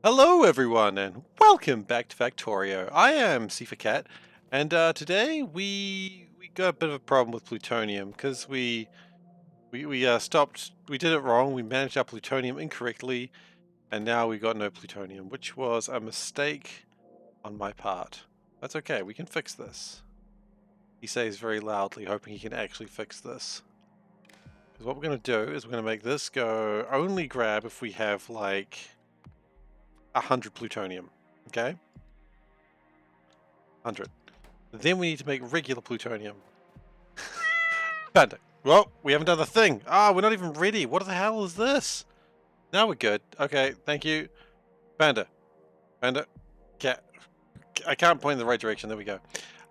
Hello everyone and welcome back to Factorio. I am SeiferKatt and today we got a bit of a problem with plutonium because we did it wrong. We managed our plutonium incorrectly and now we got no plutonium, which was a mistake on my part. That's okay, we can fix this. He says very loudly, hoping he can actually fix this. Because what we're going to do is we're going to make this go only grab if we have like 100 plutonium, okay? 100. Then we need to make regular plutonium. Panda. Well, we haven't done the thing. Ah, we're not even ready. What the hell is this? Now we're good. Okay, thank you. Panda. Panda. Cat. I can't point in the right direction. There we go.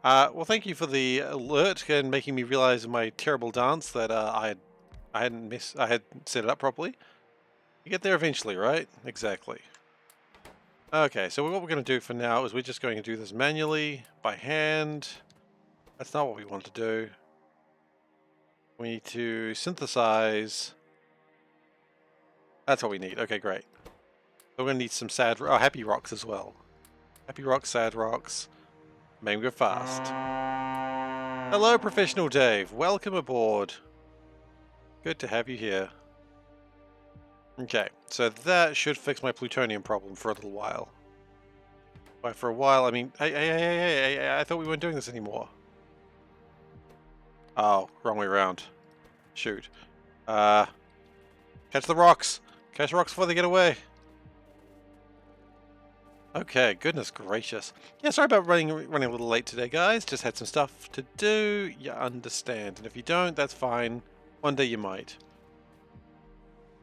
Well, thank you for the alert and making me realize in my terrible dance that I had set it up properly. You get there eventually, right? Exactly. Okay, so what we're going to do for now is we're just going to do this manually by hand. That's not what we want to do. We need to synthesize. That's what we need. Okay, great. We're going to need some happy rocks as well. Happy rocks, sad rocks. Make them go fast. Hello, Professional Dave. Welcome aboard. Good to have you here. Okay, so that should fix my plutonium problem for a little while. By for a while, I mean, hey, I thought we weren't doing this anymore. Oh, wrong way around. Shoot. Catch the rocks. Catch the rocks before they get away. Okay, goodness gracious. Yeah, sorry about running a little late today, guys. Just had some stuff to do. You understand. And if you don't, that's fine. One day you might.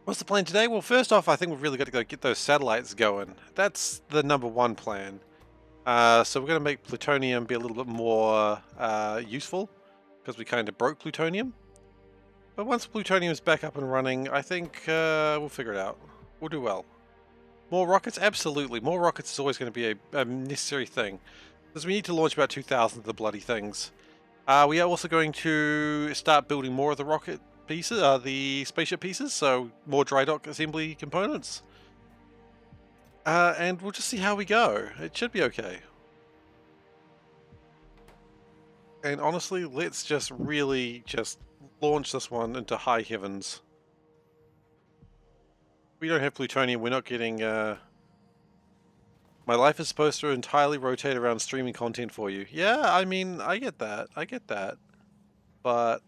What's the plan today? Well, first off, I think we've really got to go get those satellites going. That's the #1 plan. So we're going to make plutonium be a little bit more useful, because we kind of broke plutonium. But once plutonium is back up and running, I think we'll figure it out. We'll do well. More rockets? Absolutely. More rockets is always going to be a necessary thing. Because we need to launch about 2,000 of the bloody things. We are also going to start building more of the rocket pieces, the spaceship pieces, so more dry dock assembly components. And we'll just see how we go. It should be okay. And honestly, let's just really just launch this one into high heavens. We don't have plutonium, we're not getting... My life is supposed to entirely rotate around streaming content for you. Yeah, I mean, I get that. I get that. But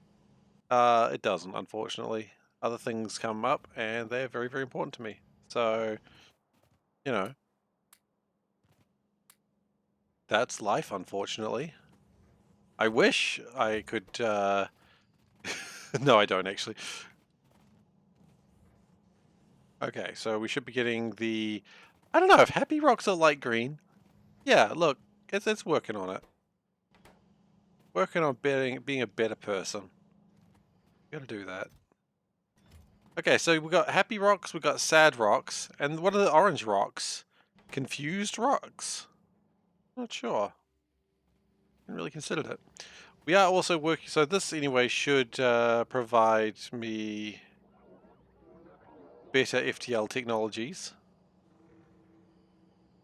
it doesn't, unfortunately. Other things come up, and they're very, very important to me. So, you know, that's life, unfortunately. I wish I could... No, I don't, actually. Okay, so we should be getting the... I don't know if happy rocks are light green. Yeah, look, it's working on it. Working on being a better person. Gotta do that. Okay, so we've got happy rocks, we've got sad rocks, and what are the orange rocks? Confused rocks? Not sure. Didn't really consider it. We are also working, so this anyway should provide me better FTL technologies.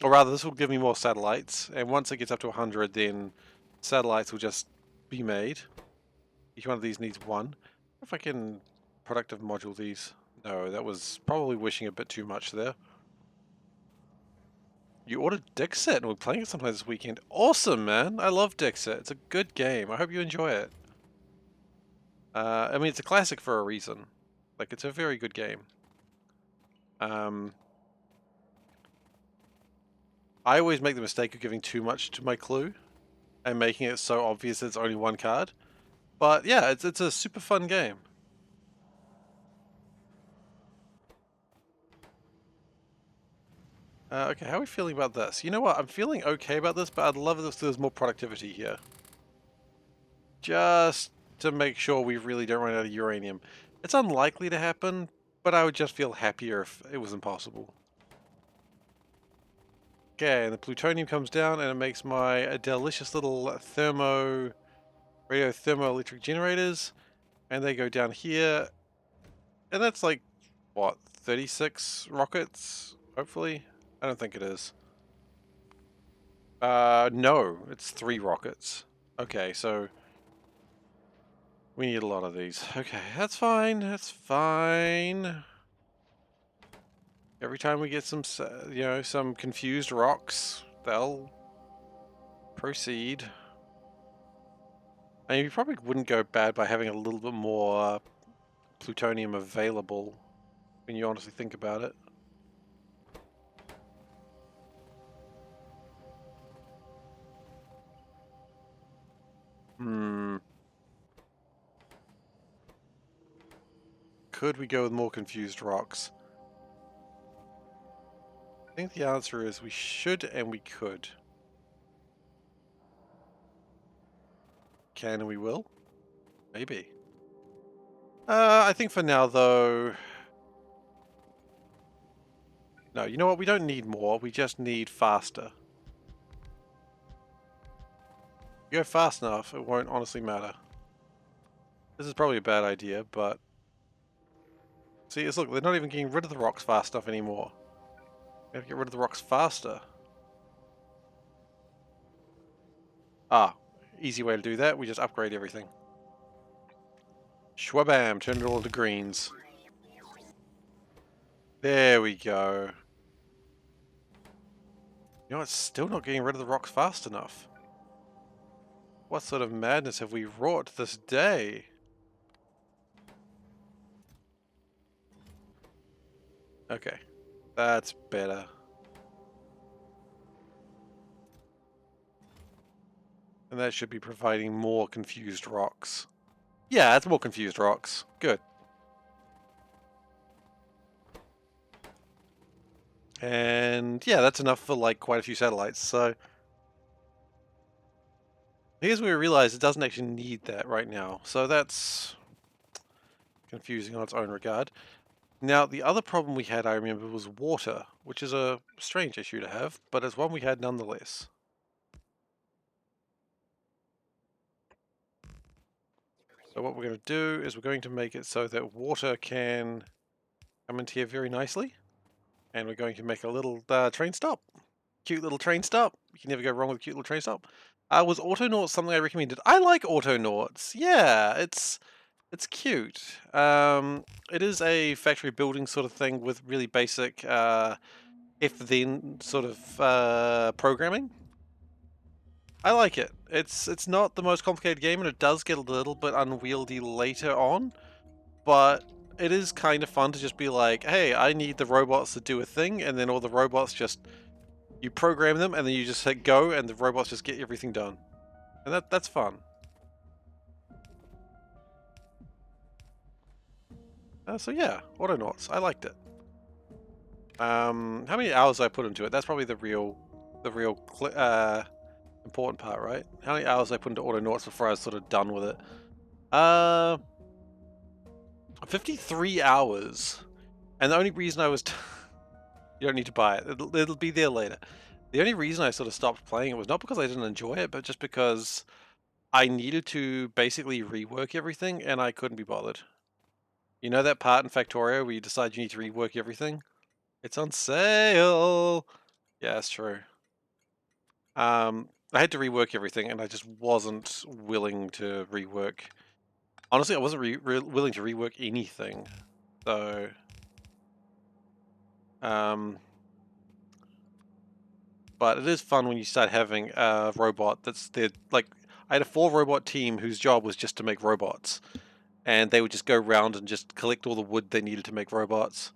Or rather, this will give me more satellites, and once it gets up to 100, then satellites will just be made. Each one of these needs one. If I can productive module these. No, that was probably wishing a bit too much there. You ordered Dixit, and we're playing it sometime this weekend. Awesome, man! I love Dixit. It's a good game. I hope you enjoy it. I mean, it's a classic for a reason. Like, it's a very good game. I always make the mistake of giving too much to my clue and making it so obvious it's only one card. But yeah, it's a super fun game. Okay, how are we feeling about this? You know what? I'm feeling okay about this, but I'd love it if there was more productivity here. Just to make sure we really don't run out of uranium. It's unlikely to happen, but I would just feel happier if it was impossible. Okay, and the plutonium comes down and it makes my delicious little radio thermoelectric generators. And they go down here. And that's like, what, 36 rockets, hopefully? I don't think it is. No, it's 3 rockets. Okay, so we need a lot of these. Okay, that's fine. That's fine. Every time we get some, you know, some confused rocks, they'll proceed. I mean, you probably wouldn't go bad by having a little bit more plutonium available when you honestly think about it. Hmm. Could we go with more confused rocks? I think the answer is we should and we could. Can and we will? Maybe. I think for now, though... No, you know what? We don't need more. We just need faster. If you go fast enough, it won't honestly matter. This is probably a bad idea, but... See, it's, look, they're not even getting rid of the rocks fast enough anymore. We have to get rid of the rocks faster. Ah, easy way to do that. We just upgrade everything. Shwabam, turn it all into greens. There we go. You know, it's still not getting rid of the rocks fast enough. What sort of madness have we wrought this day? Okay, that's better. And that should be providing more confused rocks. Yeah, it's more confused rocks. Good. And yeah, that's enough for like quite a few satellites. So here's where we realize it doesn't actually need that right now. So that's confusing on its own regard. Now, the other problem we had, I remember, was water, which is a strange issue to have, but it's one we had nonetheless. So what we're going to do is we're going to make it so that water can come into here very nicely. And we're going to make a little train stop. Cute little train stop. You can never go wrong with a cute little train stop. Was Autonauts something I recommended? I like Autonauts. Yeah, it's cute. It is a factory building sort of thing with really basic if-then sort of programming. I like it. It's not the most complicated game, and it does get a little bit unwieldy later on, but it is kind of fun to just be like, hey, I need the robots to do a thing, and then all the robots just, you program them, and then you just hit go, and the robots just get everything done. And that's fun. So yeah, Autonauts. I liked it. How many hours I put into it? That's probably the real important part, right? How many hours I put into Autonauts before I was sort of done with it? 53 hours. And the only reason I was... You don't need to buy it. It'll be there later. The only reason I sort of stopped playing it was not because I didn't enjoy it, but just because I needed to basically rework everything, and I couldn't be bothered. You know that part in Factorio where you decide you need to rework everything? It's on sale! Yeah, that's true. I had to rework everything, and I just wasn't willing to rework. Honestly, I wasn't willing to rework anything. So... But it is fun when you start having a robot that's there. Like, I had a 4-robot team whose job was just to make robots, and they would just go around and just collect all the wood they needed to make robots.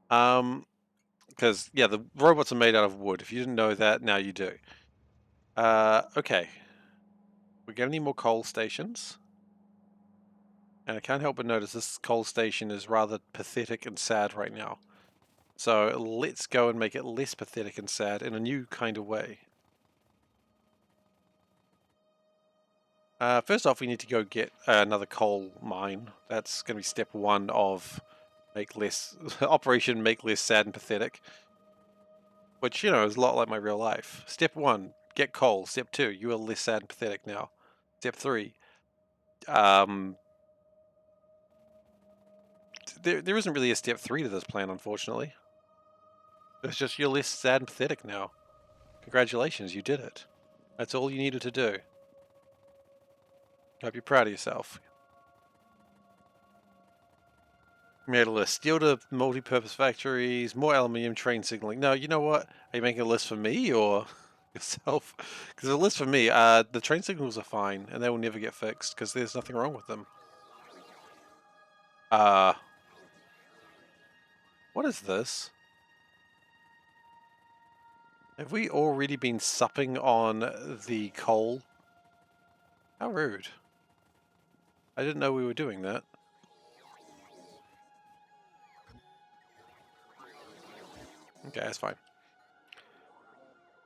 Because yeah, the robots are made out of wood. If you didn't know that, now you do. Okay, we're gonna need more coal stations, and I can't help but notice this coal station is rather pathetic and sad right now. So let's go and make it less pathetic and sad in a new kind of way. First off, we need to go get another coal mine. That's going to be step 1 of Operation Make Less Sad and Pathetic. Which, you know, is a lot like my real life. Step 1, get coal. Step 2, you are less sad and pathetic now. Step 3, there isn't really a step 3 to this plan, unfortunately. It's just you're less sad and pathetic now. Congratulations, you did it. That's all you needed to do. Hope you're proud of yourself. Made a list. Steel to multi-purpose factories, more aluminium, train signaling. No, you know what? Are you making a list for me or yourself? Because a list for me, the train signals are fine and they will never get fixed because there's nothing wrong with them. What is this? Have we already been supping on the coal? How rude. I didn't know we were doing that. Okay, that's fine.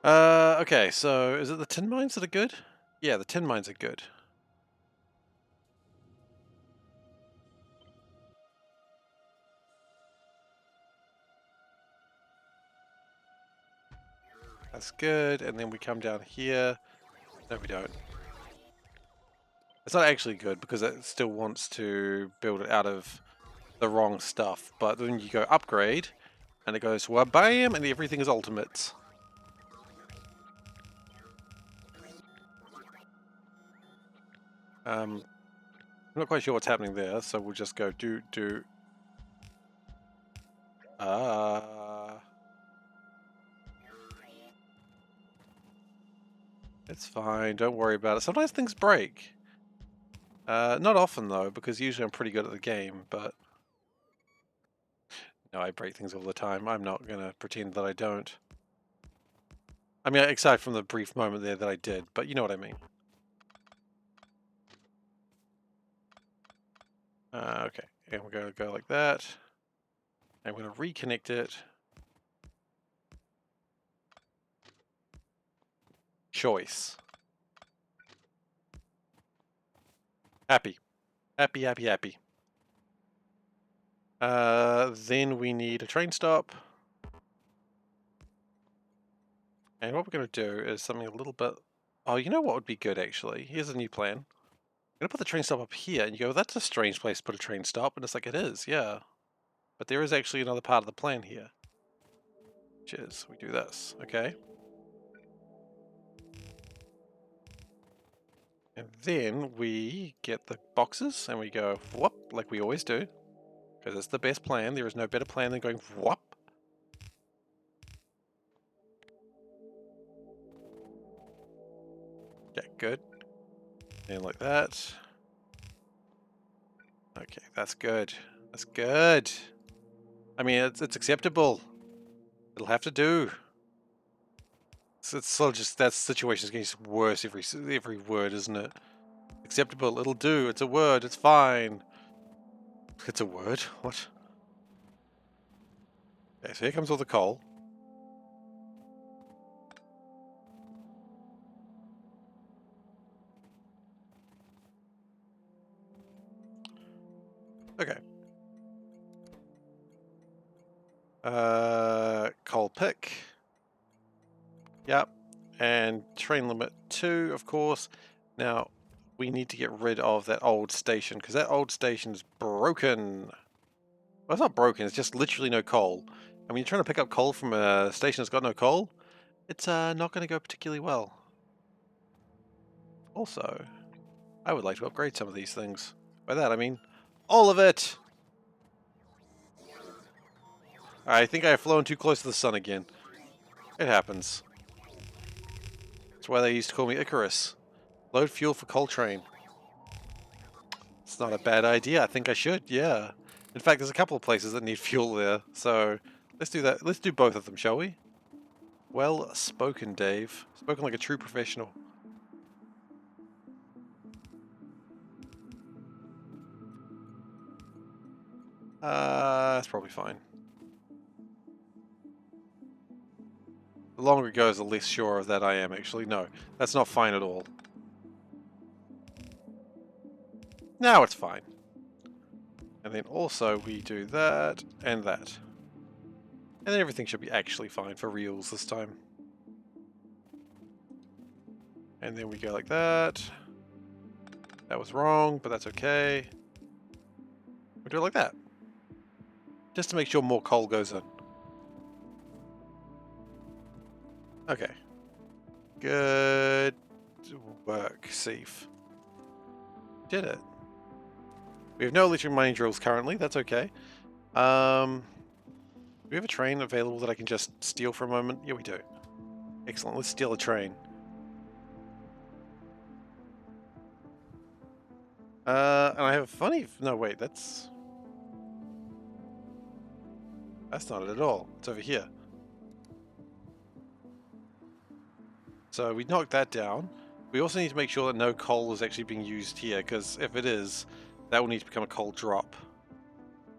Okay, so is it the tin mines that are good? Yeah, the tin mines are good. That's good, and then we come down here. No, we don't. It's not actually good because it still wants to build it out of the wrong stuff. But then you go upgrade, and it goes wha-bam, and everything is ultimates. I'm not quite sure what's happening there, so we'll just go do. It's fine, don't worry about it. Sometimes things break. Not often though, because usually I'm pretty good at the game, but no, I break things all the time. I'm not gonna pretend that I don't. I mean, aside from the brief moment there that I did, but you know what I mean. Okay, and we're gonna go like that. I'm gonna reconnect it. Choice. Happy. Happy, happy, happy. Then we need a train stop. And what we're going to do is something a little bit... Oh, you know what would be good, actually? Here's a new plan. I'm going to put the train stop up here, and you go, that's a strange place to put a train stop. And it's like, it is, yeah. But there is actually another part of the plan here. Which is, we do this, okay? And then we get the boxes, and we go, whoop, like we always do. Because it's the best plan. There is no better plan than going, whoop. Okay, good. And like that. Okay, that's good. That's good. I mean, it's acceptable. It'll have to do. It's sort of just that situation's getting worse every word, isn't it? Acceptable. It'll do. It's a word. It's fine. It's a word. What? Okay, so here comes all the coal. Okay. Coal pick. Yep. And train limit 2, of course. Now, we need to get rid of that old station, because that old station's broken. Well, it's not broken, it's just literally no coal. And when you're trying to pick up coal from a station that's got no coal, it's not going to go particularly well. Also, I would like to upgrade some of these things. By that, I mean all of it! I think I have flown too close to the sun again. It happens. That's why they used to call me Icarus. Load fuel for coal train. It's not a bad idea. I think I should, yeah. In fact, there's a couple of places that need fuel there, so let's do that. Let's do both of them, shall we? Well spoken, Dave. Spoken like a true professional. That's probably fine. The longer it goes, the less sure of that I am, actually. No, that's not fine at all. Now it's fine. And then also we do that and that. And then everything should be actually fine for reals this time. And then we go like that. That was wrong, but that's okay. We do it like that. Just to make sure more coal goes in. Okay. Good work, Seif. Did it. We have no electric mining drills currently. That's okay. Do we have a train available that I can just steal for a moment? Yeah, we do. Excellent. Let's steal a train. And I have a funny... No, wait. That's not it at all. It's over here. So we knocked that down. We also need to make sure that no coal is actually being used here, because if it is, that will need to become a coal drop.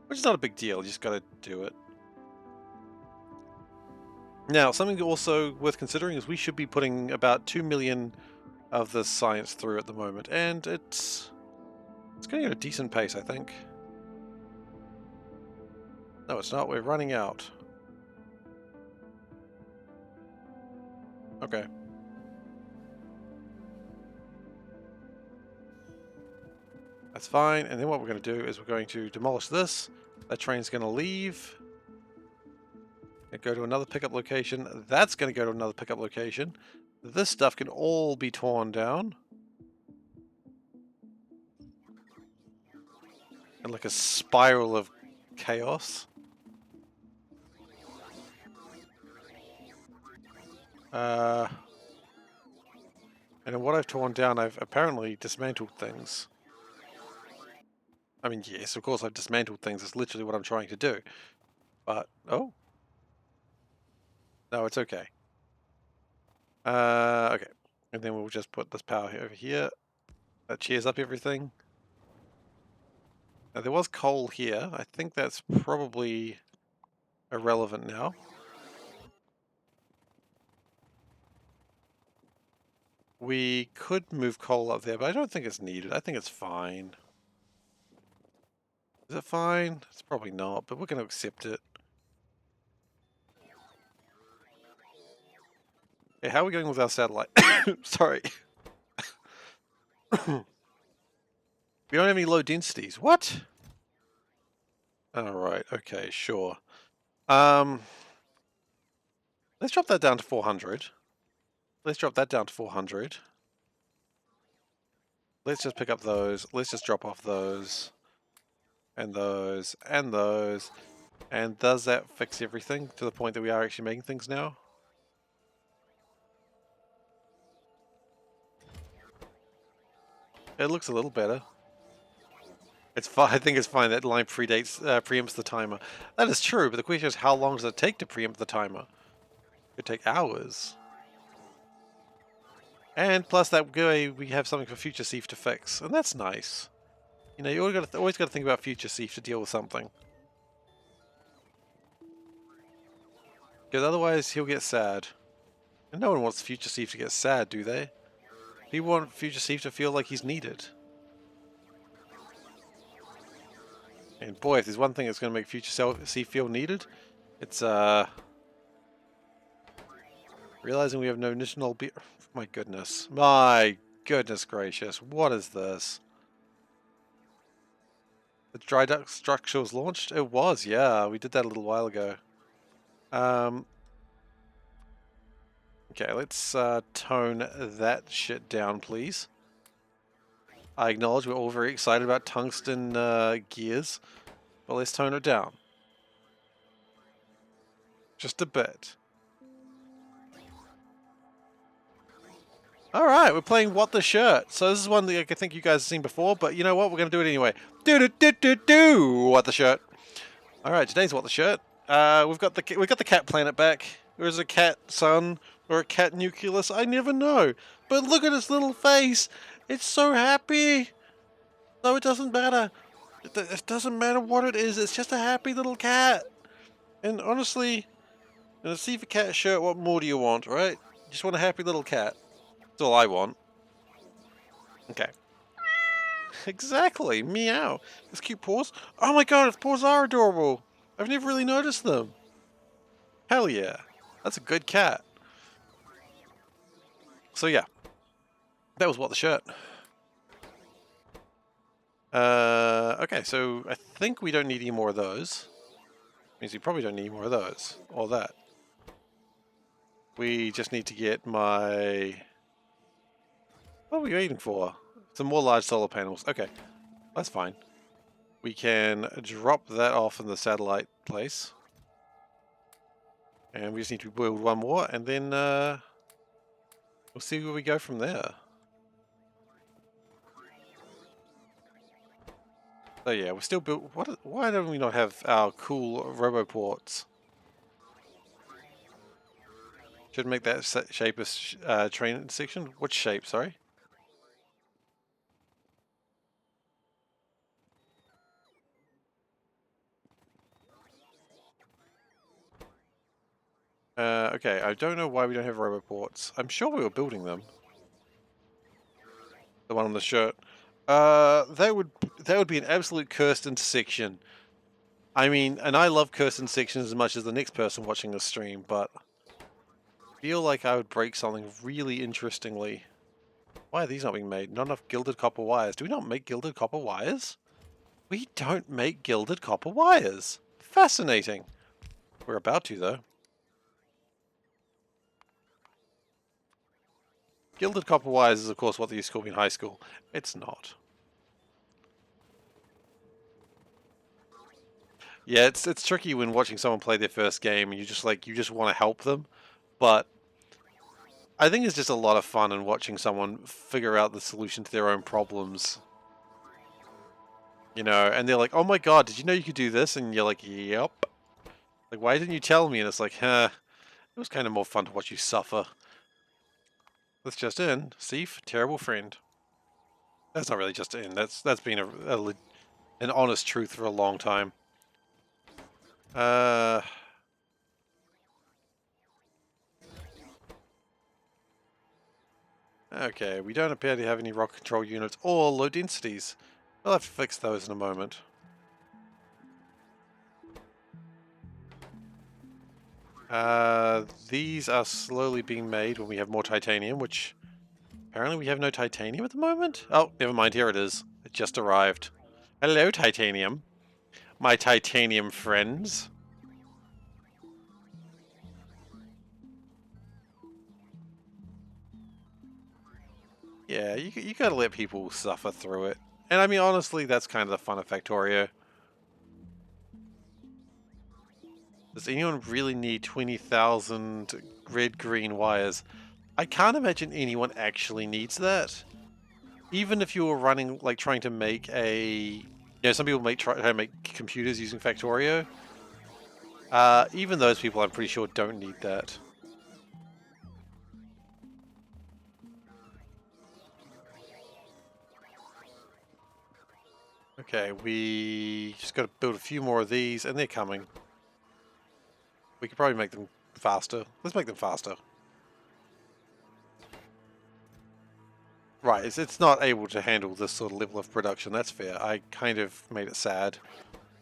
Which is not a big deal, you just gotta do it. Now, something also worth considering is we should be putting about 2 million of this science through at the moment, and it's going at a decent pace, I think. No, it's not. We're running out. Okay. That's fine, and then what we're going to do is we're going to demolish this. That train's going to leave. And go to another pickup location. That's going to go to another pickup location. This stuff can all be torn down. And like a spiral of chaos. And in what I've torn down, I've apparently dismantled things. I mean, yes, of course I've dismantled things. It's literally what I'm trying to do. But, oh. No, it's okay. Okay. And then we'll just put this power over here. That cheers up everything. Now, there was coal here. I think that's probably irrelevant now. We could move coal up there, but I don't think it's needed. I think it's fine. Is it fine? It's probably not, but we're going to accept it. Hey, how are we going with our satellite? Sorry. We don't have any low densities. What? Alright, okay, sure. Let's drop that down to 400. Let's drop that down to 400. Let's just pick up those. Let's just drop off those. And those. And those. And does that fix everything to the point that we are actually making things now? It looks a little better. It's fine. I think it's fine. That line preempts the timer. That is true, but the question is, how long does it take to preempt the timer? It could take hours. And plus, that way we have something for future Seif to fix, and that's nice. You know, you always got to think about future Seif to deal with something, because otherwise he'll get sad. And no one wants future Seif to get sad, do they? People want future Seif to feel like he's needed. And boy, if there's one thing that's going to make future Seif feel needed, it's realizing we have no additional beer. My goodness gracious, what is this? The dry duct structure was launched? It was, yeah, we did that a little while ago. Okay, let's tone that shit down, please. I acknowledge we're all very excited about tungsten gears, but let's tone it down. Just a bit. Alright, we're playing What the Shirt. So this is one that I think you guys have seen before, but you know what? We're going to do it anyway. Do What the Shirt. Alright, today's What the Shirt. We've got the cat planet back. There's a cat sun or a cat nucleus. I never know. But look at its little face. It's so happy. No, it doesn't matter. It doesn't matter what it is. It's just a happy little cat. And honestly, in a SeiferKatt shirt, what more do you want, right? You just want a happy little cat. That's all I want. Okay. Exactly. Meow. This cute paws. Oh my god, its paws are adorable. I've never really noticed them. Hell yeah. That's a good cat. So yeah. That was What the Shirt. Okay, so I think we don't need any more of those. Means we probably don't need any more of those. Or that. We just need to get my... What are we waiting for? Some more large solar panels. Okay, that's fine. We can drop that off in the satellite place. And we just need to build one more, and then we'll see where we go from there. So yeah, we're still built. Why don't we not have our cool roboports? Should make that shape a train section. Which shape? Sorry. Okay, I don't know why we don't have roboports. I'm sure we were building them. The one on the shirt. That would be an absolute cursed intersection. I mean, and I love cursed intersections as much as the next person watching the stream, but I feel like I would break something really interestingly. Why are these not being made? Not enough gilded copper wires. Do we not make gilded copper wires? We don't make gilded copper wires. Fascinating. We're about to, though. Gilded copper wires is, of course, what they used to call me in high school. It's not. Yeah, it's tricky when watching someone play their first game and you just want to help them, but I think it's just a lot of fun in watching someone figure out the solution to their own problems. You know, and they're like, "Oh my god, did you know you could do this?" And you're like, "Yep." Like, why didn't you tell me? And it's like, huh, it was kind of more fun to watch you suffer. That's just in. Seif, terrible friend. That's not really just in. That's been an honest truth for a long time. Okay, we don't appear to have any rocket control units or low densities. We'll have to fix those in a moment. These are slowly being made when we have more titanium, which apparently we have no titanium at the moment. Oh, never mind, here it is. It just arrived. Hello, titanium. My titanium friends. Yeah, you gotta let people suffer through it. And I mean, honestly, that's kind of the fun of Factorio. Does anyone really need 20,000 red-green wires? I can't imagine anyone actually needs that. Even if you were running, like, trying to make a... You know, some people try to make computers using Factorio. Even those people, I'm pretty sure, don't need that. Okay, we just got to build a few more of these, and they're coming. We could probably make them faster. Let's make them faster. Right, it's not able to handle this sort of level of production, that's fair. I kind of made it sad.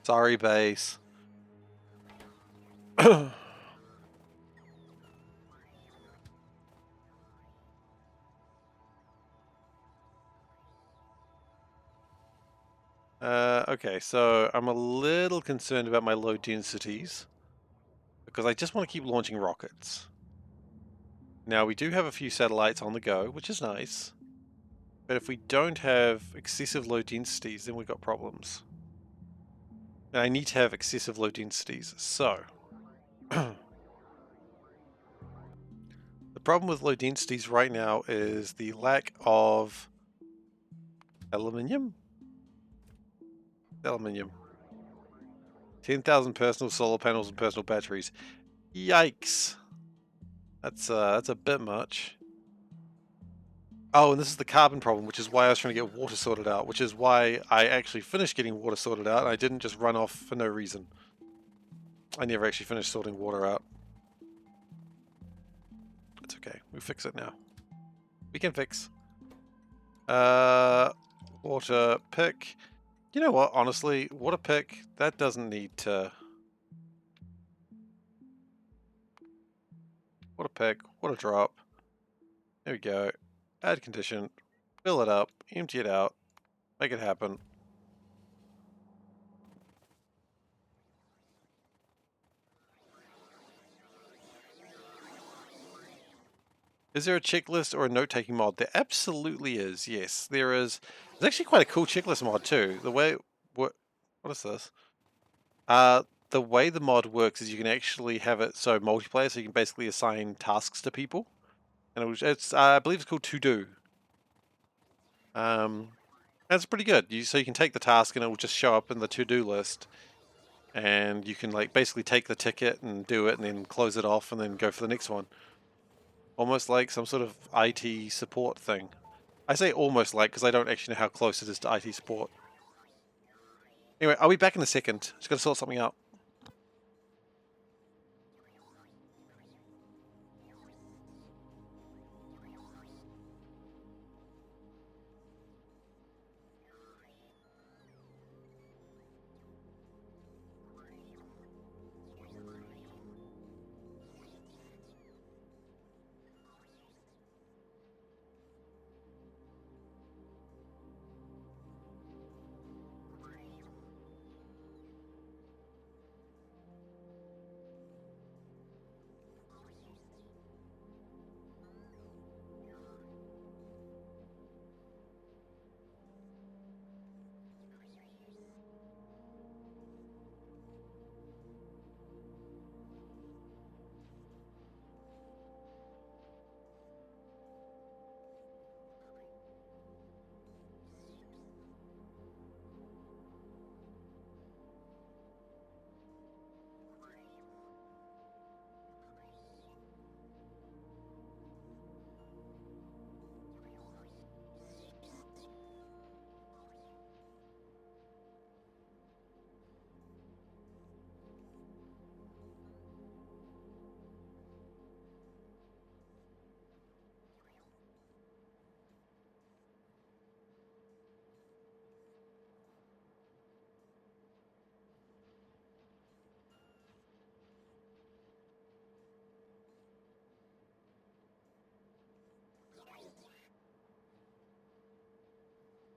Sorry, base. Okay, so I'm a little concerned about my low densities because I just want to keep launching rockets. Now, we do have a few satellites on the go, which is nice. But if we don't have excessive low densities, then we've got problems. And I need to have excessive low densities, so... The problem with low densities right now is the lack of aluminium? Aluminium. 10,000 personal solar panels and personal batteries. Yikes. That's a bit much. Oh, and this is the carbon problem, which is why I was trying to get water sorted out, which is why I actually finished getting water sorted out, and I didn't just run off for no reason. I never actually finished sorting water out. It's okay. We fix it now. We can fix. Water pick. You know what, honestly, water pick, that doesn't need to... Water pick, water drop. There we go. Add condition. Fill it up. Empty it out. Make it happen. Is there a checklist or a note-taking mod? There absolutely is. Yes, there is. There's actually quite a cool checklist mod too. The way what is this? The way the mod works is you can actually have it so multiplayer, so you can basically assign tasks to people, and it's I believe it's called To Do. That's pretty good. So you can take the task and it will just show up in the to-do list, and you can like basically take the ticket and do it, and then close it off, and then go for the next one. Almost like some sort of IT support thing. I say almost like because I don't actually know how close it is to IT support. Anyway, I'll be back in a second. Just gotta sort something out.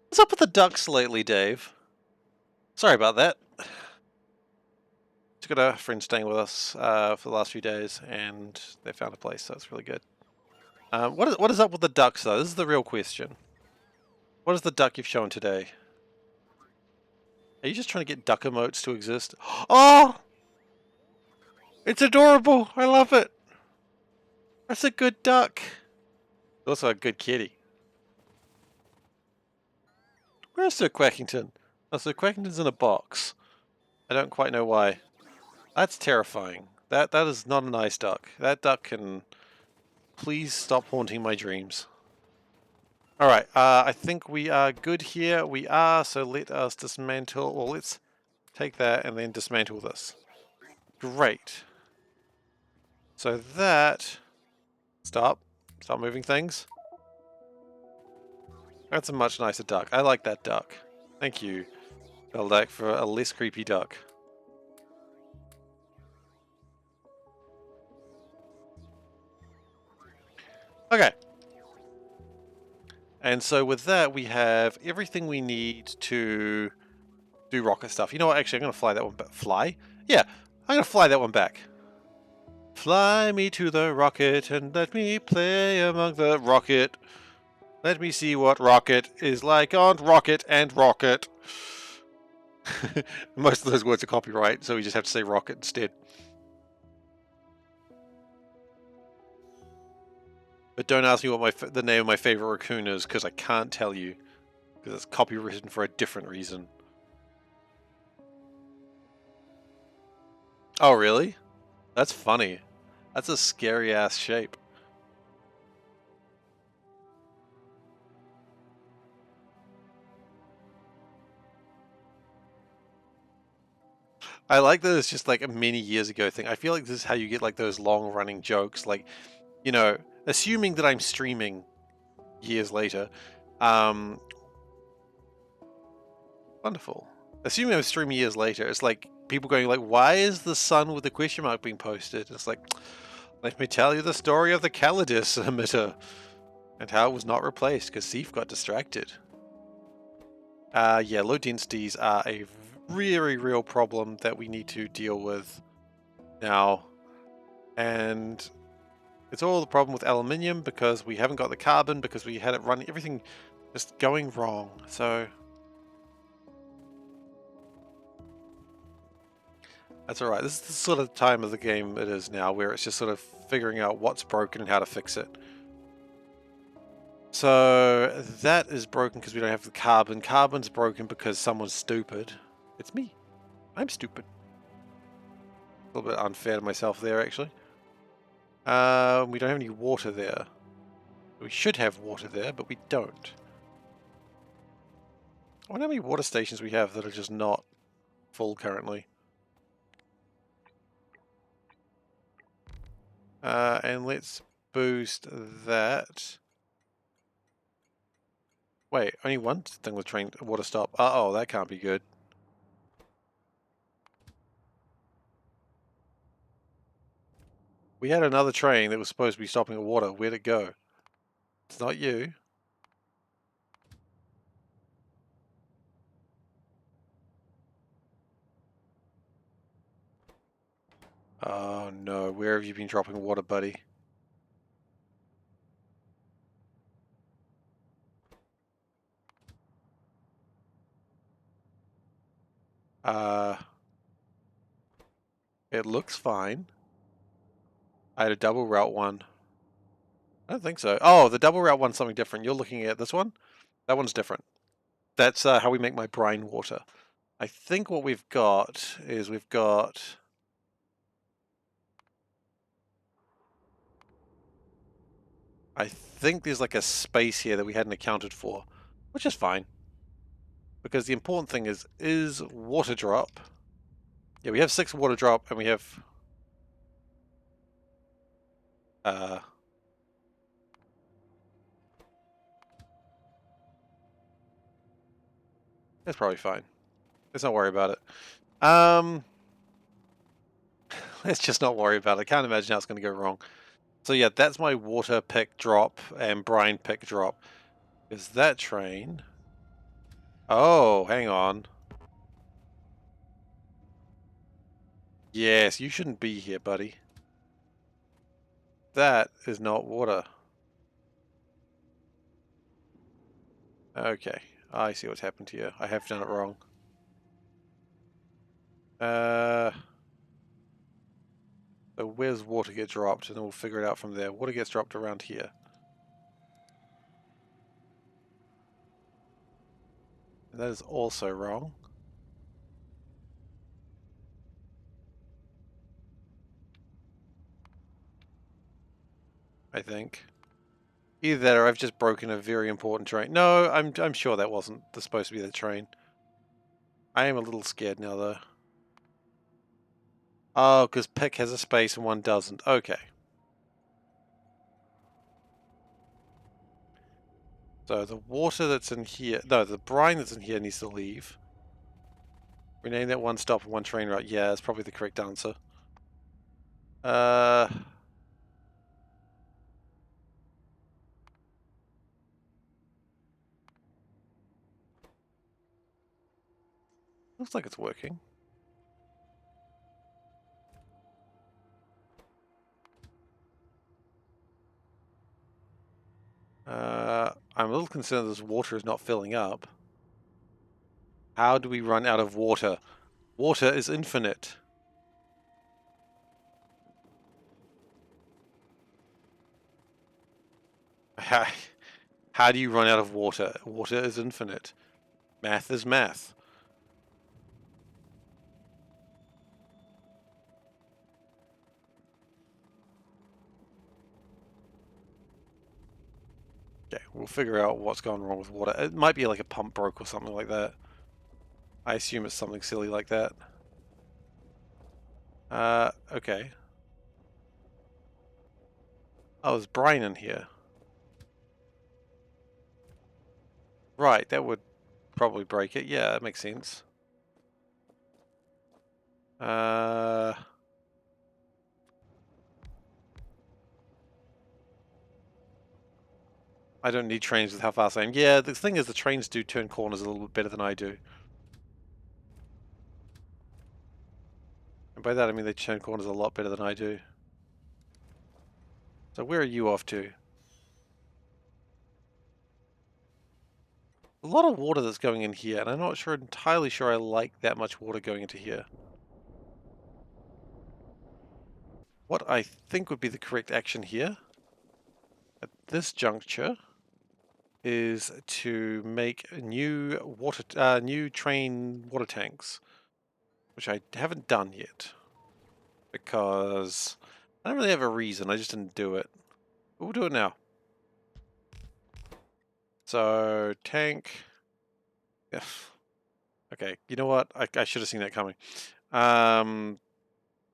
What's up with the ducks lately, Dave? Sorry about that. Just got a friend staying with us for the last few days, and they found a place, so it's really good. What is up with the ducks, though? This is the real question. What is the duck you've shown today? Are you just trying to get duck emotes to exist? Oh! It's adorable! I love it! That's a good duck! Also a good kitty. Where's Sir Quackington? Oh, Sir Quackington's in a box. I don't quite know why. That's terrifying. That is not a nice duck. That duck can please stop haunting my dreams. Alright, I think we are good here. We are, so let us dismantle, well, let's take that and then dismantle this. Great. So that... Stop moving things. That's a much nicer duck. I like that duck. Thank you, Beldak, for a less creepy duck. Okay. And so with that, we have everything we need to do rocket stuff. You know what? Actually, I'm going to fly that one back. Fly? Yeah, I'm going to fly that one back. Fly me to the rocket and let me play among the rocket. Let me see what rocket is like on rocket and rocket. Most of those words are copyright, so we just have to say rocket instead. But don't ask me what the name of my favorite raccoon is, because I can't tell you. Because it's copywritten for a different reason. Oh, really? That's funny. That's a scary ass shape. I like that it's just like a many years ago thing. I feel like this is how you get like those long running jokes. Like, you know, assuming that I'm streaming years later. Wonderful. Assuming I'm streaming years later, it's like people going like, why is the sun with the question mark being posted? It's like, let me tell you the story of the Calidus emitter and how it was not replaced because Seif got distracted. Yeah, low densities are a very real problem that we need to deal with now. And It's all the problem with aluminium because we haven't got the carbon, because we had it running, everything just going wrong. So that's alright. This is the sort of time of the game it is now where it's just sort of figuring out what's broken and how to fix it. So that is broken because we don't have the carbon. Carbon's broken because someone's stupid. It's me. I'm stupid. A little bit unfair to myself there, actually. We don't have any water there. We should have water there, but we don't. I wonder how many water stations we have that are just not full currently. And let's boost that. Wait, only one thing with train water stop. Uh-oh, that can't be good. We had another train that was supposed to be stopping at water. Where'd it go? It's not you. Oh no, where have you been dropping water, buddy? It looks fine. I had a double route one. I don't think so. Oh, the double route one's something different. You're looking at this one? That one's different. That's how we make my brine water. I think what we've got is we've got... I think there's like a space here that we hadn't accounted for, which is fine. Because the important thing is water drop. Yeah, we have 6 water drop and we have... that's probably fine. Let's not worry about it. Let's just not worry about it. I can't imagine how it's going to go wrong. So yeah, that's my water pick drop and brine pick drop. Is that train? Oh, hang on. Yes, you shouldn't be here, buddy. That is not water. Okay, I see what's happened here. I have done it wrong. So where's water get dropped? And then we'll figure it out from there. Water gets dropped around here. And that is also wrong. I think. Either that or I've just broken a very important train. No, I'm sure that wasn't supposed to be the train. I am a little scared now though. Oh, because pick has a space and one doesn't. Okay. So the water that's in here, no, the brine that's in here needs to leave. Rename that one stop and one train route. Yeah, that's probably the correct answer. Uh, looks like it's working. I'm a little concerned this water is not filling up. How do we run out of water? Water is infinite. How do you run out of water? Water is infinite. Math is math. Okay, we'll figure out what's gone wrong with water. It might be like a pump broke or something like that. I assume it's something silly like that. Okay. Oh, there's brine in here. Right, that would probably break it. Yeah, that makes sense. I don't need trains with how fast I am. Yeah, the thing is the trains do turn corners a little bit better than I do. And by that I mean they turn corners a lot better than I do. So where are you off to? A lot of water that's going in here, and I'm not entirely sure I like that much water going into here. What I think would be the correct action here, at this juncture, is to make new train water tanks, which I haven't done yet, because I don't really have a reason, I just didn't do it. But we'll do it now. So, tank... Yeah. Okay, you know what? I should have seen that coming.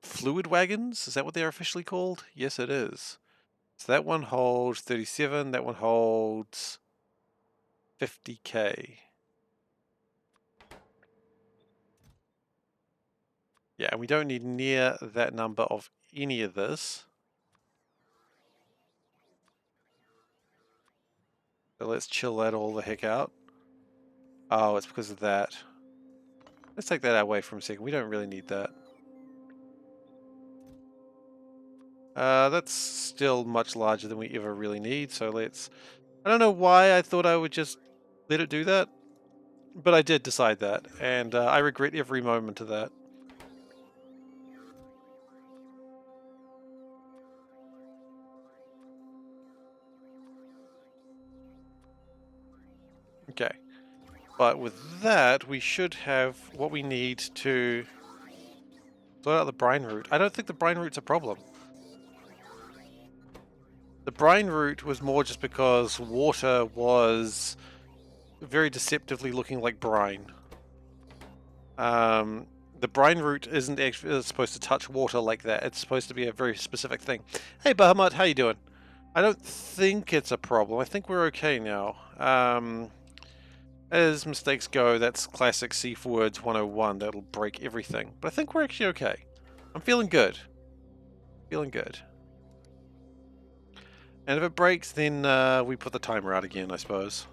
Fluid wagons? Is that what they're officially called? Yes, it is. So that one holds 37, that one holds 50k. Yeah, and we don't need near that number of any of this. So let's chill that all the heck out. Oh, it's because of that. Let's take that away for a second. We don't really need that. That's still much larger than we ever really need, so let's... I don't know why I thought I would just let it do that, but I did decide that, and I regret every moment of that. Okay. But with that, we should have what we need to sort out the brine route. I don't think the brine route's a problem. The brine route was more just because water was very deceptively looking like brine. The brine route isn't actually supposed to touch water like that. It's supposed to be a very specific thing. Hey, Bahamut, how you doing? I don't think it's a problem. I think we're okay now. As mistakes go, that's classic C4words 101. That'll break everything. But I think we're actually okay. I'm feeling good. Feeling good. And if it breaks, then we put the timer out again, I suppose.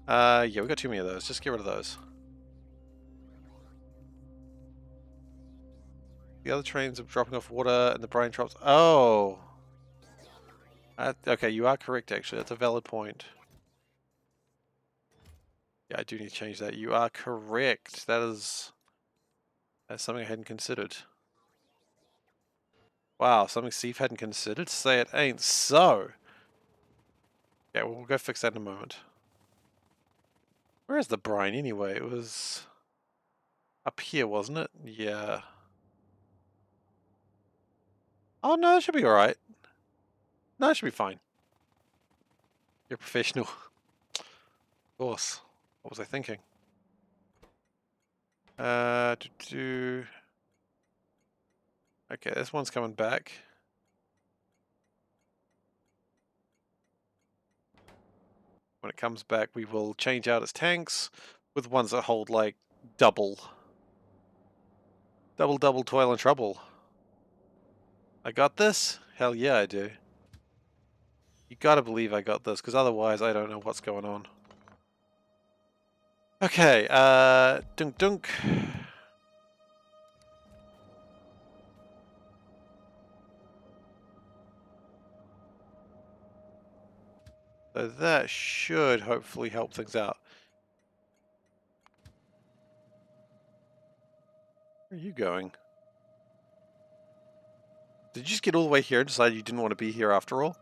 Yeah, we got too many of those. Just get rid of those. The other trains are dropping off water and the brine drops. Oh! Okay, you are correct, actually. That's a valid point. Yeah, I do need to change that. You are correct. That's something I hadn't considered. Wow, something Steve hadn't considered? Say it ain't so! Yeah, we'll go fix that in a moment. Where is the brine anyway? It was up here, wasn't it? Yeah. Oh no, it should be alright. No, it should be fine. You're professional. Of course. What was I thinking? Uh, do, do. Okay, this one's coming back. When it comes back, we will change out its tanks with ones that hold like double. Double toil and trouble. I got this? Hell yeah, I do. You gotta believe I got this, because otherwise I don't know what's going on. Okay, dunk dunk. So that should hopefully help things out. Where are you going? Did you just get all the way here and decide you didn't want to be here after all?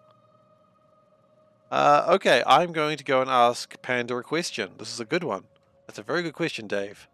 Okay, I'm going to go and ask Panda a question. This is a good one. That's a very good question, Dave.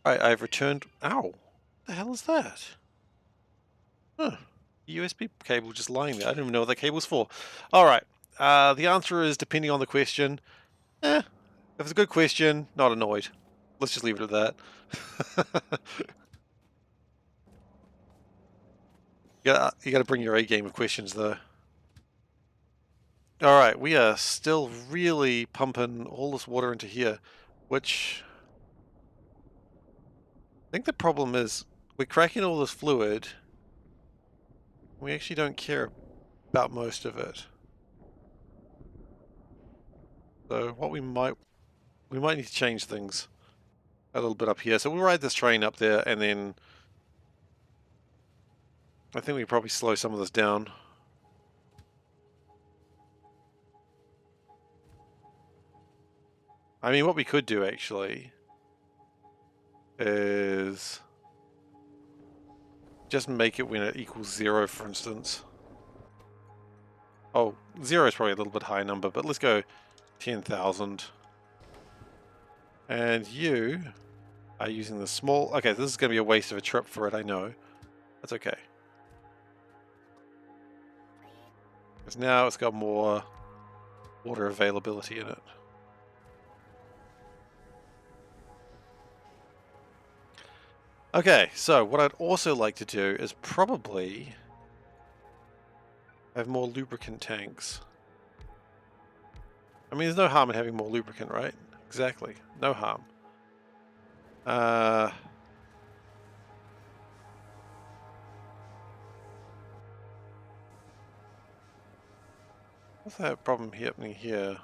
Alright, I've returned... Ow! What the hell is that? Huh. USB cable just lying there. I don't even know what that cable's for. Alright. The answer is, depending on the question, if it's a good question, not annoyed. Let's just leave it at that. You gotta bring your A game of questions, though. Alright, we are still really pumping all this water into here, which... I think the problem is, we're cracking all this fluid. We actually don't care about most of it. So what we might need to change things a little bit up here. So we'll ride this train up there, and then I think we probably slow some of this down. I mean, what we could do actually is just make it when it equals 0, for instance. Oh, 0 is probably a little bit high number, but let's go 10,000. And you are using the small... Okay, this is going to be a waste of a trip for it, I know. That's okay. Because now it's got more water availability in it. Okay, so what I'd also like to do is probably have more lubricant tanks. I mean, there's no harm in having more lubricant, right? Exactly. No harm. What's that problem happening here?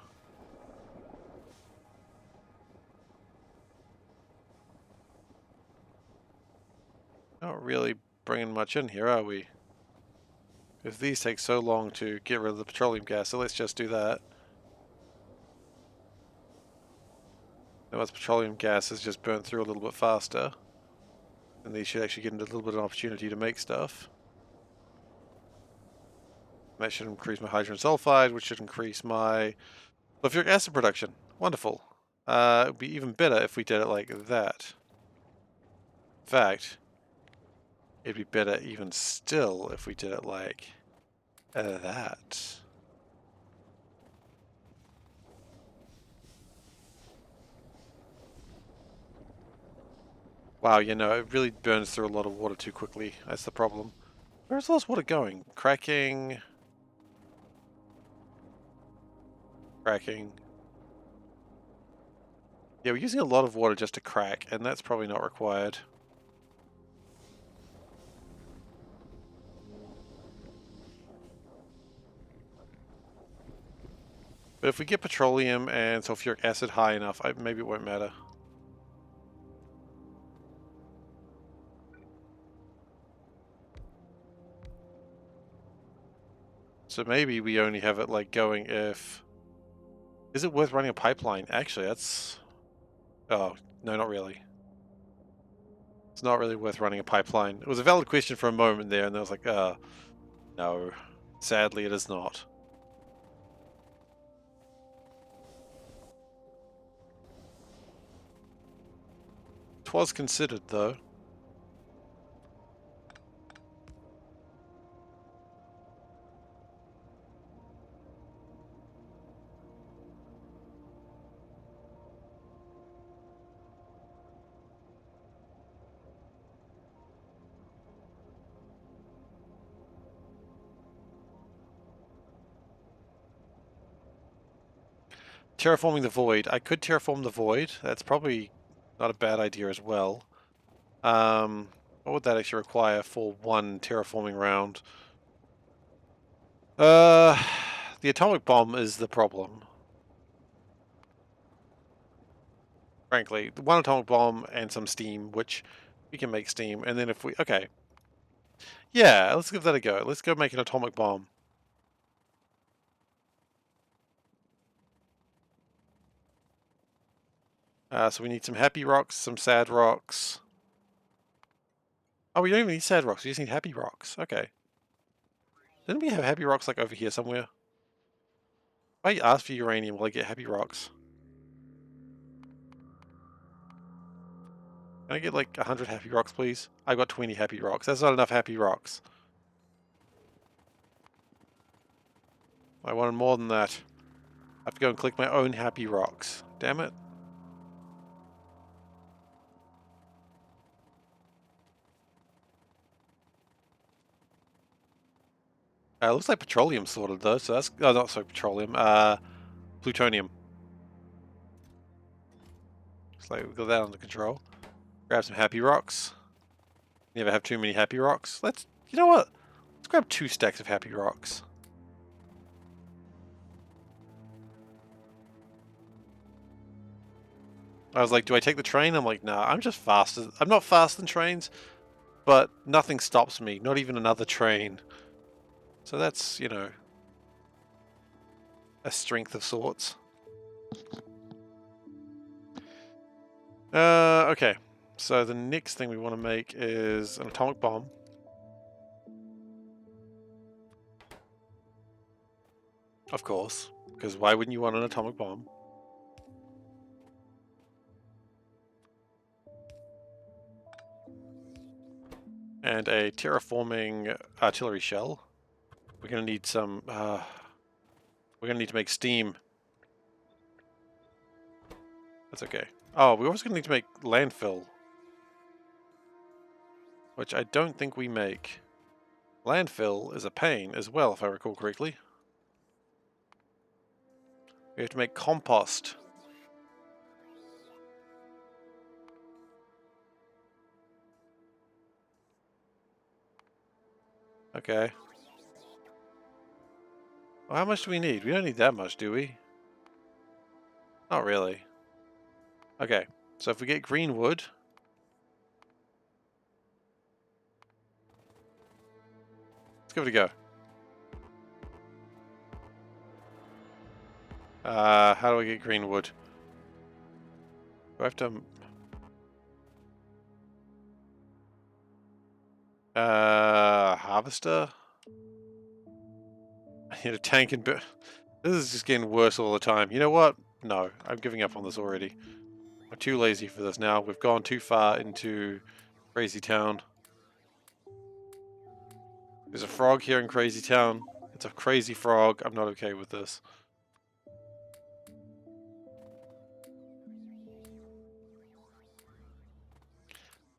Not really bringing much in here, are we? If these take so long to get rid of the petroleum gas, so let's just do that. Now its petroleum gas is just burned through a little bit faster. And these should actually get a little bit of an opportunity to make stuff. That should increase my hydrogen sulfide, which should increase my sulfuric acid production. Wonderful. It would be even better if we did it like that. In fact, it'd be better even still if we did it like that. Wow, you know, it really burns through a lot of water too quickly. That's the problem. Where's all this water going? Cracking. Cracking. Yeah, we're using a lot of water just to crack, and that's probably not required. But if we get petroleum and sulfuric acid high enough, maybe it won't matter. So maybe we only have it like going if... Is it worth running a pipeline? Actually, that's... Oh, no, not really. It's not really worth running a pipeline. It was a valid question for a moment there, and I was like, no. Sadly, it is not. 'Twas considered, though. Terraforming the void. I could terraform the void. That's probably not a bad idea as well. What would that actually require for one terraforming round? The atomic bomb is the problem. Frankly, one atomic bomb and some steam, which we can make steam, and then if we... Okay. Yeah, let's give that a go. Let's go make an atomic bomb. So we need some happy rocks, some sad rocks. Oh, we don't even need sad rocks, we just need happy rocks. Okay. Didn't we have happy rocks like over here somewhere? If I ask for uranium, will I get happy rocks? Can I get like 100 happy rocks, please? I got 20 happy rocks. That's not enough happy rocks. I wanted more than that. I have to go and collect my own happy rocks. Damn it. Looks like petroleum sorted though, so that's... Oh, not so petroleum. Plutonium. Looks like we've got that under control. Grab some happy rocks. Never have too many happy rocks. Let's... You know what? Let's grab 2 stacks of happy rocks. I was like, do I take the train? I'm like, nah, I'm just faster. I'm not faster than trains, but nothing stops me. Not even another train. So that's, you know, a strength of sorts. Okay. So the next thing we want to make is an atomic bomb. Of course, because why wouldn't you want an atomic bomb? And a terraforming artillery shell. We're going to need some... we're going to need to make steam. That's okay. Oh, we're also going to need to make landfill. Which I don't think we make. Landfill is a pain as well, if I recall correctly. We have to make compost. Okay. Well, how much do we need? We don't need that much, do we? Not really. Okay, so if we get green wood... Let's give it a go. How do I get green wood? Do I have to... harvester? I need a tank and... This is just getting worse all the time. You know what? No, I'm giving up on this already. I'm too lazy for this now. We've gone too far into Crazy Town. There's a frog here in Crazy Town. It's a crazy frog. I'm not okay with this.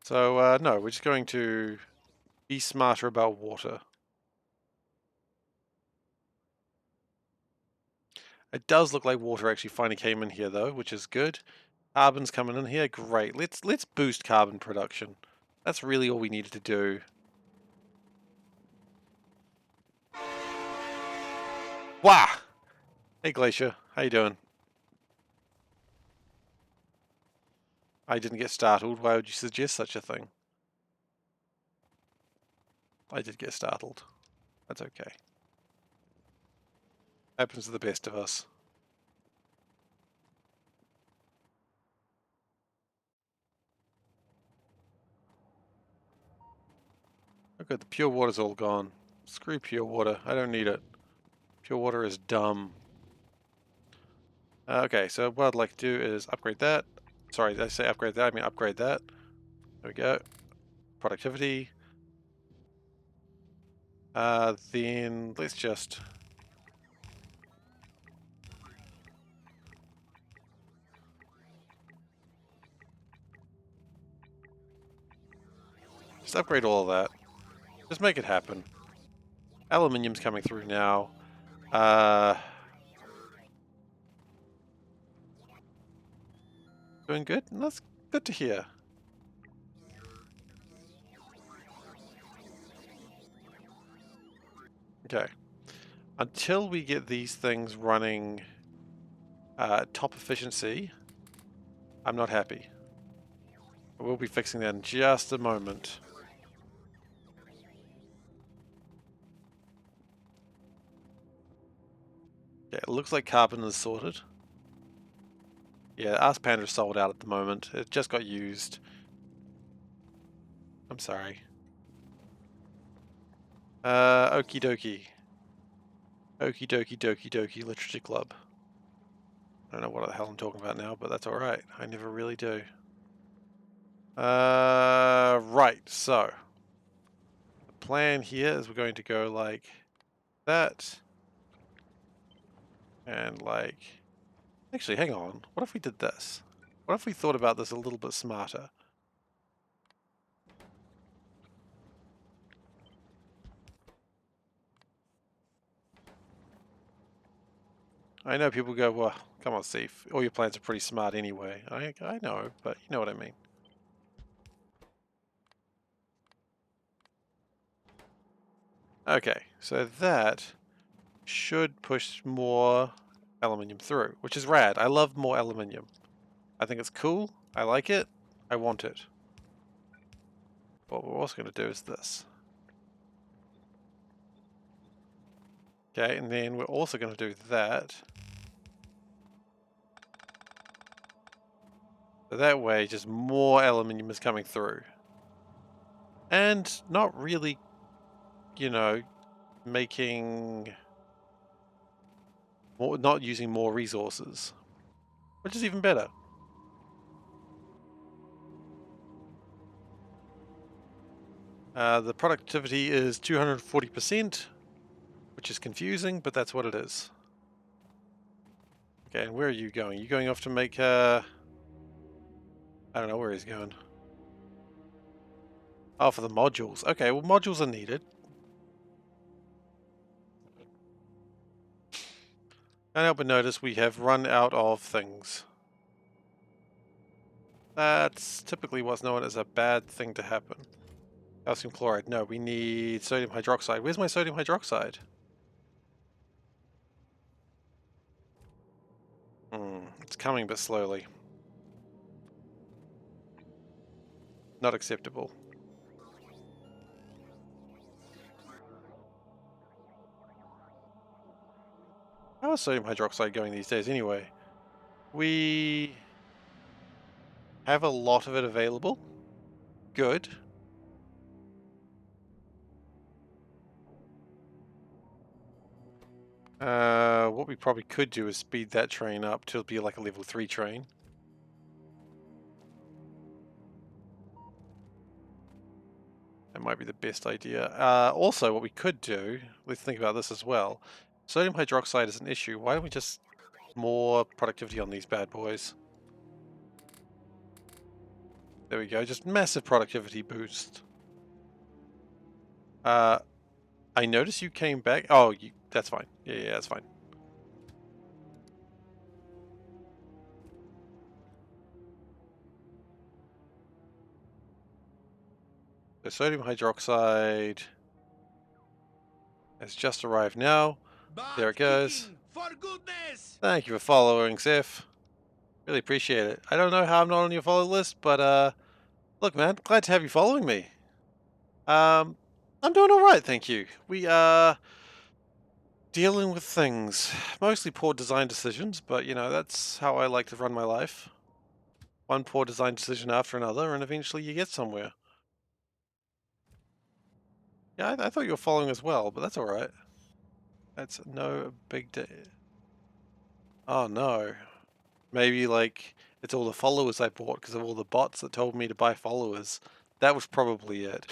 So, no, we're just going to be smarter about water. It does look like water actually finally came in here though, which is good. Carbon's coming in here, great. Let's boost carbon production. That's really all we needed to do. Wah! Hey Glacier, how you doing? I didn't get startled. Why would you suggest such a thing? I did get startled. That's okay. Happens to the best of us. Okay, the pure water's all gone. Screw pure water. I don't need it. Pure water is dumb. Okay, so what I'd like to do is upgrade that. Sorry, did I say upgrade that? I mean upgrade that. There we go. Productivity. Then let's just... Just upgrade all of that. Just make it happen. Aluminium's coming through now. Doing good? That's good to hear. Okay. Until we get these things running top efficiency, I'm not happy. We'll be fixing that in just a moment. Yeah, it looks like carbon is sorted. Yeah, Ask Panda is sold out at the moment. It just got used. I'm sorry. Okie dokie. Okie dokie dokie dokie literature club. I don't know what the hell I'm talking about now, but that's alright. I never really do. Right, so the plan here is we're going to go like that and like, actually, hang on. What if we did this? What if we thought about this a little bit smarter? I know people go, well, come on, Steve. All your plans are pretty smart anyway. I know, but you know what I mean. Okay, so that should push more aluminium through, which is rad. I love more aluminium. I think it's cool. I like it. I want it. What we're also going to do is this. Okay, and then we're also going to do that. So that way, just more aluminium is coming through. And not really, you know, making more, not using more resources, which is even better. The productivity is 240%, which is confusing, but that's what it is. Okay, and where are you going? You going off to make, I don't know where he's going. Oh, for the modules. Okay, well, modules are needed. Can't help but notice we have run out of things. That's typically what's known as a bad thing to happen. Calcium chloride. No, we need sodium hydroxide. Where's my sodium hydroxide? It's coming but slowly. Not acceptable. How is sodium hydroxide going these days anyway? We have a lot of it available. Good. What we probably could do is speed that train up to be like a level 3 train. That might be the best idea. Also, what we could do, let's think about this as well. Sodium hydroxide is an issue. Why don't we just more productivity on these bad boys? There we go. Just massive productivity boost. I noticed you came back. Oh, that's fine. Yeah, that's fine. The sodium hydroxide has just arrived now. There it goes. For goodness! Thank you for following, Sif. Really appreciate it. I don't know how I'm not on your follow list, but look, man, glad to have you following me. I'm doing all right, thank you. We are dealing with things, mostly poor design decisions, but you know that's how I like to run my life. One poor design decision after another, and eventually you get somewhere. Yeah, I thought you were following as well, but that's all right. That's no big deal. Oh no. Maybe like it's all the followers I bought because of all the bots that told me to buy followers. That was probably it.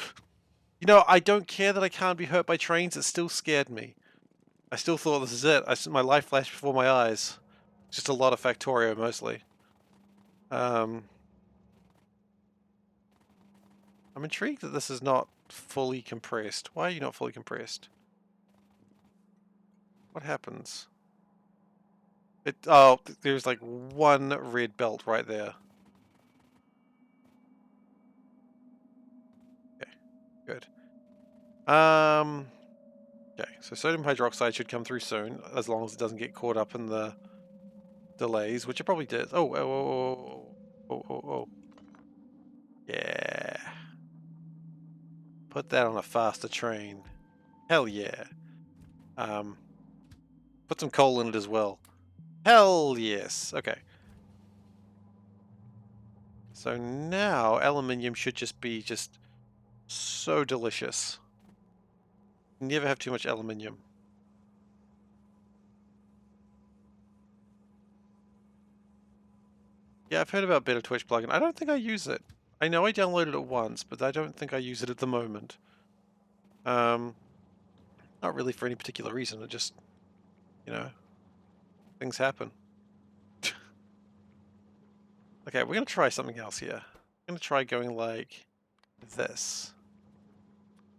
You know, I don't care that I can't be hurt by trains. It still scared me. I still thought this is it. My life flashed before my eyes. Just a lot of Factorio mostly. I'm intrigued that this is not fully compressed. Why are you not fully compressed? What happens? Oh, there's like one red belt right there. Okay, good. Okay, so sodium hydroxide should come through soon, as long as it doesn't get caught up in the delays, which it probably did. Oh. Yeah. Put that on a faster train. Hell yeah. Put some coal in it as well. Hell yes. Okay. So now aluminium should just be so delicious. Never have too much aluminium. Yeah, I've heard about Better Twitch plugin. I don't think I use it. I know I downloaded it once, but I don't think I use it at the moment. Not really for any particular reason. It just, you know, things happen. Okay, we're gonna try something else here. I'm gonna try going like this.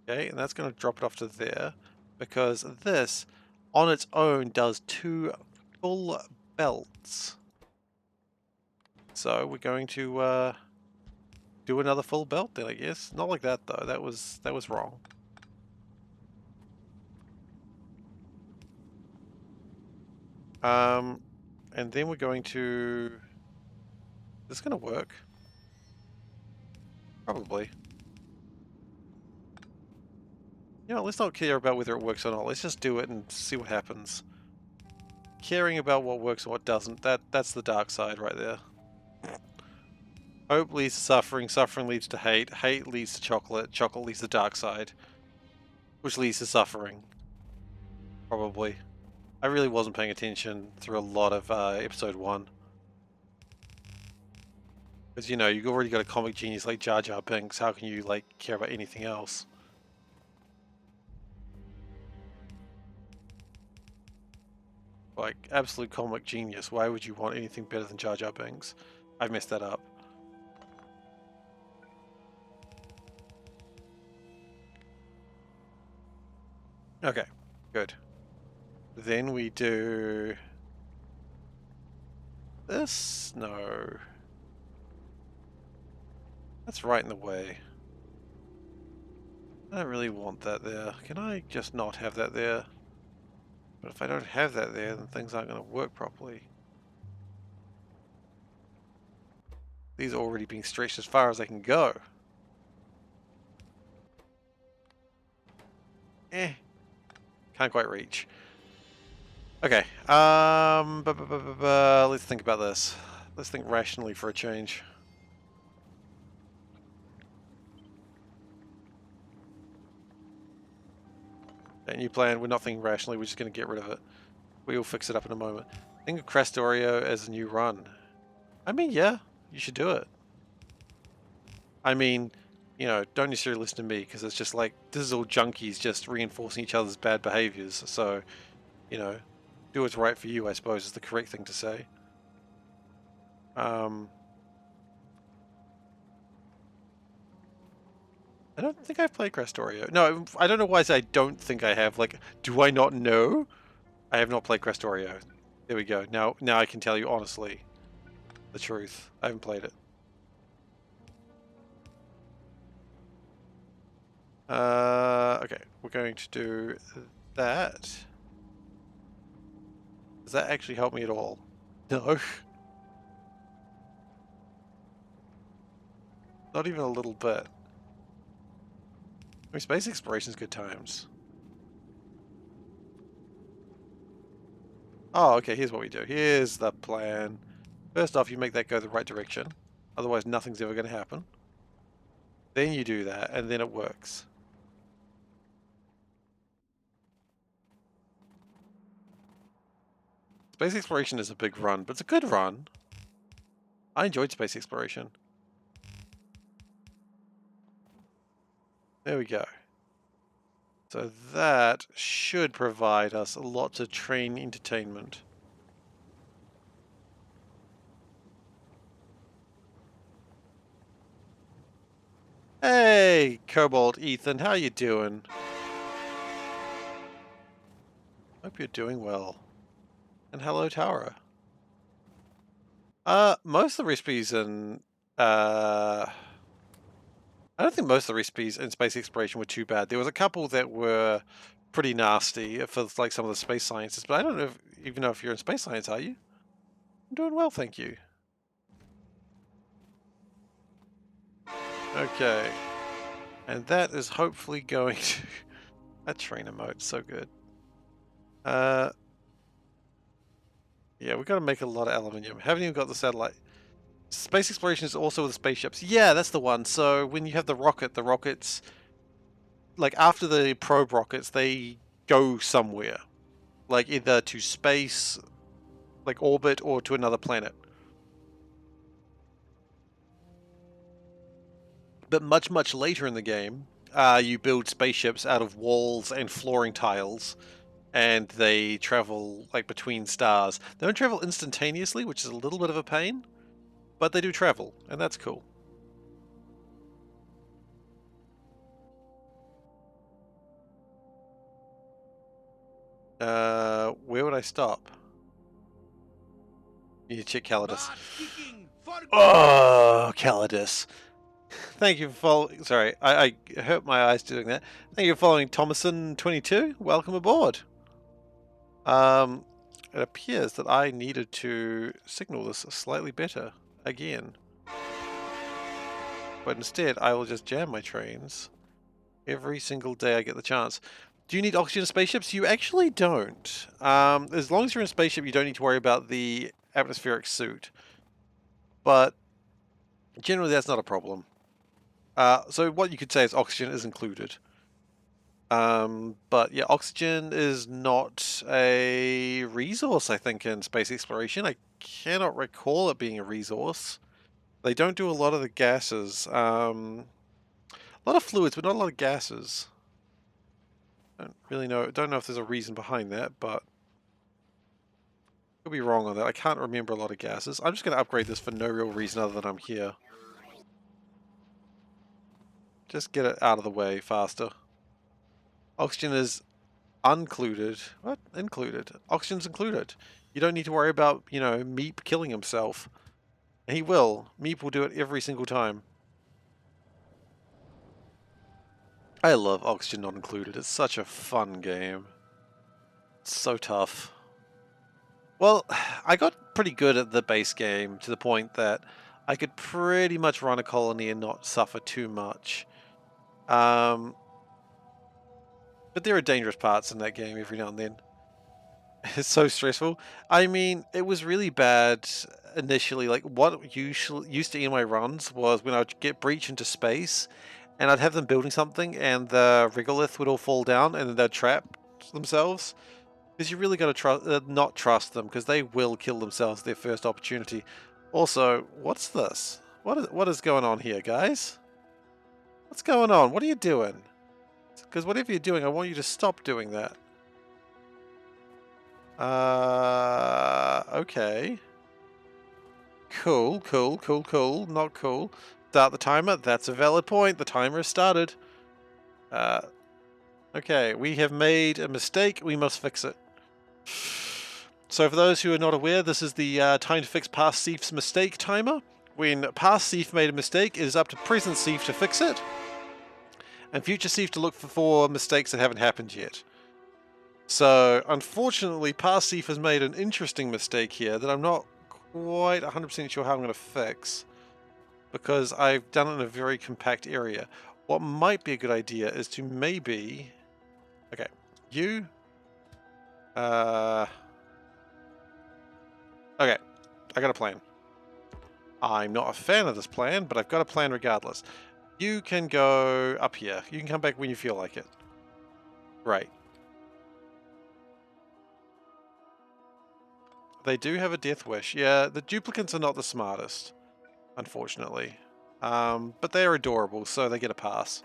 Okay, and that's gonna drop it off to there, because this on its own does 2 full belts. So we're going to do another full belt then, I guess. Not like that though. That was wrong. And then we're going to. Is this gonna work? Probably. You know, let's not care about whether it works or not. Let's just do it and see what happens. Caring about what works and what doesn't, that's the dark side right there. Hope leads to suffering, suffering leads to hate, hate leads to chocolate, chocolate leads to the dark side, which leads to suffering. Probably. I really wasn't paying attention through a lot of episode 1. Because, you know, you've already got a comic genius like Jar Jar Binks, how can you, like, care about anything else? Like, absolute comic genius, why would you want anything better than Jar Jar Binks? I've messed that up. Okay, good. Then we do... this? No. That's right in the way. I don't really want that there. Can I just not have that there? But if I don't have that there, then things aren't going to work properly. These are already being stretched as far as they can go. Can't quite reach. Okay, let's think about this. Let's think rationally for a change. Okay, new plan, we're not thinking rationally, we're just going to get rid of it. We'll fix it up in a moment. Think of Crastorio as a new run. I mean, yeah, you should do it. I mean, you know, don't necessarily listen to me, because it's just like, this is all junkies just reinforcing each other's bad behaviors, so, you know, do what's right for you, I suppose, is the correct thing to say. I don't think I've played Crastorio. No, I don't know why I say I don't think I have. Like, do I not know? I have not played Crastorio. There we go. Now I can tell you honestly the truth. I haven't played it. Okay, we're going to do that. Does that actually help me at all? No. Not even a little bit. I mean, space exploration's good times. Oh, okay, here's what we do. Here's the plan. First off, you make that go the right direction. Otherwise, nothing's ever going to happen. Then you do that, and then it works. Space exploration is a big run, but it's a good run. I enjoyed space exploration. There we go. So that should provide us lots of train entertainment. Hey, Cobalt Ethan, how you doing? Hope you're doing well. And hello, Tara. Most of the recipes in I don't think most of the recipes in space exploration were too bad. There was a couple that were pretty nasty for like some of the space sciences, but I don't know even know if you're in space science, are you? I'm doing well, thank you. Okay. And that is hopefully going to... that train emote, so good. Yeah, we've got to make a lot of aluminium. Haven't even got the satellite. Space exploration is also with the spaceships. Yeah, that's the one. So when you have the rockets, like after the probe rockets, they go somewhere. Like either to space, like orbit, or to another planet. But much, much later in the game, you build spaceships out of walls and flooring tiles, and they travel like between stars. They don't travel instantaneously, which is a little bit of a pain, but they do travel, and that's cool. Where would I stop? You need to check Calidus. Oh, Calidus. Thank you for following. Sorry, I hurt my eyes doing that. Thank you for following Thomason22. Welcome aboard. It appears that I needed to signal this slightly better again. But instead, I will just jam my trains every single day I get the chance. Do you need oxygen in spaceships? You actually don't. As long as you're in a spaceship, you don't need to worry about the atmospheric suit. But generally, that's not a problem. So what you could say is oxygen is included. But yeah, oxygen is not a resource, I think, in space exploration. I cannot recall it being a resource. They don't do a lot of the gases. A lot of fluids, but not a lot of gases. Don't really know. Don't know if there's a reason behind that, but could be wrong on that. I can't remember a lot of gases. I'm just going to upgrade this for no real reason other than I'm here. Just get it out of the way faster. Oxygen is uncluded. What? Included. Oxygen's included. You don't need to worry about, you know, Meep killing himself. He will. Meep will do it every single time. I love Oxygen Not Included. It's such a fun game. It's so tough. Well, I got pretty good at the base game to the point that I could pretty much run a colony and not suffer too much. But there are dangerous parts in that game every now and then. It's so stressful. I mean, it was really bad initially. Like, what used to end my runs was when I would get breach into space, and I'd have them building something, and the regolith would all fall down, and then they'd trap themselves. Because you really got to not trust them, because they will kill themselves their first opportunity. Also, what's this? What is going on here, guys? What's going on? What are you doing? Because whatever you're doing, I want you to stop doing that. Okay. Cool, cool, cool, cool. Not cool. Start the timer. That's a valid point. The timer has started. Okay, we have made a mistake. We must fix it. So for those who are not aware, this is the time to fix past Seif's mistake timer. When past Seif made a mistake, it is up to present Seif to fix it. And future Seif to look for mistakes that haven't happened yet. So, unfortunately, past Seif has made an interesting mistake here that I'm not quite 100% sure how I'm going to fix, because I've done it in a very compact area. What might be a good idea is to maybe... Okay, you... Okay, I got a plan. I'm not a fan of this plan, but I've got a plan regardless. You can go up here. You can come back when you feel like it. Right. They do have a death wish. Yeah, the duplicants are not the smartest, unfortunately. But they're adorable, so they get a pass.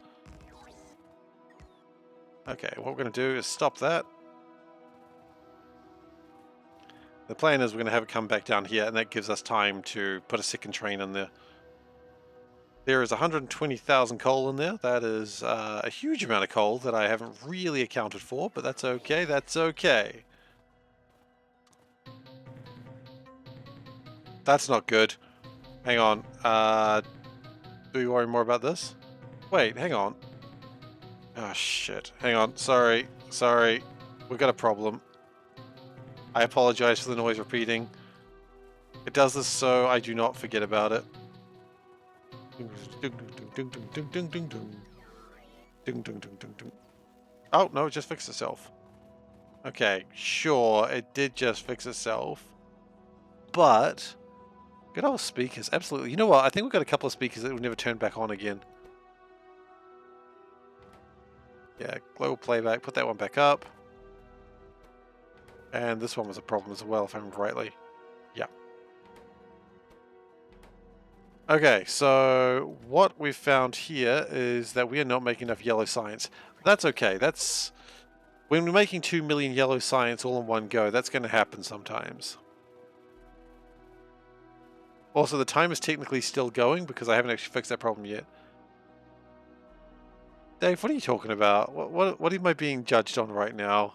Okay, what we're going to do is stop that. The plan is we're going to have it come back down here, and that gives us time to put a second train in there. There is 120,000 coal in there. That is a huge amount of coal that I haven't really accounted for, but that's okay. That's okay. That's not good. Hang on. Do we worry more about this? Wait, hang on. Oh, shit. Hang on. Sorry. Sorry. We've got a problem. I apologize for the noise repeating. It does this so I do not forget about it. Oh, no, it just fixed itself. Okay, sure, it did just fix itself. But... good old speakers, absolutely. You know what? I think we've got a couple of speakers that will never turn back on again. Yeah, global playback. Put that one back up. And this one was a problem as well, if I remember rightly. Yeah. Okay, so what we've found here is that we are not making enough yellow science. That's okay. That's when we're making 2 million yellow science all in one go, that's going to happen sometimes. Also, the time is technically still going because I haven't actually fixed that problem yet. Dave, what are you talking about? What am I being judged on right now?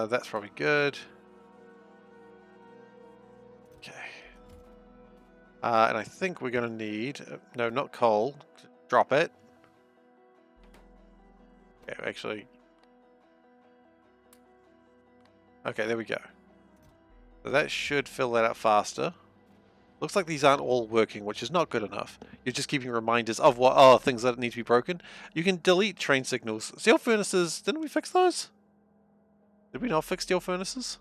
That's probably good. Okay. And I think we're going to need... no, not coal. Drop it. Okay, actually... okay, there we go. So that should fill that out faster. Looks like these aren't all working, which is not good enough. You're just keeping reminders of what things that need to be broken. You can delete train signals. Steel furnaces, didn't we fix those? Did we not fix steel furnaces?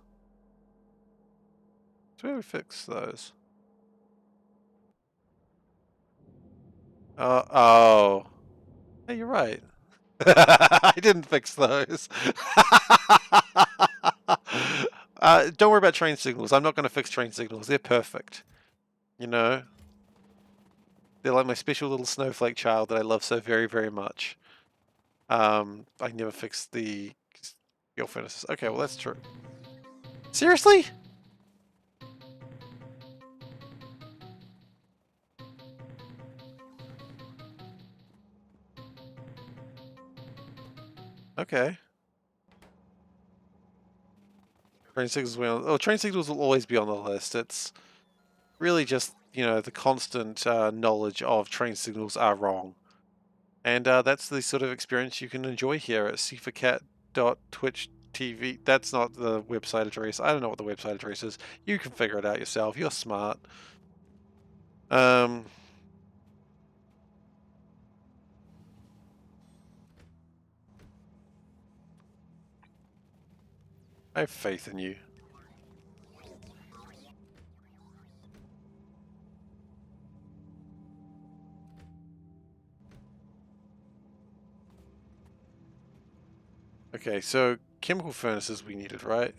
So where we fix those? Oh. Hey, you're right. I didn't fix those. Don't worry about train signals. I'm not going to fix train signals. They're perfect. You know? They're like my special little snowflake child that I love so very, very much. I never fixed the steel furnaces. Okay, well that's true. Seriously? Okay. Train signals will... oh, train signals will always be on the list. It's really just, you know, the constant knowledge of train signals are wrong. And that's the sort of experience you can enjoy here at SeiferKatt.twitch.tv. That's not the website address. I don't know what the website address is. You can figure it out yourself. You're smart. I have faith in you. Okay, so chemical furnaces we needed, right?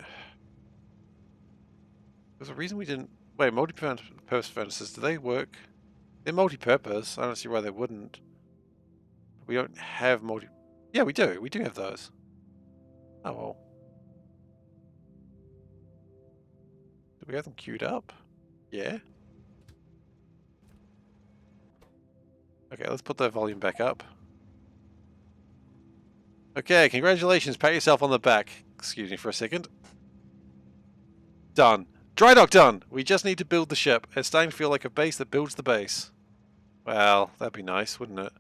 There's a reason we didn't... wait, multi-purpose furnaces, do they work? They're multi-purpose. I don't see why they wouldn't. We don't have multi... yeah, we do. We do have those. Oh, well. Do we have them queued up? Yeah. Okay, let's put the volume back up. Okay, congratulations. Pat yourself on the back. Excuse me for a second. Done. Dry dock done. We just need to build the ship. It's starting to feel like a base that builds the base. Well, that'd be nice, wouldn't it?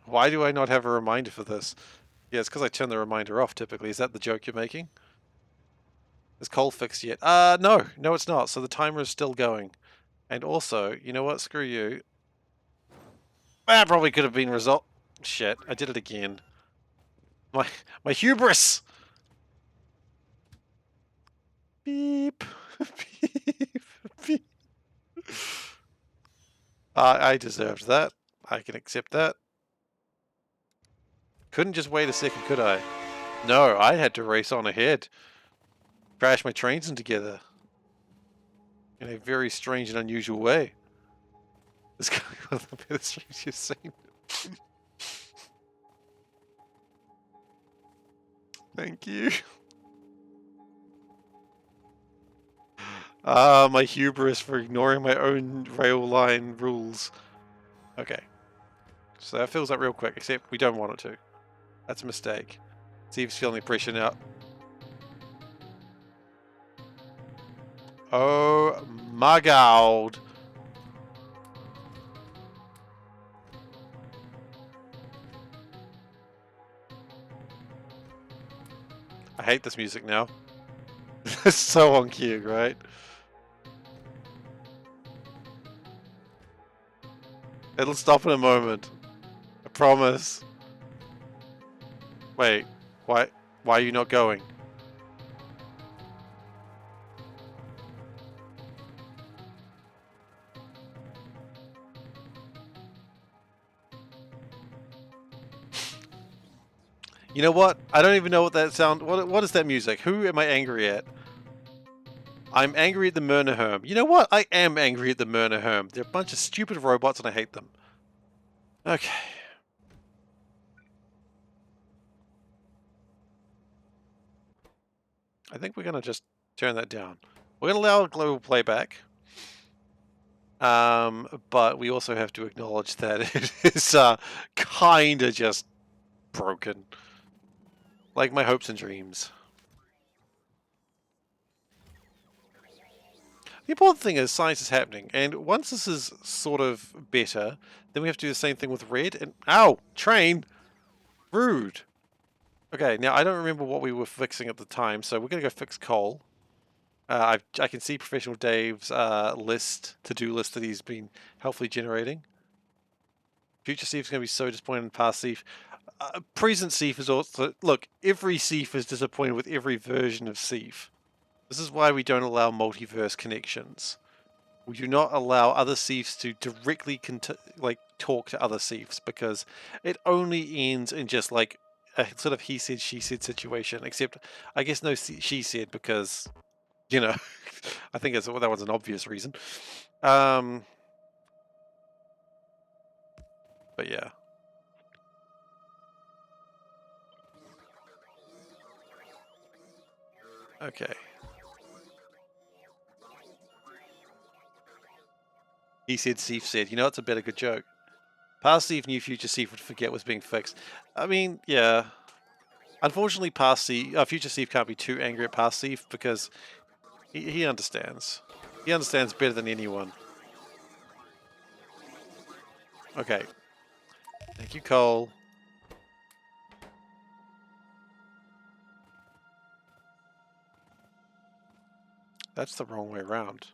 Why do I not have a reminder for this? Yeah, it's because I turn the reminder off typically. Is that the joke you're making? Is coal fixed yet? No. No, it's not. So the timer is still going. And also, you know what? Screw you. That probably could have been resolved. Shit, I did it again. My hubris! Beep. Beep. Beep. I deserved that. I can accept that. Couldn't just wait a second, could I? No, I had to race on ahead. Crash my trains in together. In a very strange and unusual way. This guy was the best strange you've seen. Thank you. My hubris for ignoring my own rail line rules. Okay. So that fills up real quick, except we don't want it to. That's a mistake. Steve's feeling the pressure now. Oh my god. I hate this music now. It's so on cue, right? It'll stop in a moment. I promise. Wait, why are you not going? You know what? I don't even know what that sound... What is that music? Who am I angry at? I'm angry at the Murnerherm. You know what? I am angry at the Murnerherm. They're a bunch of stupid robots and I hate them. Okay. I think we're going to just turn that down. We're going to allow global playback. But we also have to acknowledge that it is kind of just broken. Like my hopes and dreams. The important thing is science is happening, and once this is sort of better, then we have to do the same thing with red, and... Ow! Train! Rude! Okay, now I don't remember what we were fixing at the time, so we're going to go fix coal. I can see Professional Dave's to-do list that he's been helpfully generating. Future Thief's going to be so disappointed in past Thief. Present Thief is also... Look, every Thief is disappointed with every version of Thief. This is why we don't allow multiverse connections. We do not allow other Thiefs to directly talk to other Thiefs, because it only ends in just like a sort of he said, she said situation. Except, I guess no she said, because, you know, I think that was an obvious reason. But yeah. Okay. He said, Thief said. You know, it's a better good joke. Past Thief knew future Thief would forget was being fixed. I mean, yeah. Unfortunately, future Thief can't be too angry at past Thief, because he understands. He understands better than anyone. Okay. Thank you, Cole. That's the wrong way around.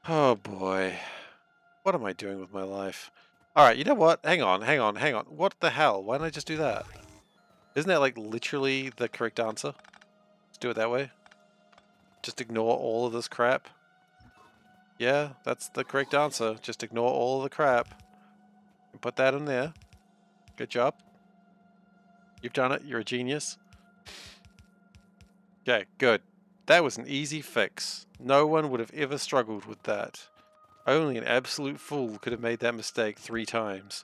Oh boy. What am I doing with my life? Alright, you know what? Hang on. What the hell? Why didn't I just do that? Isn't that like literally the correct answer? Let's do it that way. Just ignore all of this crap. Yeah, that's the correct answer. Just ignore all of the crap. And put that in there. Good job. You've done it. You're a genius. Okay, good. That was an easy fix. No one would have ever struggled with that. Only an absolute fool could have made that mistake 3 times.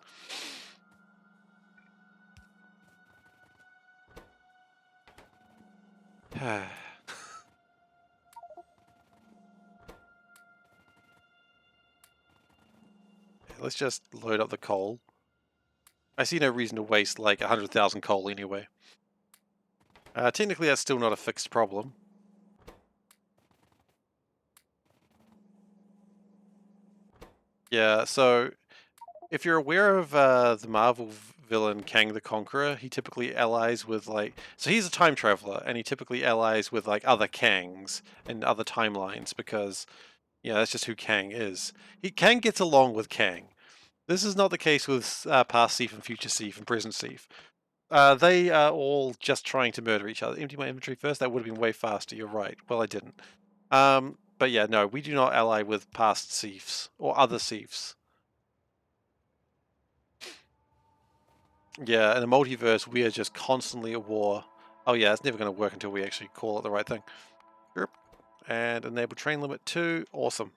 Let's just load up the coal. I see no reason to waste like 100,000 coal anyway. Technically that's still not a fixed problem. Yeah, so if you're aware of the Marvel villain Kang the Conqueror, he typically allies with like... So he's a time traveler, and he typically allies with like other Kangs and other timelines, because, you know, that's just who Kang is. Kang gets along with Kang. This is not the case with past Thief and future Thief and present Thief. They are all just trying to murder each other. Empty my inventory first. That would have been way faster. You're right. Well, I didn't. But yeah, no, we do not ally with past Thiefs or other Thiefs. Yeah, in a multiverse, we are just constantly at war. Oh yeah, it's never going to work until we actually call it the right thing. And enable train limit 2. Awesome.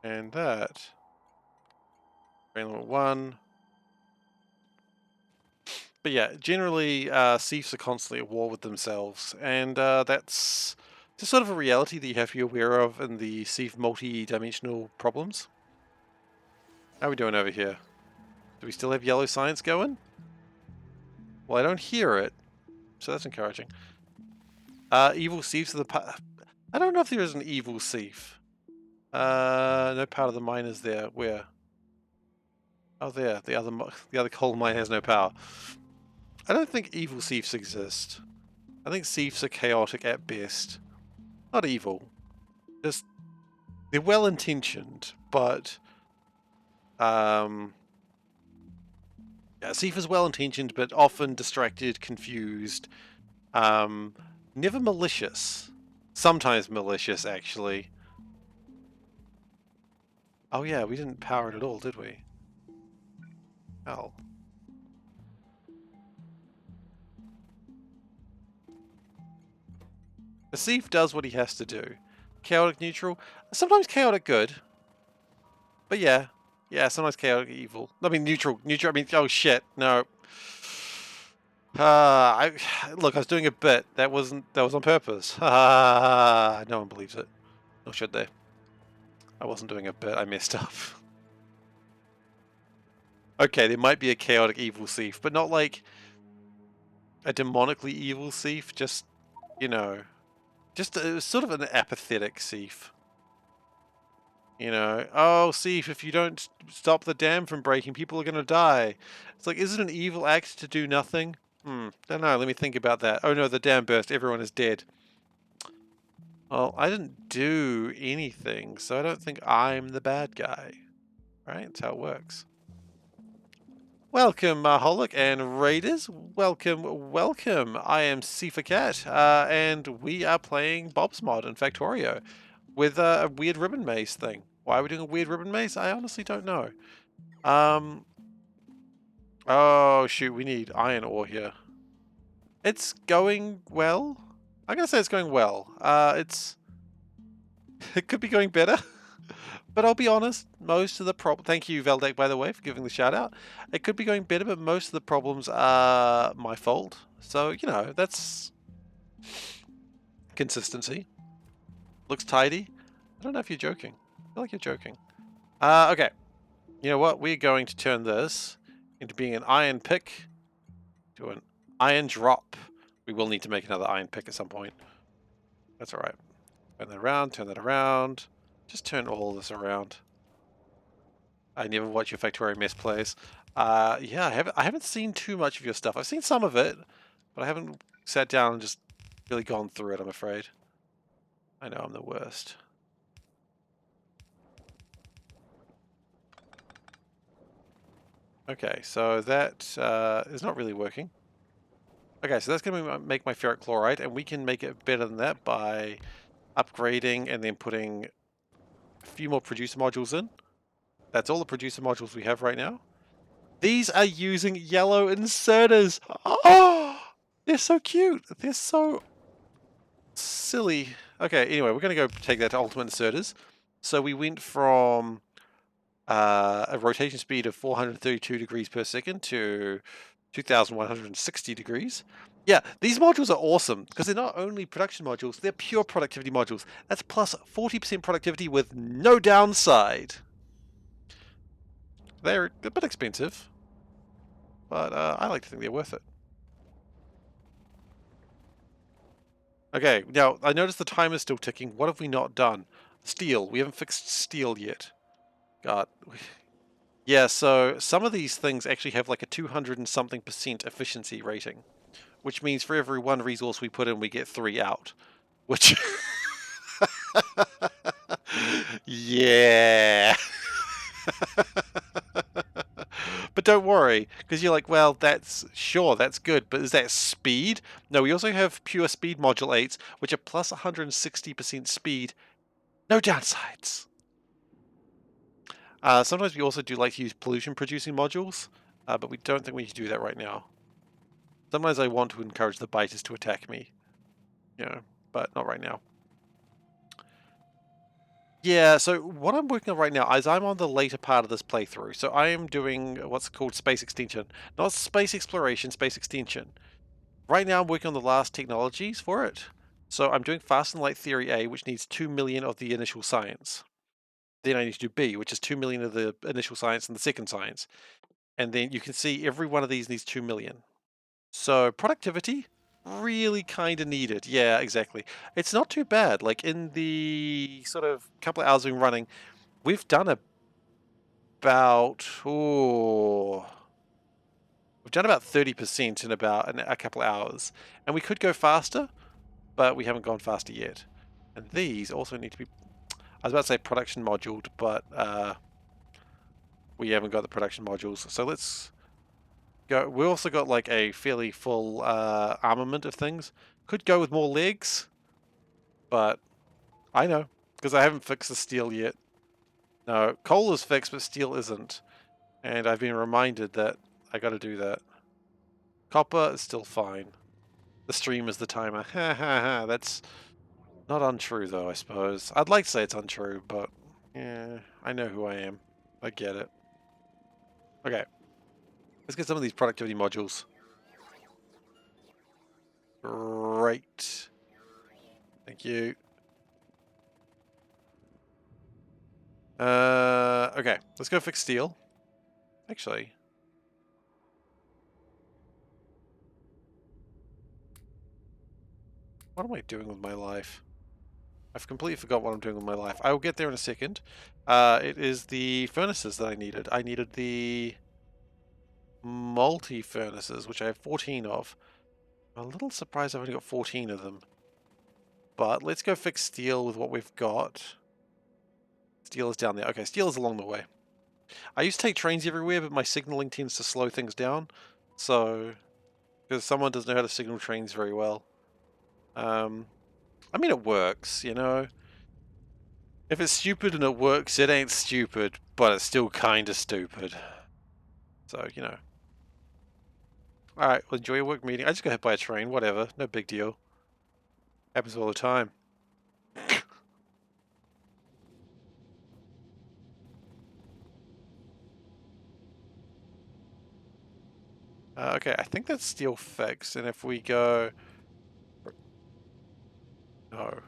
And that. Train limit 1. But yeah, generally, Thiefs are constantly at war with themselves. And that's just sort of a reality that you have to be aware of in the Thief multi-dimensional problems. How are we doing over here? Do we still have yellow science going? Well, I don't hear it, so that's encouraging. Evil Thieves of the... I don't know if there is an evil thief. No part of the mine is there. Where? Oh, there. The other coal mine has no power. I don't think evil thieves exist. I think thieves are chaotic at best. Not evil. Just... They're well-intentioned, but... Yeah, Seif is well-intentioned, but often distracted, confused. Never malicious. Sometimes malicious, actually. Oh yeah, we didn't power it at all, did we? Hell. The Seif does what he has to do. Chaotic neutral. Sometimes chaotic good. But yeah. Yeah, sometimes chaotic evil. I mean neutral. I mean, oh shit, no. Look, I was doing a bit. That was on purpose. No one believes it. Nor should they. I wasn't doing a bit, I messed up. Okay, there might be a chaotic evil thief, but not like a demonically evil thief, just, you know, just sort of an apathetic thief. You know, oh, thief, if you don't stop the dam from breaking, people are going to die. It's like, is it an evil act to do nothing? Don't know, let me think about that. Oh no, the dam burst, everyone is dead. Well, I didn't do anything, so I don't think I'm the bad guy. Right? That's how it works. Welcome, Holic and Raiders. Welcome, welcome. I am SeiferKatt, and we are playing Bob's Mod in Factorio with a weird ribbon maze thing. Why are we doing a weird ribbon maze? I honestly don't know. Oh shoot, we need iron ore here. It's going well. I'm gonna say it's going well. It could be going better. But I'll be honest, most of the thank you, Veldek, by the way, for giving the shout out. It could be going better, but most of the problems are my fault. So, you know, that's consistency. Looks tidy. I don't know if you're joking. I feel like you're joking. Okay. You know what? We're going to turn this into being an iron pick to an iron drop. We will need to make another iron pick at some point. That's alright. Turn that around, turn that around. Just turn all this around. I never watch your Factorio mess plays. Yeah, I haven't seen too much of your stuff. I've seen some of it, but I haven't sat down and just really gone through it, I'm afraid. I know I'm the worst. Okay, so that is not really working. Okay, so that's going to make my ferric chloride, and we can make it better than that by upgrading and then putting a few more producer modules in. That's all the producer modules we have right now. These are using yellow inserters. Oh, they're so cute. They're so silly. Okay, anyway, we're going to go take that to ultimate inserters. So we went from a rotation speed of 432 degrees per second to 2,160 degrees. Yeah, these modules are awesome because they're not only production modules, they're pure productivity modules. That's plus 40% productivity with no downside. They're a bit expensive, but I like to think they're worth it. Okay, now I notice the time is still ticking. What have we not done? Steel. We haven't fixed steel yet. God. Yeah, so some of these things actually have like a 200 and something % efficiency rating, which means for every one resource we put in, we get 3 out. Which... yeah. But don't worry, because you're like, well, that's good, but is that speed? No, we also have pure speed modulates, which are plus 160% speed. No downsides. Sometimes we also do like to use pollution-producing modules, but we don't think we need to do that right now. Sometimes I want to encourage the biters to attack me, you know, but not right now. Yeah, so what I'm working on right now is I'm on the later part of this playthrough. So I am doing what's called space extension. Not space exploration, space extension. Right now I'm working on the last technologies for it. So I'm doing fast and light theory A, which needs 2 million of the initial science. Then I need to do B, which is 2 million of the initial science and the second science. And then you can see every one of these needs 2 million. So productivity, really kind of needed. Yeah, exactly. It's not too bad. Like in the sort of couple of hours we've been running, we've done about, we've done about 30% in about a couple of hours. And we could go faster, but we haven't gone faster yet. And these also need to be, I was about to say production moduled, but we haven't got the production modules. So let's We also got like a fairly full armament of things. Could go with more legs, but I know because I haven't fixed the steel yet. No, coal is fixed, but steel isn't, and I've been reminded that I got to do that. Copper is still fine. The stream is the timer. Ha ha ha. That's not untrue though, I suppose. I'd like to say it's untrue, but yeah, I know who I am. I get it. Okay, let's get some of these productivity modules. Great. Thank you. Okay, let's go fix steel. Actually, what am I doing with my life? I've completely forgot what I'm doing with my life. I will get there in a second. It is the furnaces that I needed. I needed the multi-furnaces, which I have 14 of. I'm a little surprised I've only got 14 of them. But let's go fix steel with what we've got. Steel is down there. Okay, steel is along the way. I used to take trains everywhere, but my signaling tends to slow things down. So, because someone doesn't know how to signal trains very well. I mean, it works, you know? If it's stupid and it works, it ain't stupid, but it's still kinda stupid. So, you know. Alright, well, enjoy your work meeting. I just got hit by a train, whatever, no big deal. Happens all the time. Okay, I think that's steel fixed, and if we go... No.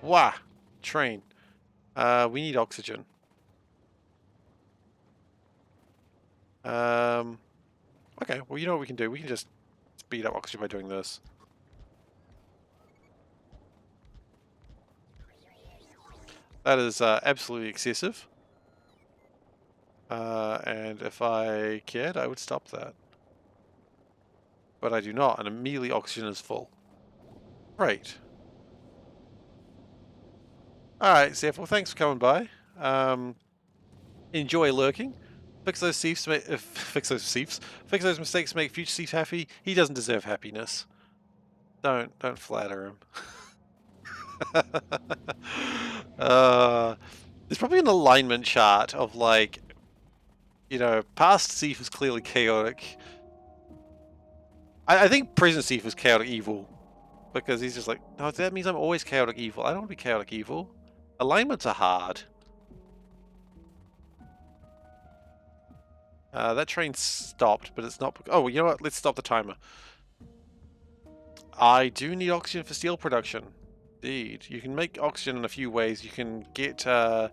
Wah! Train. We need oxygen. Okay, well, you know what we can do? We can just speed up oxygen by doing this. That is absolutely excessive. And if I cared, I would stop that. But I do not, and immediately oxygen is full. Great. Alright, Seth, well, thanks for coming by. Enjoy lurking. Fix those thieves, fix those thieves. Fix those mistakes, make future thieves happy. He doesn't deserve happiness. Don't flatter him. There's probably an alignment chart of like, you know, past Thief is clearly chaotic. I think present Thief is chaotic evil. Because he's just like, no, that means I'm always chaotic evil. I don't want to be chaotic evil. Alignments are hard. That train stopped, but it's not... Oh, you know what? Let's stop the timer. I do need oxygen for steel production. Indeed. You can make oxygen in a few ways. You can get the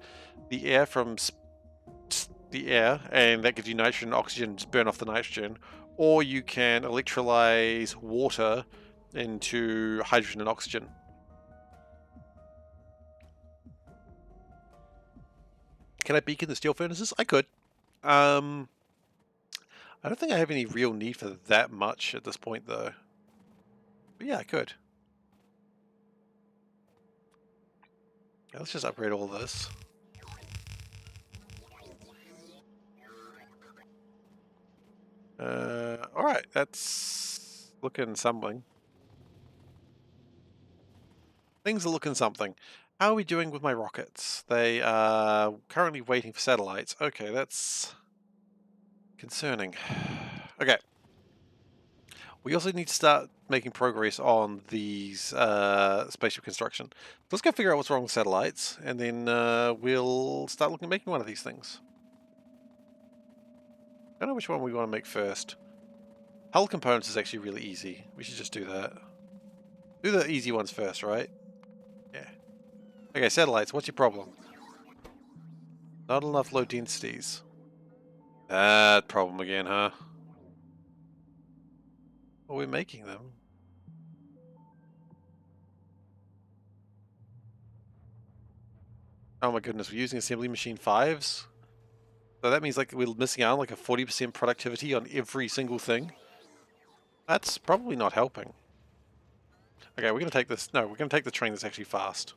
air from the air, and that gives you nitrogen and oxygen to burn off the nitrogen. Or you can electrolyze water into hydrogen and oxygen. Can I beacon the steel furnaces? I could. I don't think I have any real need for that much at this point, though. But yeah, I could. Yeah, let's just upgrade all this. Alright, that's looking something. Things are looking something. How are we doing with my rockets? They are currently waiting for satellites. Okay, that's concerning. Okay. We also need to start making progress on these spaceship construction. Let's go figure out what's wrong with satellites, and then we'll start looking at making one of these things. I don't know which one we want to make first. Hull components is actually really easy. We should just do that. Do the easy ones first, right? Yeah. Okay, satellites, what's your problem? Not enough low densities. That problem again, huh? Well, we're making them. Oh my goodness, we're using assembly machine 5s? So that means like we're missing out on like a 40% productivity on every single thing? That's probably not helping. Okay, we're gonna take this. No, we're gonna take the train that's actually fast.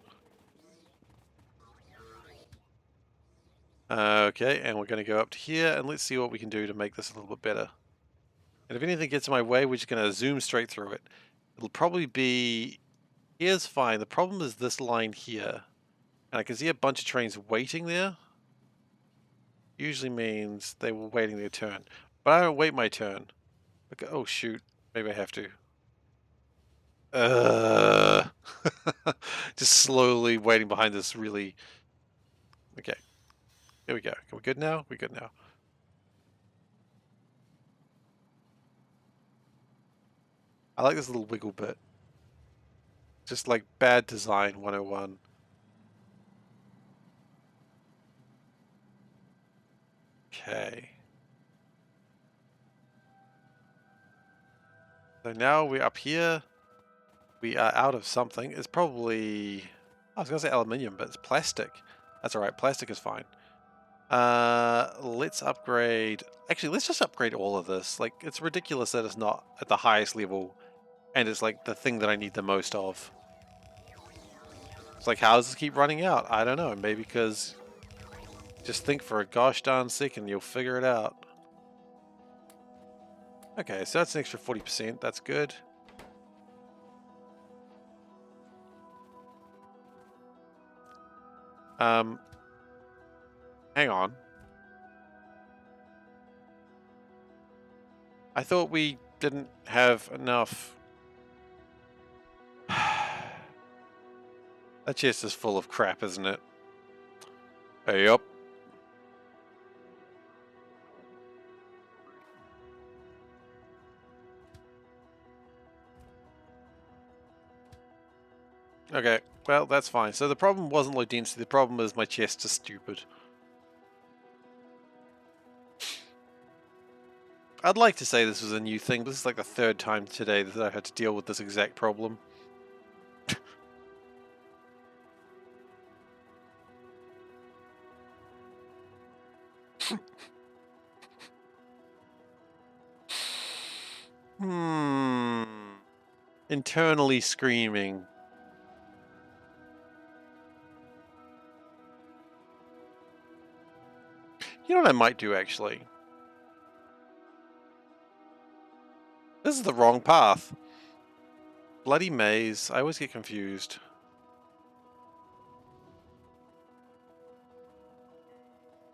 Okay, and we're going to go up to here, and let's see what we can do to make this a little bit better. And if anything gets in my way, we're just going to zoom straight through it. It'll probably be... Here's fine. The problem is this line here. And I can see a bunch of trains waiting there. Usually means they were waiting their turn. But I don't wait my turn. Okay, oh shoot. Maybe I have to. Just slowly waiting behind this really... Okay. Here we go. Are we good now? We're good now. I like this little wiggle bit. Just like bad design 101. Okay. So now we're up here. We are out of something. It's probably... I was going to say aluminium, but it's plastic. That's alright. Plastic is fine. Let's upgrade... Actually, let's just upgrade all of this. Like, it's ridiculous that it's not at the highest level. And it's like the thing that I need the most of. It's like, how does this keep running out? I don't know. Maybe because... Just think for a gosh darn second, you'll figure it out. Okay, so that's an extra 40%. That's good. Hang on. I thought we didn't have enough. That chest is full of crap, isn't it? Yep. Okay, well, that's fine. So the problem wasn't low density, the problem is my chest is stupid. I'd like to say this was a new thing, but this is like the third time today that I've had to deal with this exact problem. Internally screaming. You know what I might do, actually? This is the wrong path. Bloody maze. I always get confused.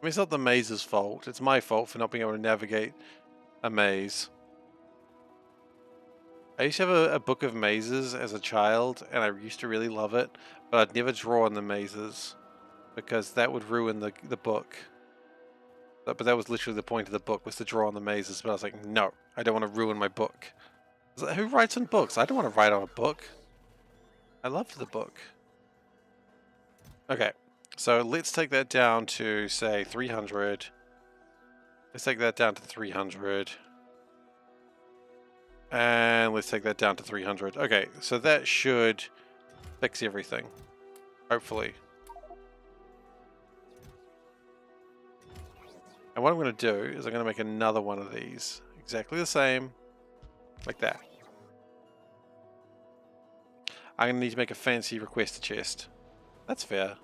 I mean, it's not the maze's fault. It's my fault for not being able to navigate a maze. I used to have a book of mazes as a child, and I used to really love it, but I'd never draw on the mazes, because that would ruin the book. But that was literally the point of the book, was to draw on the mazes, but I was like, no, I don't want to ruin my book. Like, who writes on books? I don't want to write on a book. I loved the book. Okay, so let's take that down to, say, 300. Let's take that down to 300. And let's take that down to 300. Okay, so that should fix everything. Hopefully. And what I'm going to do is I'm going to make another one of these. Exactly the same. Like that. I'm going to need to make a fancy requester chest. That's fair.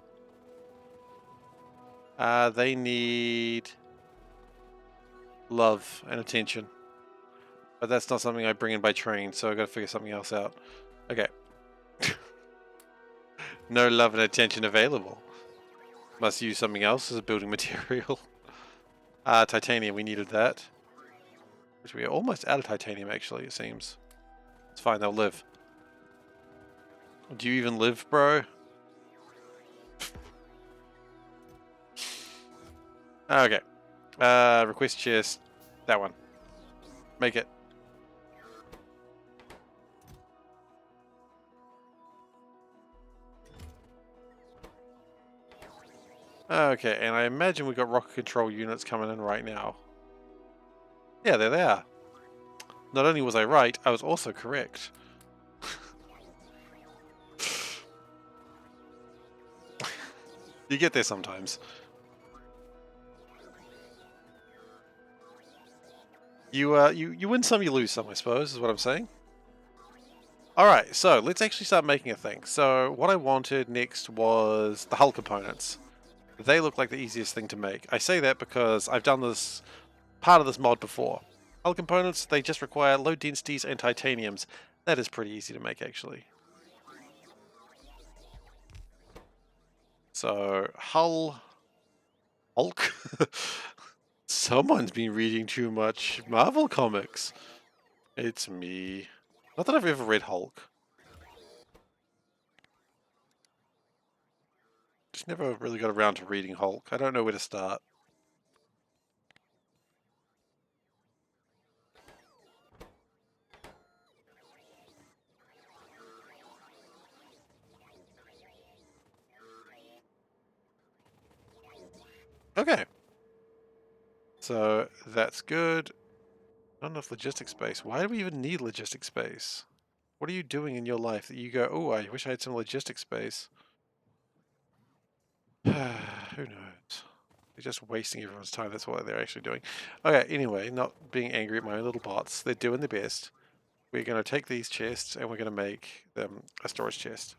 They need love and attention. But that's not something I bring in by train, so I've got to figure something else out. Okay. No love and attention available. Must use something else as a building material. Titanium, we needed that. Which we are almost out of titanium, actually, it seems. It's fine, they'll live. Do you even live, bro? Okay. Request chest. That one. Make it. Okay, and I imagine we've got rocket control units coming in right now. Yeah, there they are. Not only was I right, I was also correct. You get there sometimes. You win some, you lose some, I suppose, is what I'm saying. Alright, so let's actually start making a thing. So what I wanted next was the hull components. They look like the easiest thing to make. I say that because I've done this part of this mod before. Hull components, they just require low densities and titaniums. That is pretty easy to make, actually. So, Hulk? Someone's been reading too much Marvel comics. It's me. Not that I've ever read Hulk. Just never really got around to reading Hulk. I don't know where to start. Okay. So, that's good. Not enough logistic space. Why do we even need logistic space? What are you doing in your life that you go, oh, I wish I had some logistic space? Who knows? They're just wasting everyone's time. That's what they're actually doing. Okay, anyway, not being angry at my own little bots. They're doing their best. We're going to take these chests and we're going to make them a storage chest.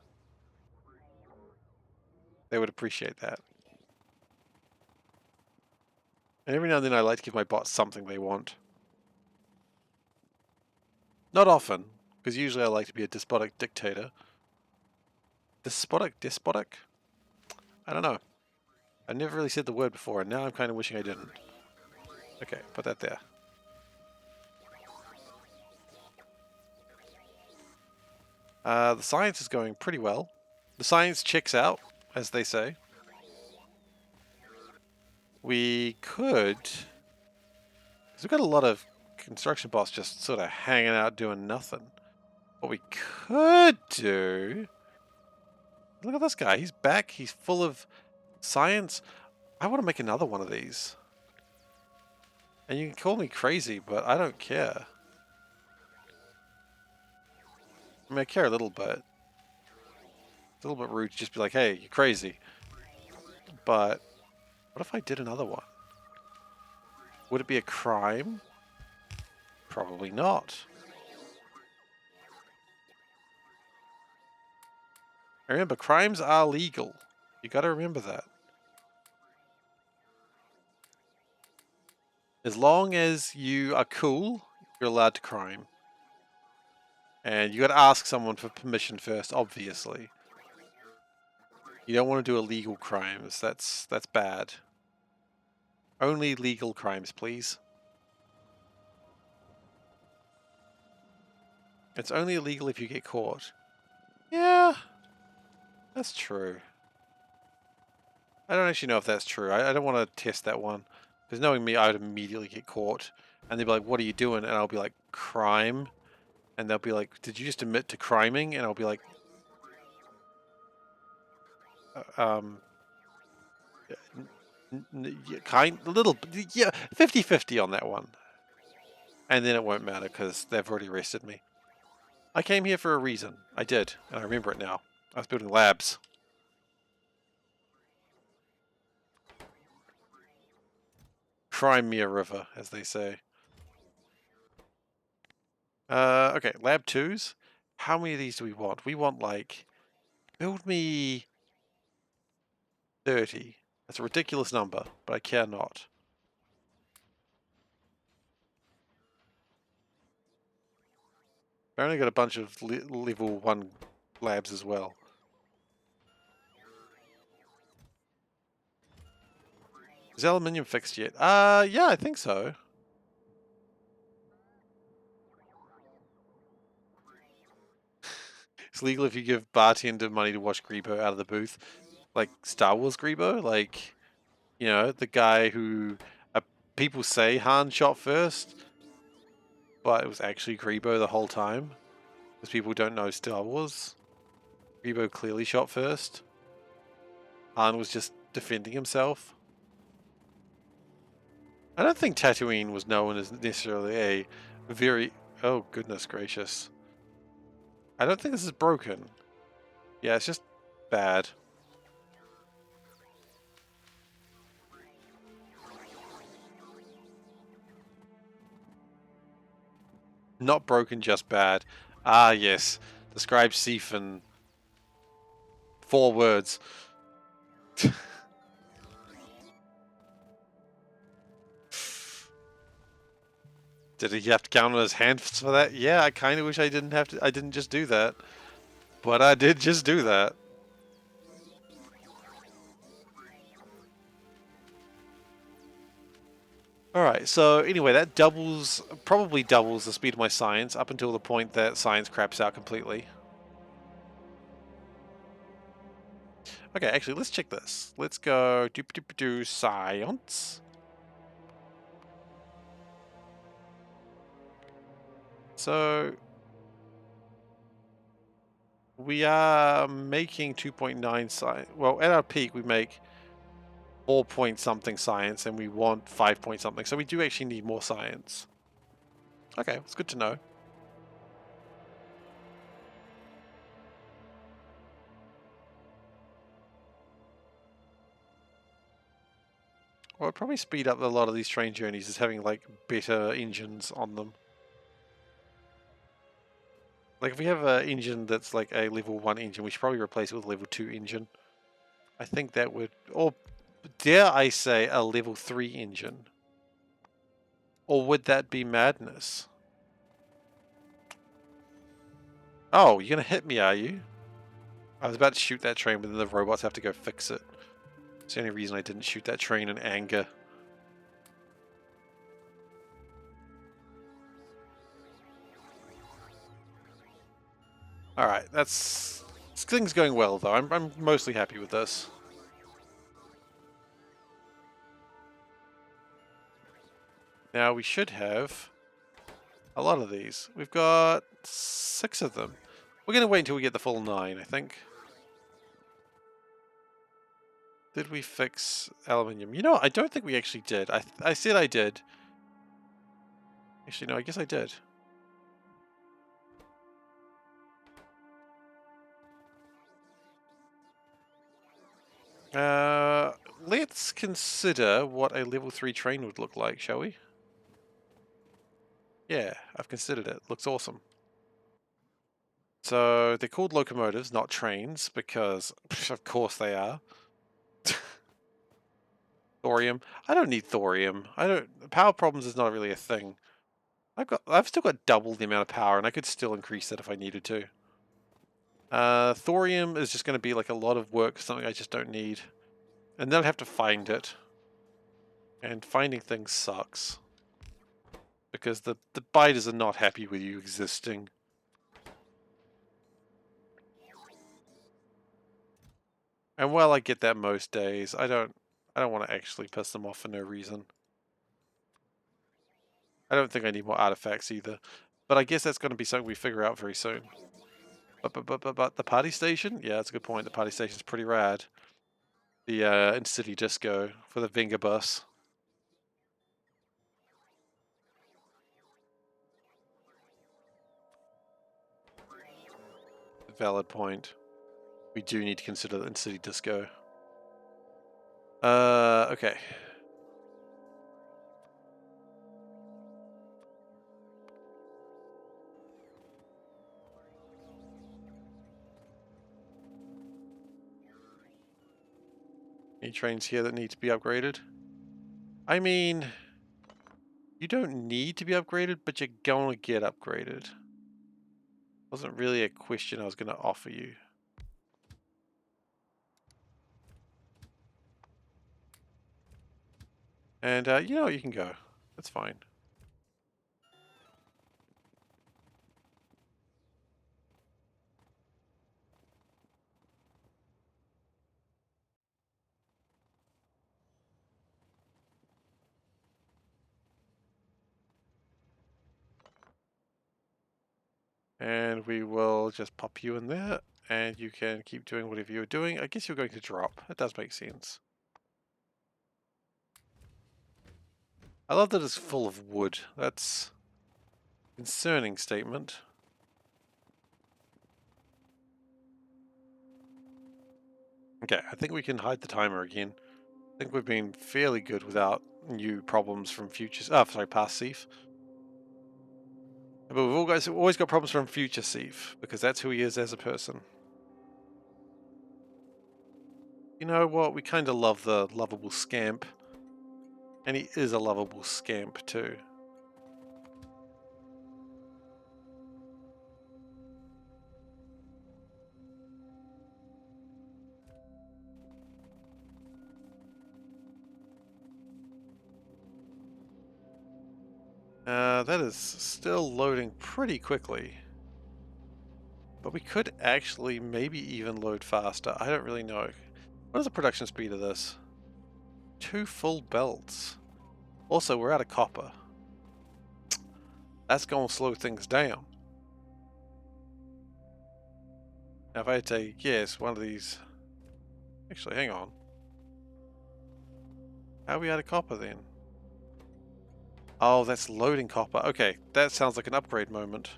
They would appreciate that. And every now and then I like to give my bots something they want. Not often, because usually I like to be a despotic dictator. Despotic? I don't know. I never really said the word before, and now I'm kind of wishing I didn't. Okay, put that there. The science is going pretty well. The science checks out, as they say. We could... because we've got a lot of construction bots just sort of hanging out doing nothing. What we could do... look at this guy. He's back. He's full of science. I want to make another one of these. And you can call me crazy, but I don't care. I mean, I care a little bit. It's a little bit rude to just be like, hey, you're crazy. But what if I did another one? Would it be a crime? Probably not. Remember, crimes are legal. You gotta remember that. As long as you are cool, you're allowed to crime. And you gotta ask someone for permission first, obviously. You don't want to do illegal crimes. That's bad. Only legal crimes, please. It's only illegal if you get caught. Yeah, that's true. I don't actually know if that's true. I don't want to test that one. Because knowing me, I would immediately get caught. And they'd be like, what are you doing? And I'll be like, crime. And they'll be like, did you just admit to criming? And I'll be like, a little, yeah, 50-50 on that one. And then it won't matter because they've already arrested me. I came here for a reason. I did, and I remember it now. I was building labs. Crime me a river, as they say. Okay, lab 2s. How many of these do we want? We want, like, build me 30. That's a ridiculous number, but I care not. I only got a bunch of level 1 labs as well. Is aluminium fixed yet? Yeah, I think so. It's legal if you give bartender money to watch Grebo out of the booth. Like Star Wars Grebo? Like, you know, the guy who people say Han shot first, but it was actually Grebo the whole time. Because people don't know Star Wars. Grebo clearly shot first. Han was just defending himself. I don't think Tatooine was known as necessarily a very... oh, goodness gracious. I don't think this is broken. Yeah, it's just bad. Not broken, just bad. Ah, yes. Describe Seif in 4 words. Did he have to count on his hands for that? Yeah, I kind of wish I didn't have to. I didn't just do that, but I did just do that. Alright, so anyway, that probably doubles the speed of my science up until the point that science craps out completely. Okay, actually, let's check this. Let's go do science. So we are making 2.9 science. Well, at our peak, we make 4 point something science, and we want 5 point something. So we do actually need more science. Okay, it's good to know. Well, it'd probably speed up a lot of these train journeys is having like better engines on them. Like if we have an engine that's like a level 1 engine, we should probably replace it with a level 2 engine. I think that would, or dare I say a level 3 engine? Or would that be madness? Oh, you're gonna hit me, are you? I was about to shoot that train, but then the robots have to go fix it. It's the only reason I didn't shoot that train in anger. Alright, this thing's going well though. I'm mostly happy with this. Now we should have a lot of these. We've got 6 of them. We're going to wait until we get the full 9, I think. Did we fix aluminium? You know, I don't think we actually did. I said I did. Actually, no, I guess I did. Let's consider what a level 3 train would look like, shall we? Yeah, I've considered it. Looks awesome. So they're called locomotives, not trains, because of course they are. Thorium. I don't need thorium. Power problems is not really a thing. I've still got double the amount of power, and I could still increase that if I needed to. Thorium is just going to be like a lot of work, something I just don't need. And then I'd have to find it. And finding things sucks. Because the biters are not happy with you existing. And while I get that most days, I don't want to actually piss them off for no reason. I don't think I need more artifacts either. But I guess that's going to be something we figure out very soon. But the party station? Yeah, that's a good point. The party station's pretty rad. The in-city disco for the Venga bus. Valid point. We do need to consider the in-city disco. Okay. Any trains here that need to be upgraded? I mean, you don't need to be upgraded, but you're gonna get upgraded. Wasn't really a question I was gonna offer you. And you know, you can go. That's fine. And we will just pop you in there, and you can keep doing whatever you're doing. I guess you're going to drop. That does make sense. I love that it's full of wood. That's a concerning statement. Okay, I think we can hide the timer again. I think we've been fairly good without new problems from past Seif. But we've always got problems from future Seif, because that's who he is as a person. You know what? We kind of love the lovable scamp. And he is a lovable scamp too. That is still loading pretty quickly. But we could actually maybe even load faster. I don't really know. What is the production speed of this? 2 full belts. Also, we're out of copper. That's going to slow things down. Now, if I take, yes, one of these... Actually, hang on. How are we out of copper then? Oh, that's loading copper. Okay, that sounds like an upgrade moment.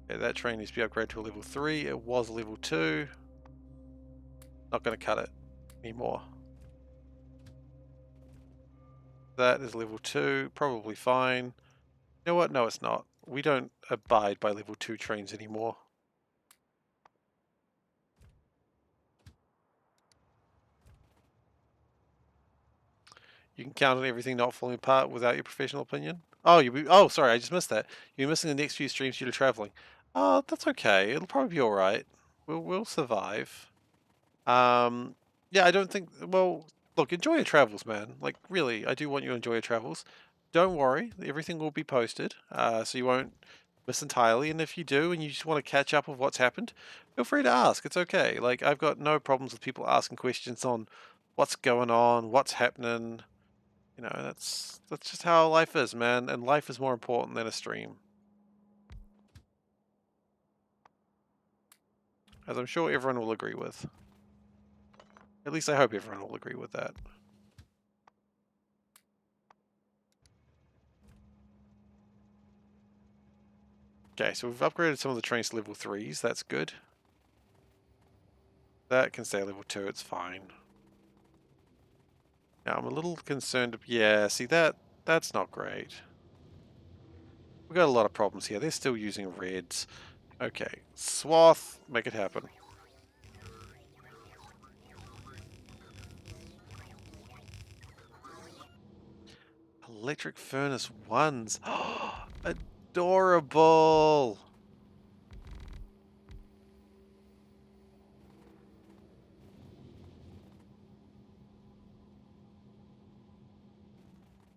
Okay, that train needs to be upgraded to a level 3. It was a level 2. Not going to cut it anymore. That is level 2. Probably fine. You know what? No, it's not. We don't abide by level 2 trains anymore. You can count on everything not falling apart without your professional opinion. Oh, oh, sorry, I just missed that. You're missing the next few streams due to traveling. Oh, that's okay. It'll probably be all right. We'll survive. Yeah, I don't think. Well, look, enjoy your travels, man. Like, really, I do want you to enjoy your travels. Don't worry, everything will be posted, so you won't miss entirely. And if you do, and you just want to catch up with what's happened, feel free to ask. It's okay. Like, I've got no problems with people asking questions on what's going on, what's happening. You know, that's just how life is, man. And life is more important than a stream, as I'm sure everyone will agree with. At least I hope everyone will agree with that. Okay, so we've upgraded some of the trains to level 3s. That's good. That can stay level 2. It's fine. Now I'm a little concerned. Yeah, see that's not great. We've got a lot of problems here. They're still using reds. Okay, swath, make it happen. Electric furnace 1s. Adorable.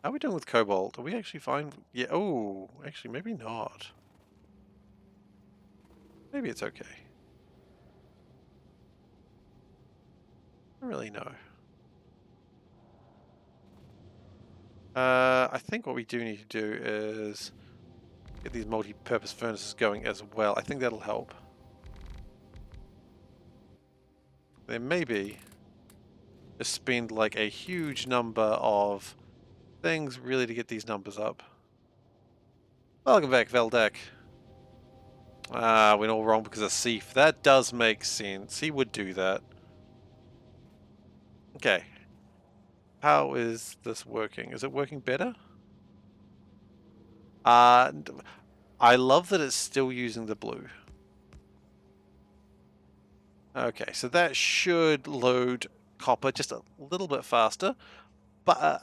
How are we doing with cobalt? Are we actually fine? Yeah, oh, actually maybe not. Maybe it's okay. I don't really know. I think what we do need to do is get these multi-purpose furnaces going as well. I think that'll help. Then maybe just spend like a huge number of things really to get these numbers up. Welcome back, Veldek. Ah, went all wrong because of Seif. That does make sense. He would do that. Okay. How is this working? Is it working better? I love that it's still using the blue. Okay, so that should load copper just a little bit faster. But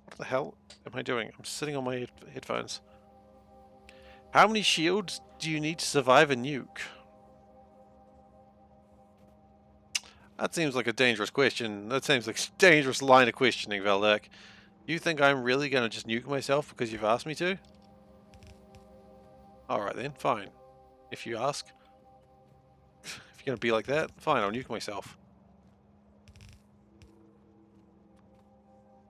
what the hell am I doing? I'm sitting on my headphones. How many shields do you need to survive a nuke? That seems like a dangerous question. That seems like a dangerous line of questioning, Valdek. You think I'm really going to just nuke myself because you've asked me to? Alright then, fine. If you ask. If you're going to be like that, fine, I'll nuke myself.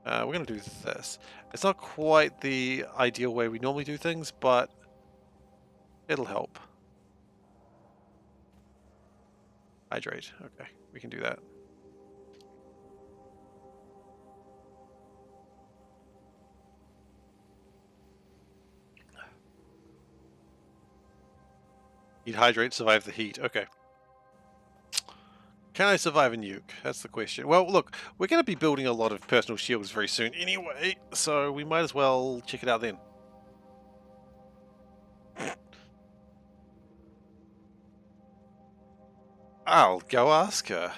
We're going to do this. It's not quite the ideal way we normally do things, but it'll help. Hydrate. Okay, we can do that. Heat hydrate, survive the heat. Okay. Can I survive a nuke? That's the question. Well, look, we're going to be building a lot of personal shields very soon anyway, so we might as well check it out then. I'll go ask her.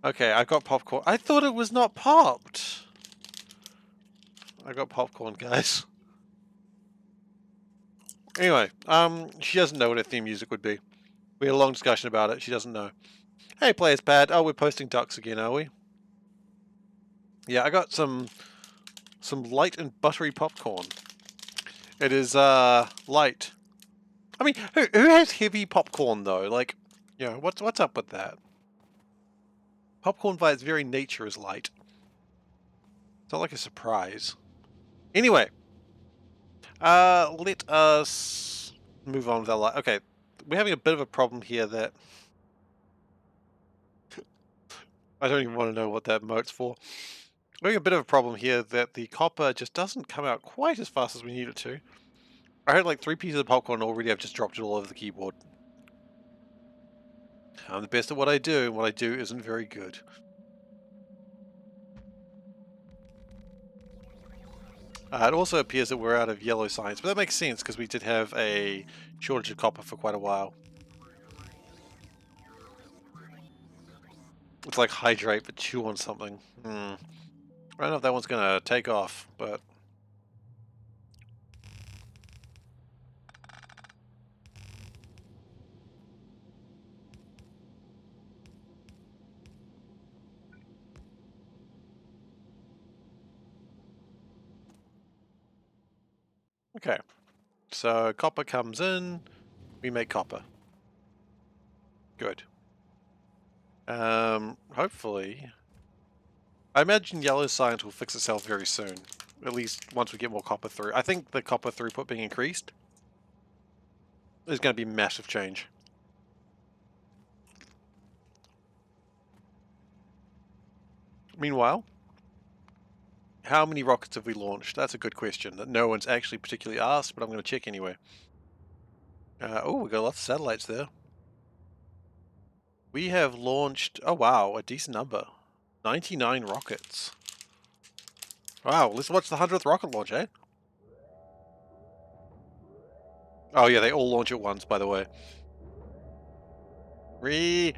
Okay, I got popcorn. I thought it was not popped. I got popcorn, guys. Anyway, she doesn't know what her theme music would be. We had a long discussion about it. She doesn't know. Hey, Players Pad. Oh, we're posting ducks again, are we? Yeah, I got some light and buttery popcorn. It is light. I mean, who has heavy popcorn though? Like, you know, what's up with that? Popcorn by its very nature is light. It's not like a surprise. Anyway, let us move on with our life. Okay, we're having a bit of a problem here that I don't even want to know what that emote's for. We're having a bit of a problem here that the copper just doesn't come out quite as fast as we need it to. I had like 3 pieces of popcorn already. I've just dropped it all over the keyboard. I'm the best at what I do, and what I do isn't very good. It also appears that we're out of yellow science, but that makes sense because we did have a shortage of copper for quite a while. It's like hydrate, but chew on something. I don't know if that one's going to take off, but... Okay, so copper comes in, we make copper. Good. Hopefully... I imagine yellow science will fix itself very soon. At least once we get more copper through. I think the copper throughput being increased is going to be massive change. Meanwhile, how many rockets have we launched? That's a good question that no one's actually particularly asked, but I'm going to check anyway. Oh, we got lots of satellites there. We have launched, oh wow, a decent number. 99 rockets. Wow, let's watch the 100th rocket launch, eh? Oh yeah, they all launch at once, by the way. Re.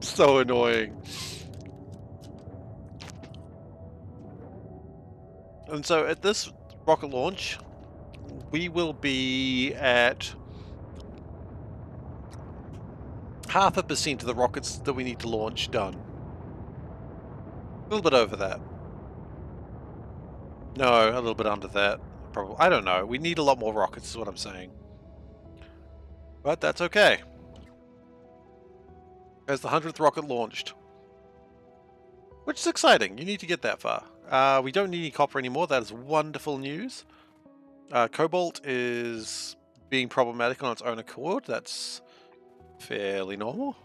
So annoying. And so at this rocket launch, we will be at 0.5% of the rockets that we need to launch done. A little bit over that. No, a little bit under that. Probably. I don't know. We need a lot more rockets is what I'm saying. But that's okay. As the 100th rocket launched. Which is exciting. You need to get that far. We don't need any copper anymore. That is wonderful news. Cobalt is being problematic on its own accord. That's fairly normal.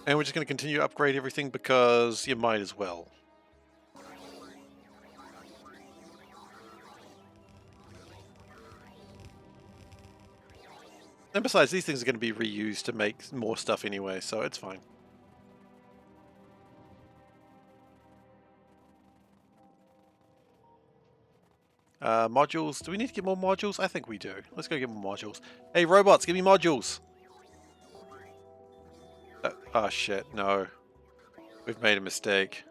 And we're just going to continue to upgrade everything because you might as well. And besides, these things are going to be reused to make more stuff anyway, so it's fine. Modules. Do we need to get more modules? I think we do. Let's go get more modules. Hey, robots, give me modules! Oh shit, no. We've made a mistake.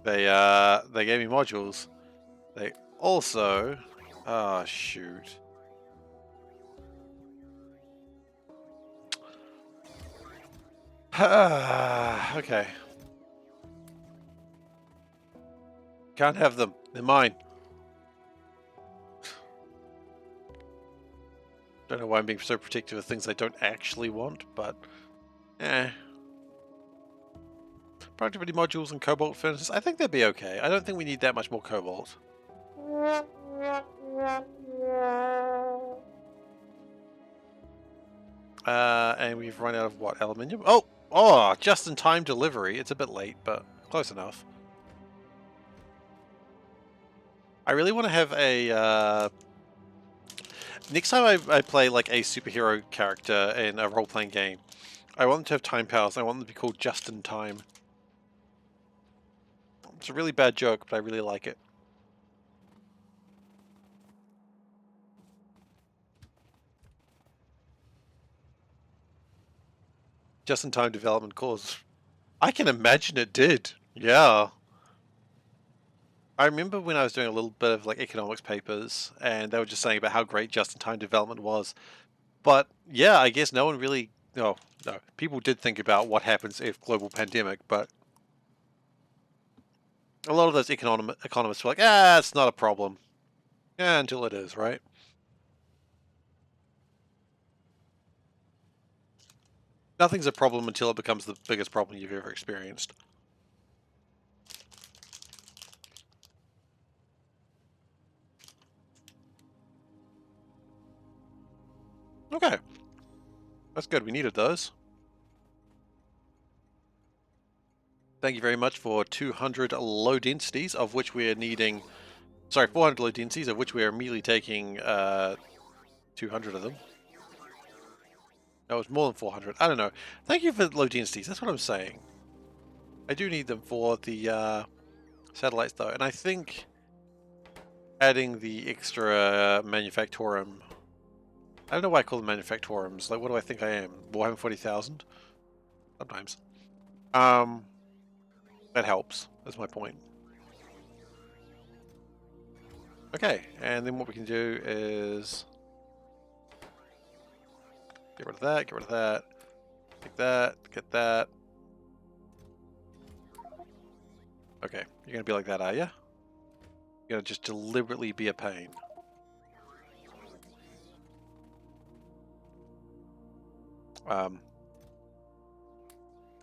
They gave me modules. They also... Oh, shoot. Okay. Can't have them. They're mine. Don't know why I'm being so protective of things I don't actually want, but... Productivity modules and cobalt furnaces. I think they'd be okay. I don't think we need that much more cobalt. And we've run out of what? Aluminium? Oh, just-in-time delivery. It's a bit late, but close enough. I really want to have a... Next time I play like a superhero character in a role-playing game, I want them to have time powers. I want them to be called just-in-time. It's a really bad joke, but I really like it. Just-in-time development caused. I can imagine it did. Yeah. I remember when I was doing a little bit of like economics papers, and they were just saying about how great just-in-time development was. But yeah, I guess no one really. No, no. People did think about what happens if global pandemic, but a lot of those economists were like, it's not a problem. Yeah, until it is, right? Nothing's a problem until it becomes the biggest problem you've ever experienced. Okay, that's good. We needed those. Thank you very much for 200 low densities, of which we are needing. Sorry, 400 low densities, of which we are immediately taking 200 of them. No, it's more than 400. I don't know. Thank you for low densities. That's what I'm saying. I do need them for the satellites, though, and I think adding the extra manufactorum. I don't know why I call them manufactorums. Like, what do I think I am? Warhammer 40,000? Sometimes. That helps. That's my point. Okay, and then what we can do is get rid of that, get rid of that, take that, get that. Okay, you're gonna be like that, are you? You're gonna just deliberately be a pain.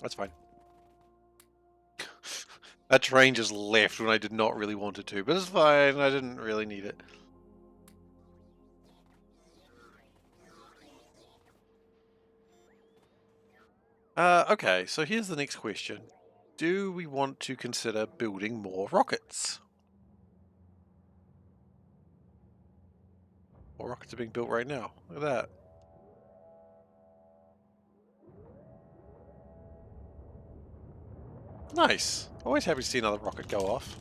That's fine. That train just left when I did not really want it to, but it's fine. I didn't really need it. Okay, so here's the next question. Do we want to consider building more rockets? More rockets are being built right now. Look at that. Nice. Always happy to see another rocket go off.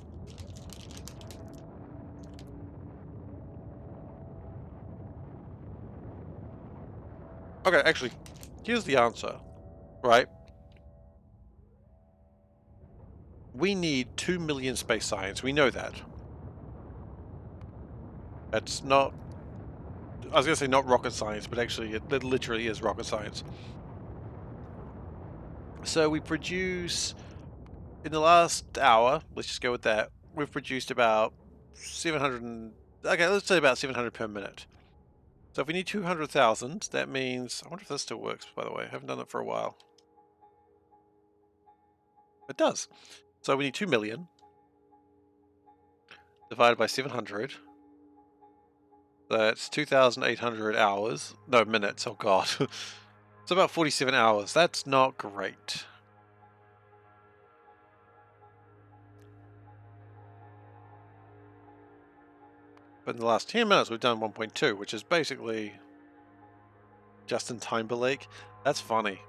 Okay, actually, here's the answer, right? We need 2 million space science. We know that. That's not... I was going to say not rocket science, but actually it literally is rocket science. So we produce... In the last hour, let's just go with that, we've produced about 700 and... Okay, let's say about 700 per minute. So if we need 200,000, that means... I wonder if this still works, by the way. I haven't done it for a while. It does. So we need 2 million divided by 700. That's 2,800 hours. No, minutes. Oh, God. It's about 47 hours. That's not great. But in the last 10 minutes, we've done 1.2, which is basically Justin Timberlake. That's funny.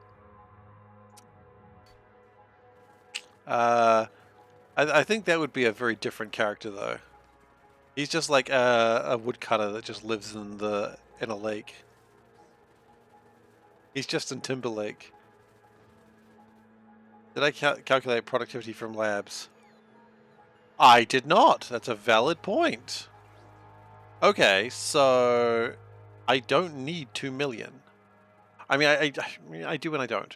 I think that would be a very different character, though. He's just like a woodcutter that just lives in a lake. He's Justin Timberlake. Did I calculate productivity from labs? I did not. That's a valid point. Okay, so I don't need 2 million. I mean, I do and I don't.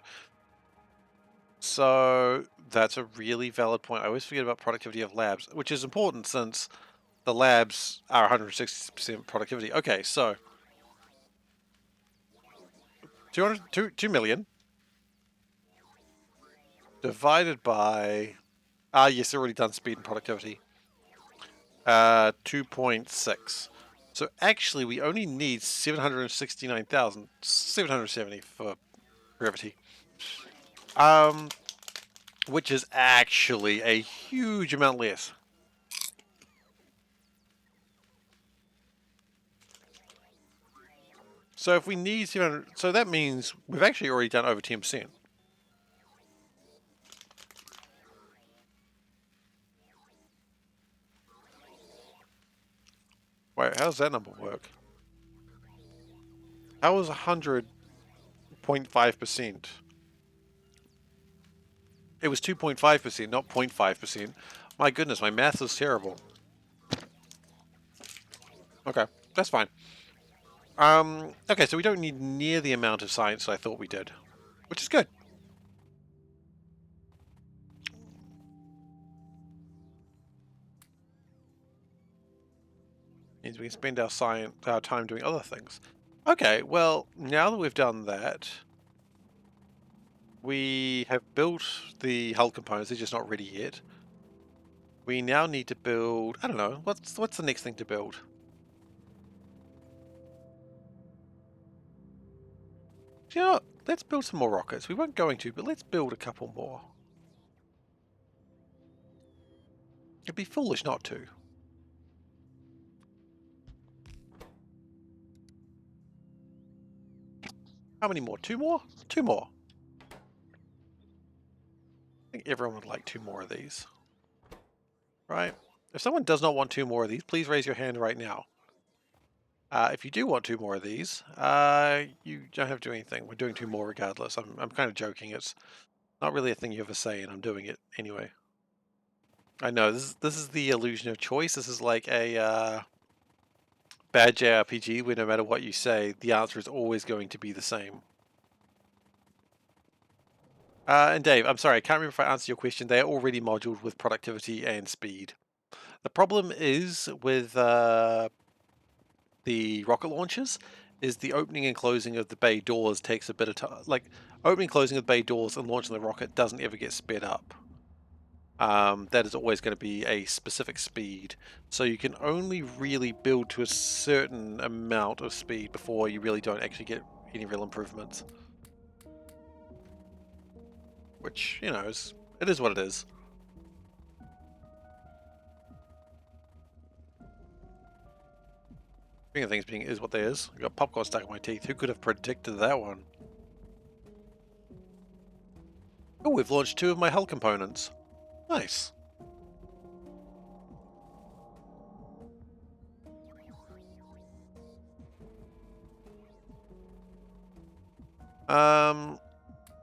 So that's a really valid point. I always forget about productivity of labs, which is important since the labs are 160% productivity. Okay, so 2 million divided by... yes, already done speed and productivity. 2.6. So actually, we only need 769,770 for brevity. Which is actually a huge amount less. So if we need 700, so that means we've actually already done over 10%. Wait, how does that number work? How is 100.5%? It was 2.5%, not 0.5%. My goodness, my math is terrible. Okay, that's fine. Okay, so we don't need near the amount of science I thought we did, which is good. Means we can spend our time doing other things. Okay, well, now that we've done that, we have built the hull components. They're just not ready yet. We now need to build. I don't know. What's the next thing to build? You know what? Let's build some more rockets. We weren't going to, but let's build a couple more. It'd be foolish not to. How many more? Two more? Two more. I think everyone would like two more of these. Right? If someone does not want two more of these, please raise your hand right now. If you do want two more of these, you don't have to do anything. We're doing two more regardless. I'm kind of joking. It's not really a thing you ever say, and I'm doing it anyway. I know, this is the illusion of choice. This is like a bad JRPG where no matter what you say, the answer is always going to be the same. And Dave, I'm sorry, I can't remember if I answered your question. They are already moduled with productivity and speed. The problem is with the rocket launchers is the opening and closing of the bay doors takes a bit of time. Like, opening and closing of the bay doors and launching the rocket doesn't ever get sped up. That is always going to be a specific speed. So you can only really build to a certain amount of speed before you really don't actually get any real improvements. Which, you know, it is what it is. Speaking of things being is what they is, I got popcorn stuck in my teeth. Who could have predicted that one? Oh, we've launched two of my hull components. Nice.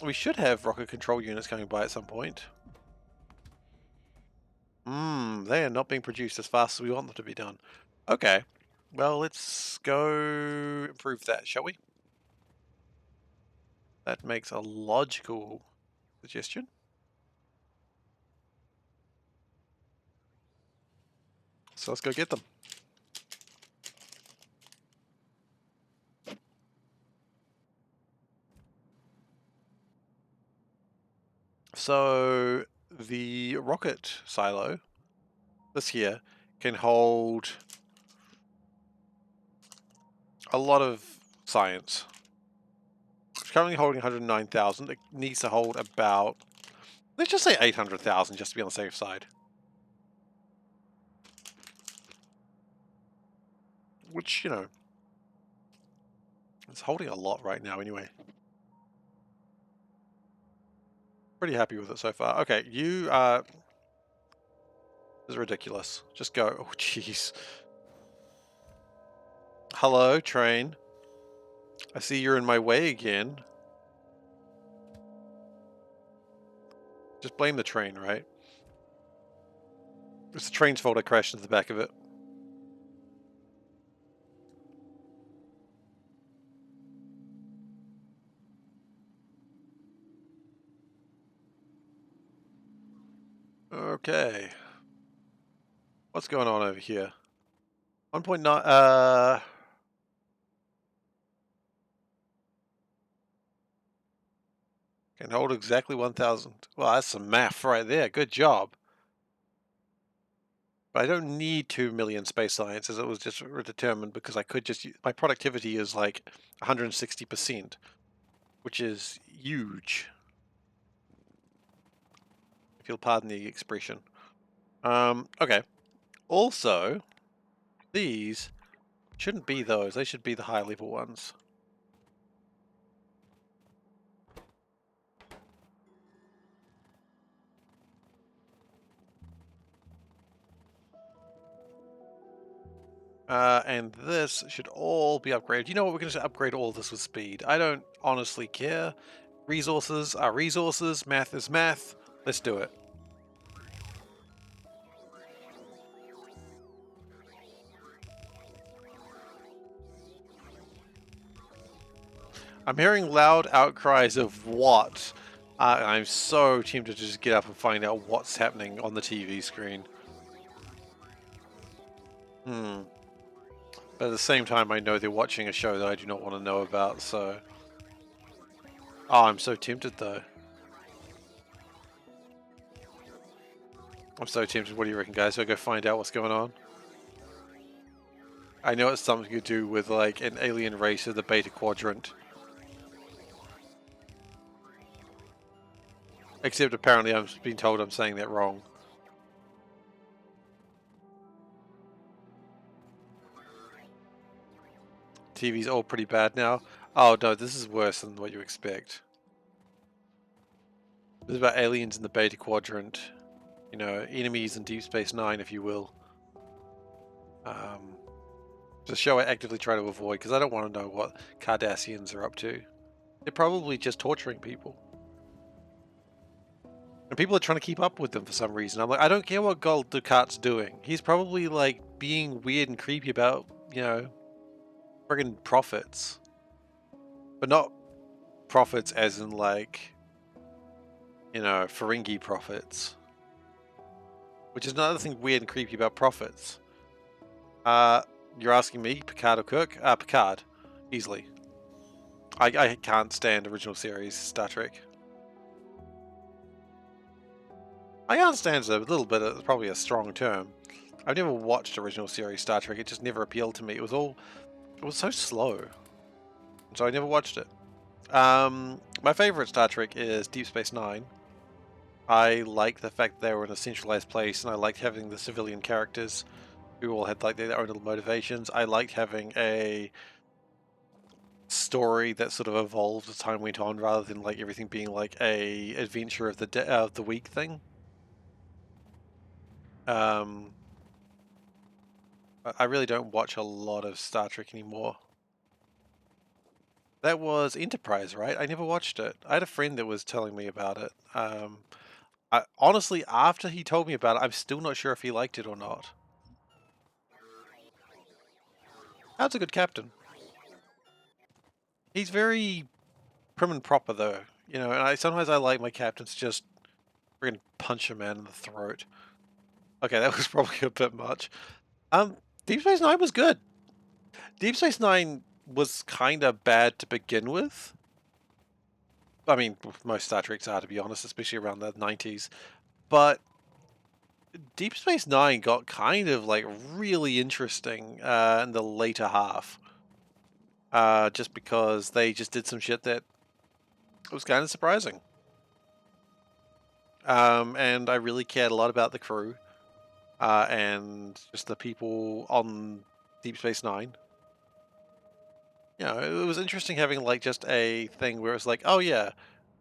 We should have rocket control units coming by at some point. They are not being produced as fast as we want them to be done. Okay. Well, let's go improve that, shall we? That makes a logical suggestion. So let's go get them. So the rocket silo, this here, can hold a lot of science. It's currently holding 109,000. It needs to hold about, let's just say 800,000 just to be on the safe side. Which, you know, it's holding a lot right now anyway. Pretty happy with it so far. Okay, you are... This is ridiculous. Just go. Oh, jeez. Hello, train. I see you're in my way again. Just blame the train, right? It's the train's fault I crashed into the back of it. Okay. What's going on over here? 1.9, can hold exactly 1,000. Well, that's some math right there. Good job. But I don't need 2 million space science as it was just determined because I could just, my productivity is like 160%, which is huge. If you'll pardon the expression. Okay. Also, these shouldn't be those. They should be the high level ones. And this should all be upgraded. You know what? We're going to upgrade all this with speed. I don't honestly care. Resources are resources. Math is math. Let's do it. I'm hearing loud outcries of what? I'm so tempted to just get up and find out what's happening on the TV screen. But at the same time, I know they're watching a show that I do not want to know about, so... Oh, I'm so tempted, though. I'm so tempted. What do you reckon, guys? Should I go find out what's going on? I know it's something to do with, like, an alien race of the Beta Quadrant. Except apparently I'm being told I'm saying that wrong. TV's all pretty bad now. Oh no, this is worse than what you expect. This is about aliens in the Beta Quadrant. You know, enemies in Deep Space Nine, if you will. It's a show I actively try to avoid because I don't want to know what Cardassians are up to. They're probably just torturing people. And people are trying to keep up with them for some reason. I'm like, I don't care what Gul Dukat's doing. He's probably like being weird and creepy about, you know, friggin' prophets. But not prophets as in like, you know, Ferengi prophets. Which is another thing weird and creepy about prophets. You're asking me, Picard or Kirk? Picard. Easily. I can't stand original series Star Trek. I understand a little bit, it's probably a strong term. I've never watched original series Star Trek, it just never appealed to me. It was so slow. So I never watched it. My favorite Star Trek is Deep Space Nine. I like the fact that they were in a centralized place, and I liked having the civilian characters who all had like their own little motivations. I liked having a story that sort of evolved as time went on, rather than like everything being like a adventure of the week thing. I really don't watch a lot of Star Trek anymore. That was Enterprise, right? I never watched it. I had a friend that was telling me about it. Honestly, after he told me about it, I'm still not sure if he liked it or not. That's a good captain. He's very prim and proper, though. You know, and sometimes I like my captains just freaking punch a man in the throat. Okay, that was probably a bit much. Deep Space Nine was good. Deep Space Nine was kind of bad to begin with. I mean, most Star Treks are, to be honest, especially around the 90s. But Deep Space Nine got kind of like really interesting in the later half. Just because they just did some shit that was kind of surprising. And I really cared a lot about the crew and just the people on Deep Space Nine. You know, it was interesting having like just a thing where it's like, oh yeah,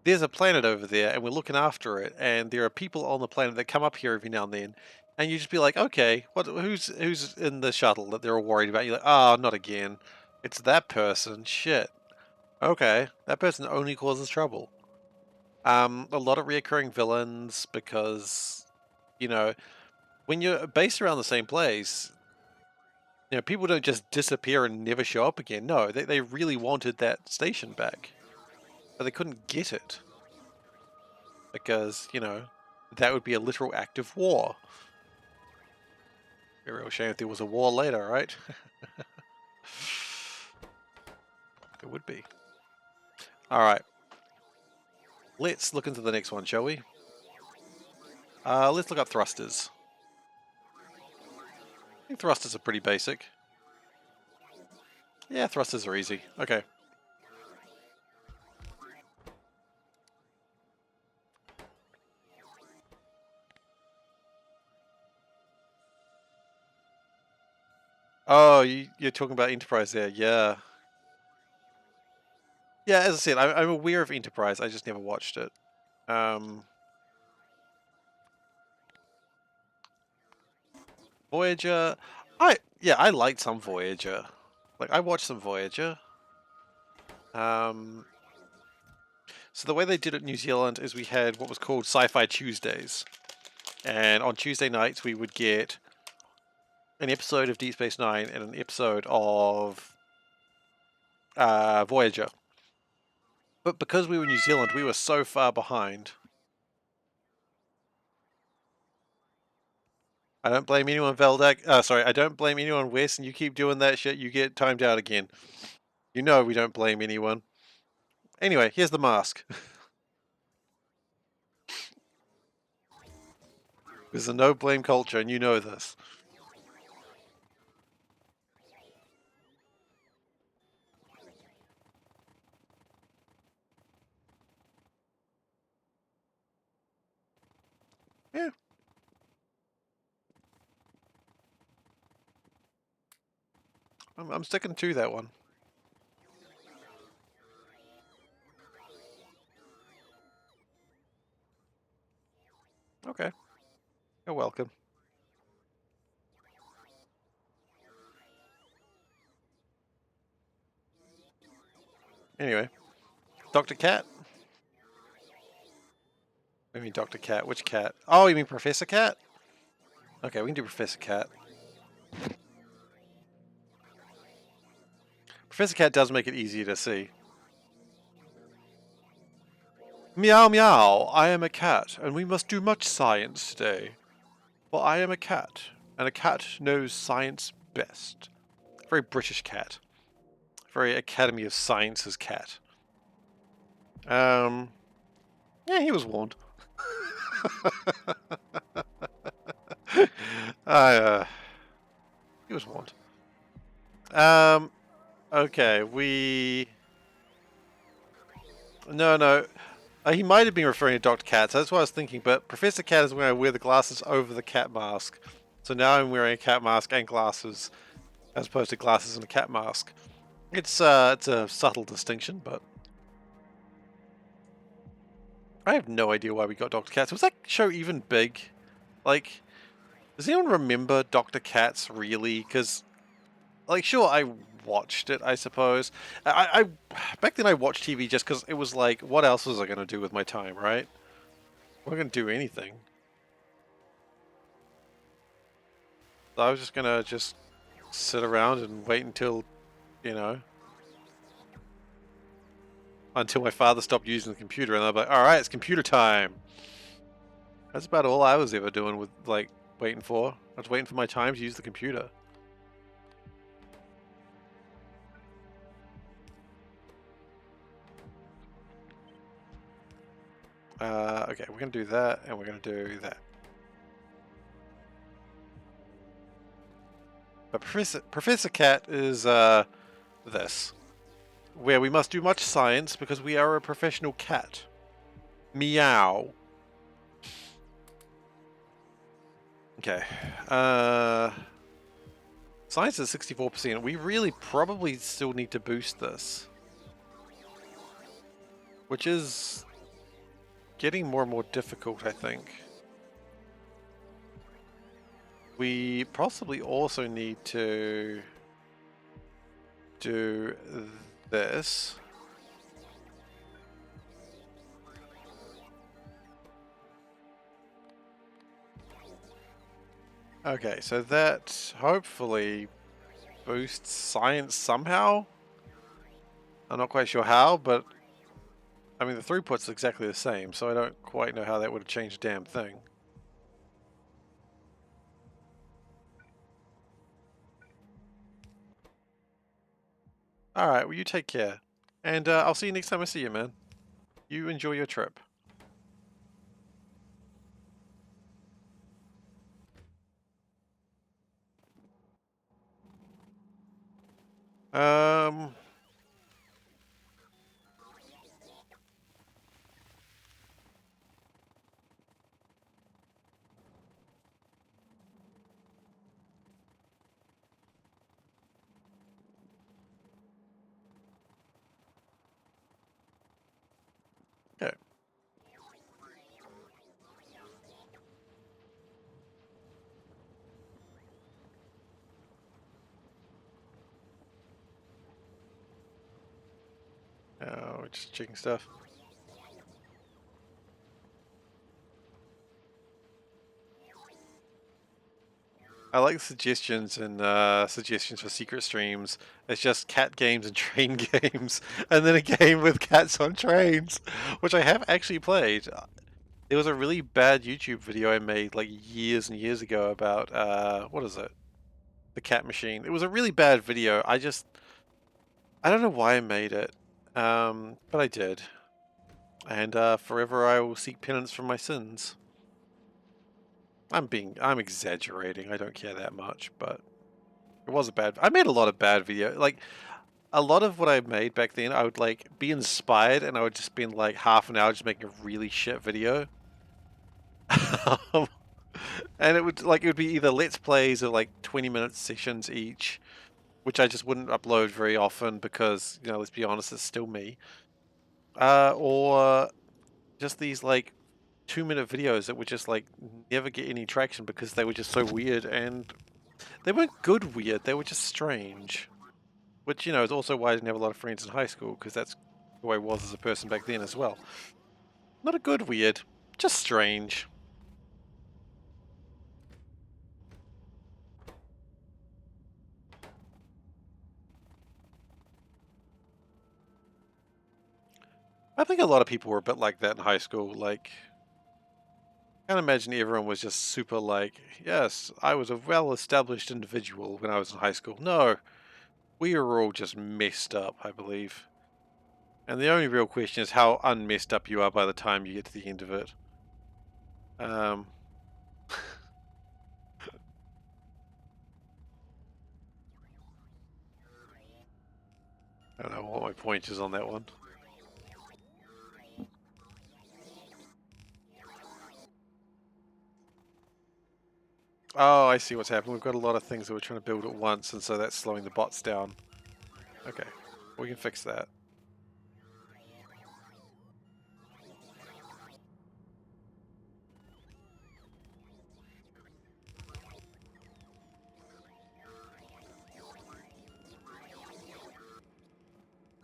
there's a planet over there and we're looking after it, and there are people on the planet that come up here every now and then, and you just be like, okay, who's in the shuttle that they're all worried about? You're like, oh, not again. It's that person. Shit. Okay, that person only causes trouble. A lot of reoccurring villains because, you know, when you're based around the same place, you know, people don't just disappear and never show up again. No, they really wanted that station back, but they couldn't get it because, you know, that would be a literal act of war. Be a real shame if there was a war later, right? It would be. Alright. Let's look into the next one, shall we? Let's look up thrusters. I think thrusters are pretty basic. Yeah, thrusters are easy. Okay. Oh, you're talking about Enterprise there, yeah. Yeah, as I said, I'm aware of Enterprise, I just never watched it. Voyager, I liked some Voyager. Like, I watched some Voyager. So the way they did it in New Zealand is we had what was called Sci-Fi Tuesdays. And on Tuesday nights we would get an episode of Deep Space Nine and an episode of Voyager. But because we were in New Zealand, we were so far behind. I don't blame anyone, Veldak. Sorry, I don't blame anyone, Wes, and you keep doing that shit, you get timed out again. You know we don't blame anyone. Anyway, here's the mask. There's a no-blame culture, and you know this. Yeah. I'm sticking to that one. Okay. You're welcome. Anyway, Dr. Cat? I mean Dr. Cat. Which cat? Oh, you mean Professor Cat? Okay, we can do Professor Cat. Professor Cat does make it easier to see. Meow meow, I am a cat, and we must do much science today. Well, I am a cat, and a cat knows science best. Very British cat. Very Academy of Sciences cat. Yeah, he was warned. He was warned. Okay, No. He might have been referring to Dr. Cat, so that's what I was thinking, but Professor Cat is when I wear the glasses over the cat mask. So now I'm wearing a cat mask and glasses, as opposed to glasses and a cat mask. It's a subtle distinction, but I have no idea why we got Dr. Katz. Was that show even big? Like, does anyone remember Dr. Katz really? Because, like, sure, I watched it, I suppose. I back then I watched TV just because it was like, what else was I going to do with my time, right? I'm not going to do anything. So I was just going to sit around and wait until, you know, until my father stopped using the computer, and I'm like, all right, it's computer time. That's about all I was ever doing with, like, waiting for. I was waiting for my time to use the computer. Okay, we're going to do that, and we're going to do that. But Professor Cat is this, where we must do much science because we are a professional cat. Meow. Okay. Science is 64%. We really probably still need to boost this, which is getting more and more difficult, I think. We possibly also need to do this. Okay, so that hopefully boosts science somehow. I'm not quite sure how, but I mean the throughput's exactly the same, so I don't quite know how that would have changed a damn thing. Alright, well you take care. And I'll see you next time I see you, man. You enjoy your trip. Um... Okay. Oh, just checking stuff. I like suggestions and suggestions for secret streams. It's just cat games and train games, and then a game with cats on trains, which I have actually played. There was a really bad YouTube video I made like years and years ago about what is it? The cat machine. It was a really bad video. I don't know why I made it, but I did, and forever I will seek penance for my sins. I'm exaggerating. I don't care that much, but it was a bad. I made a lot of bad video. Like a lot of what I made back then, I would like be inspired, and I would just spend like half an hour just making a really shit video. And it would be either let's plays or like 20-minute sessions each, which I just wouldn't upload very often because, you know, let's be honest, it's still me. Or just these like 2-minute videos that would just like never get any traction because they were just so weird, and they weren't good weird, they were just strange. Which, you know, is also why I didn't have a lot of friends in high school, because that's who I was as a person back then as well. Not a good weird, just strange. I think a lot of people were a bit like that in high school. Like, I can't imagine everyone was just super like, yes, I was a well-established individual when I was in high school. No, we were all just messed up, I believe. And the only real question is how unmessed up you are by the time you get to the end of it. Um, I don't know what my point is on that one. Oh, I see what's happening. We've got a lot of things that we're trying to build at once, and so that's slowing the bots down. Okay, we can fix that.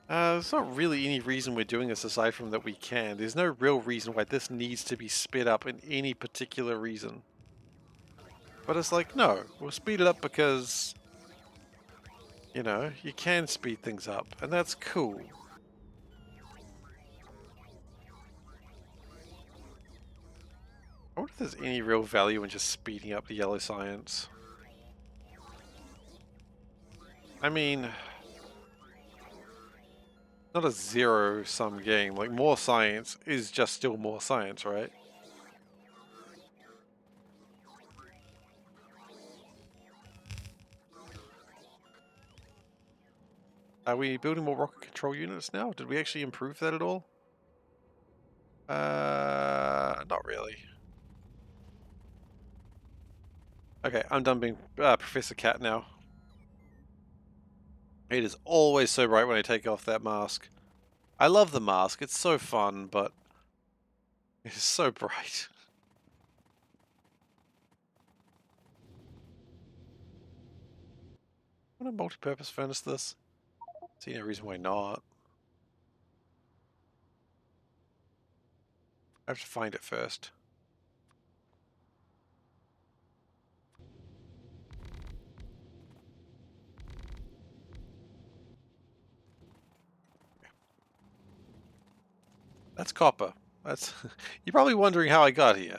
There's not really any reason we're doing this aside from that we can. There's no real reason why this needs to be sped up in any particular reason. But it's like, no, we'll speed it up because, you know, you can speed things up, and that's cool. I wonder if there's any real value in just speeding up the yellow science. I mean, not a zero-sum game. Like, more science is just still more science, right? Are we building more rocket control units now? Did we actually improve that at all? Not really. Okay, I'm done being Professor Cat now. It is always so bright when I take off that mask. I love the mask, it's so fun, but it is so bright. Want to multi-purpose furnace this? See no reason why not. I have to find it first. That's copper. That's you're probably wondering how I got here.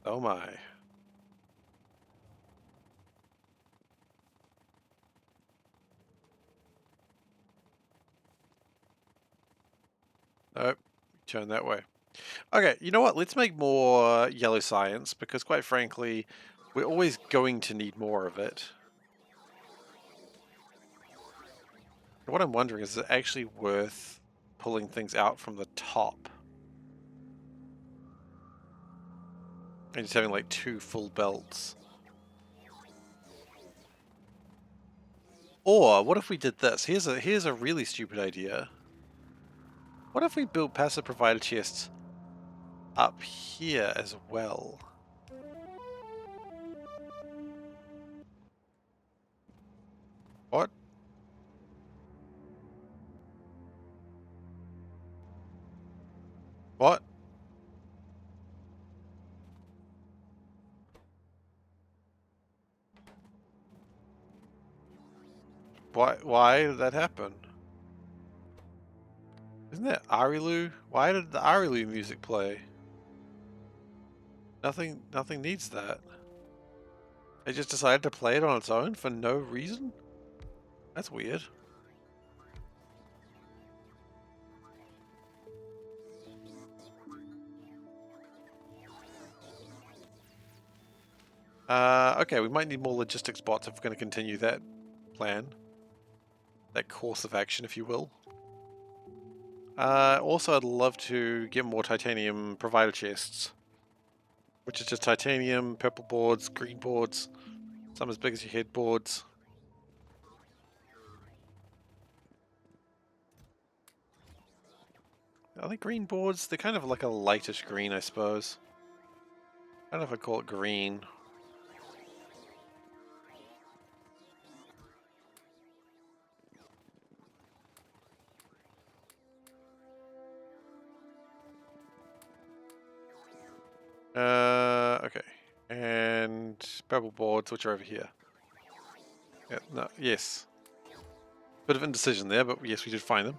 Oh my. Nope. Turn that way. Okay, you know what? Let's make more yellow science, because quite frankly, we're always going to need more of it. What I'm wondering is it actually worth pulling things out from the top? And just having like 2 full belts. Or what if we did this? Here's a really stupid idea. What if we built passive provider chests up here as well? What? What? Why did that happen? Isn't that Arilu? Why did the Arilu music play? Nothing needs that. They just decided to play it on its own for no reason? That's weird. Okay, we might need more logistics bots if we're going to continue that plan. That course of action, if you will. Also, I'd love to get more titanium provider chests. Which is just titanium, purple boards, green boards, some as big as your head boards. Are they green boards? They're kind of like a lightish green, I suppose. I don't know if I'd call it green. Okay. And purple boards, which are over here. Yeah, no, yes. Bit of indecision there, but yes, we did find them.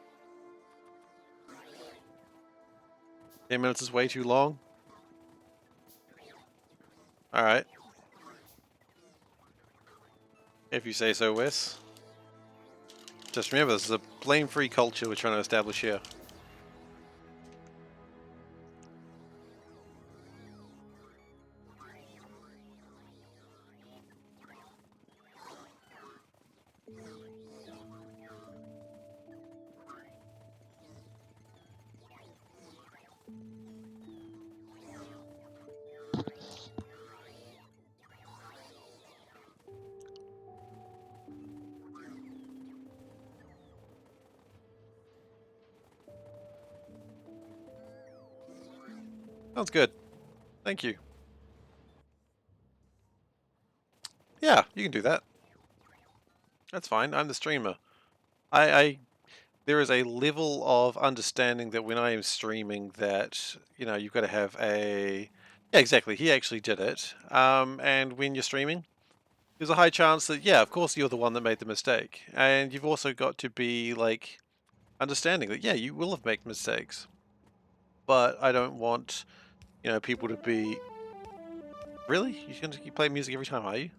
10 minutes is way too long. Alright. If you say so, Wes. Just remember, this is a blame-free culture we're trying to establish here. Sounds good. Thank you. Yeah, you can do that. That's fine. I'm the streamer. There is a level of understanding that when I am streaming that, you know, you've got to have a... Yeah, exactly. He actually did it. And when you're streaming, there's a high chance that, yeah, of course you're the one that made the mistake. And you've also got to be, like, understanding that, yeah, you will have made mistakes. But I don't want, you know, people to be... Really? You're going to play music every time, are you?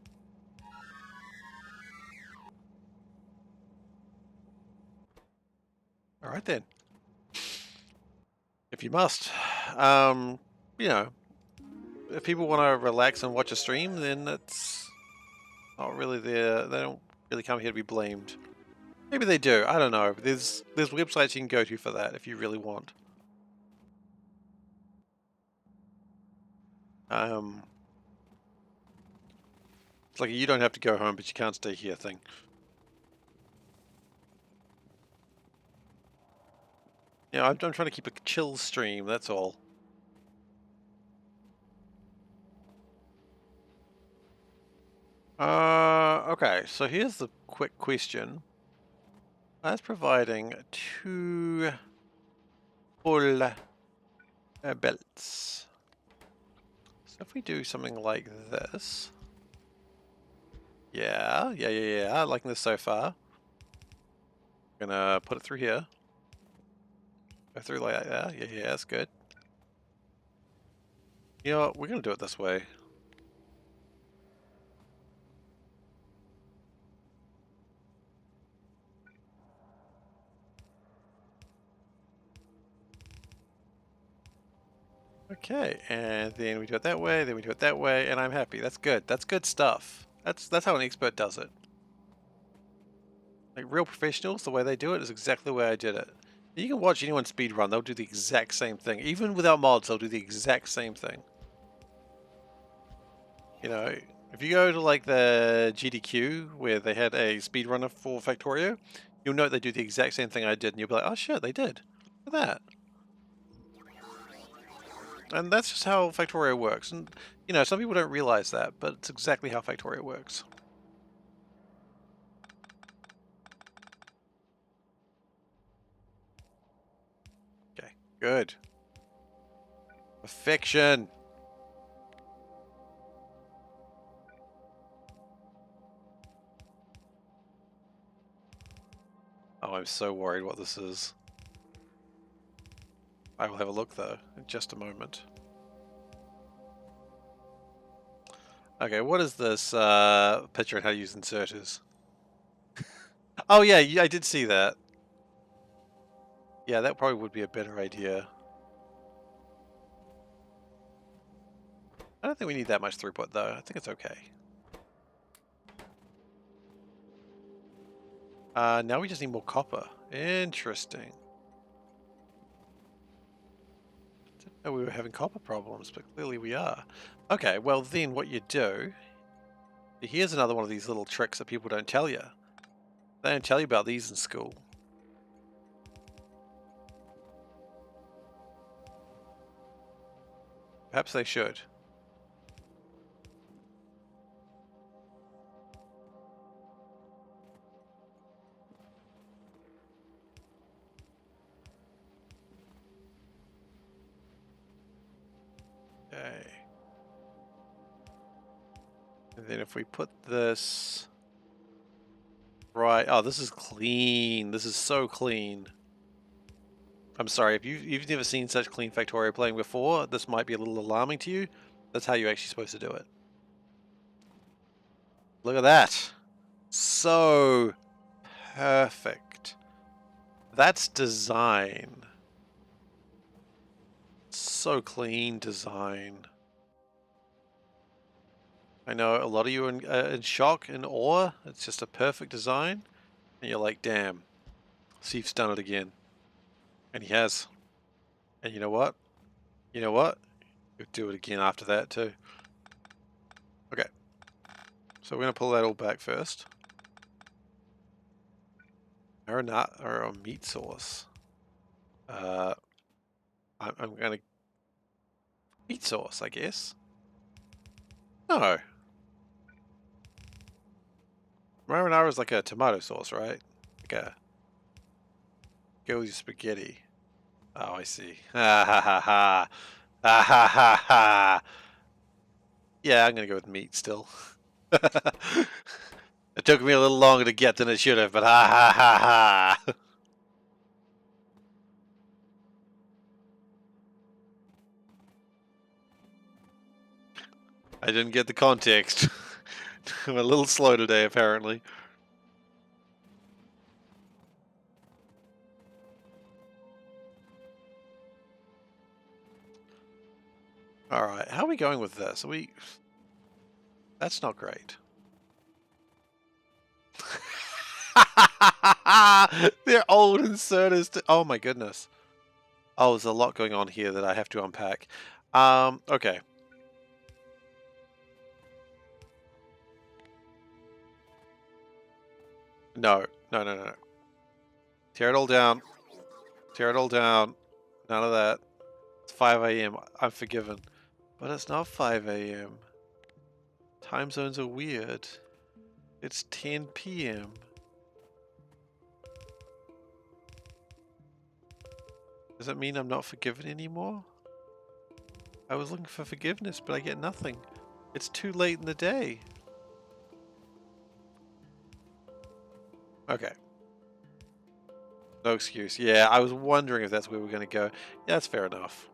Alright then. If you must. You know, if people want to relax and watch a stream, then it's not really there. They don't really come here to be blamed. Maybe they do. I don't know. There's websites you can go to for that if you really want. It's like a you don't have to go home, but you can't stay here thing. Yeah, I'm trying to keep a chill stream. That's all. Okay. So here's the quick question. That's providing 2 full belts. So if we do something like this. Yeah, I'm liking this so far. Gonna put it through here. Go through like that. Yeah, that's good. You know what? We're gonna do it this way. Okay, and then we do it that way, then we do it that way, and I'm happy. That's good. That's good stuff. That's how an expert does it. Like real professionals, the way they do it is exactly the way I did it. You can watch anyone speedrun, they'll do the exact same thing. Even without mods, they'll do the exact same thing. You know, if you go to like the GDQ where they had a speedrunner for Factorio, you'll note they do the exact same thing I did, and you'll be like, oh shit, they did. Look at that. And that's just how Factorio works. And, you know, some people don't realize that, but it's exactly how Factorio works. Okay, good. Perfection. Oh, I'm so worried what this is. I will have a look though in just a moment. Okay, what is this picture and how to use inserters? Oh yeah, I did see that. Yeah, that probably would be a better idea. I don't think we need that much throughput though. I think it's okay. Now we just need more copper. Interesting. Didn't know we were having copper problems, but clearly we are. Okay, well then what you do, here's another one of these little tricks that people don't tell you. They don't tell you about these in school. Perhaps they should. Okay. And then if we put this right, oh, this is clean. This is so clean. I'm sorry, if you've never seen such clean Factorio playing before, this might be a little alarming to you. That's how you're actually supposed to do it. Look at that. So perfect. That's design. So clean design. I know a lot of you are in shock and awe. It's just a perfect design. And you're like, damn, Steve's done it again. And he has. And you know what? You know what? He'll do it again after that too. Okay. So we're going to pull that all back first. Marinara or a meat sauce. I'm going to... Meat sauce, I guess. No. Marinara is like a tomato sauce, right? Like a... Go with your spaghetti. Oh, I see. Ha ha ha ha. Ha ha ha ha. Yeah, I'm gonna go with meat still. It took me a little longer to get than it should have, but ha ha ha ha. I didn't get the context. I'm a little slow today, apparently. Alright, how are we going with this? Are we... That's not great. They're old inserters. Oh my goodness. Oh, there's a lot going on here that I have to unpack. Okay. No. No, no, no, no. Tear it all down. Tear it all down. None of that. It's 5 a.m. I'm forgiven. But it's not 5 a.m. Time zones are weird. It's 10 p.m. Does that mean I'm not forgiven anymore? I was looking for forgiveness, but I get nothing. It's too late in the day. Okay. No excuse. Yeah, I was wondering if that's where we're going to go. Yeah, that's fair enough.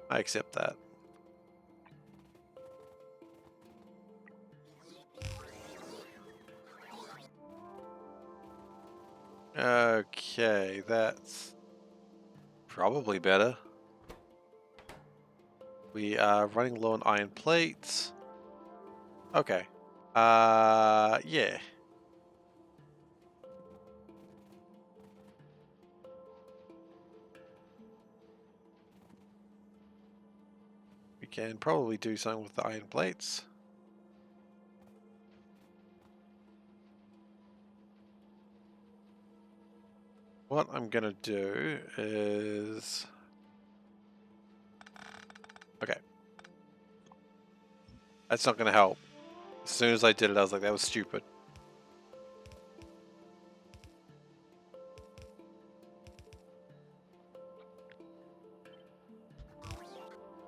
I accept that. Okay, that's probably better. We are running low on iron plates. Okay. Yeah. We can probably do something with the iron plates. What I'm gonna do is... Okay. That's not gonna help. As soon as I did it, I was like, that was stupid.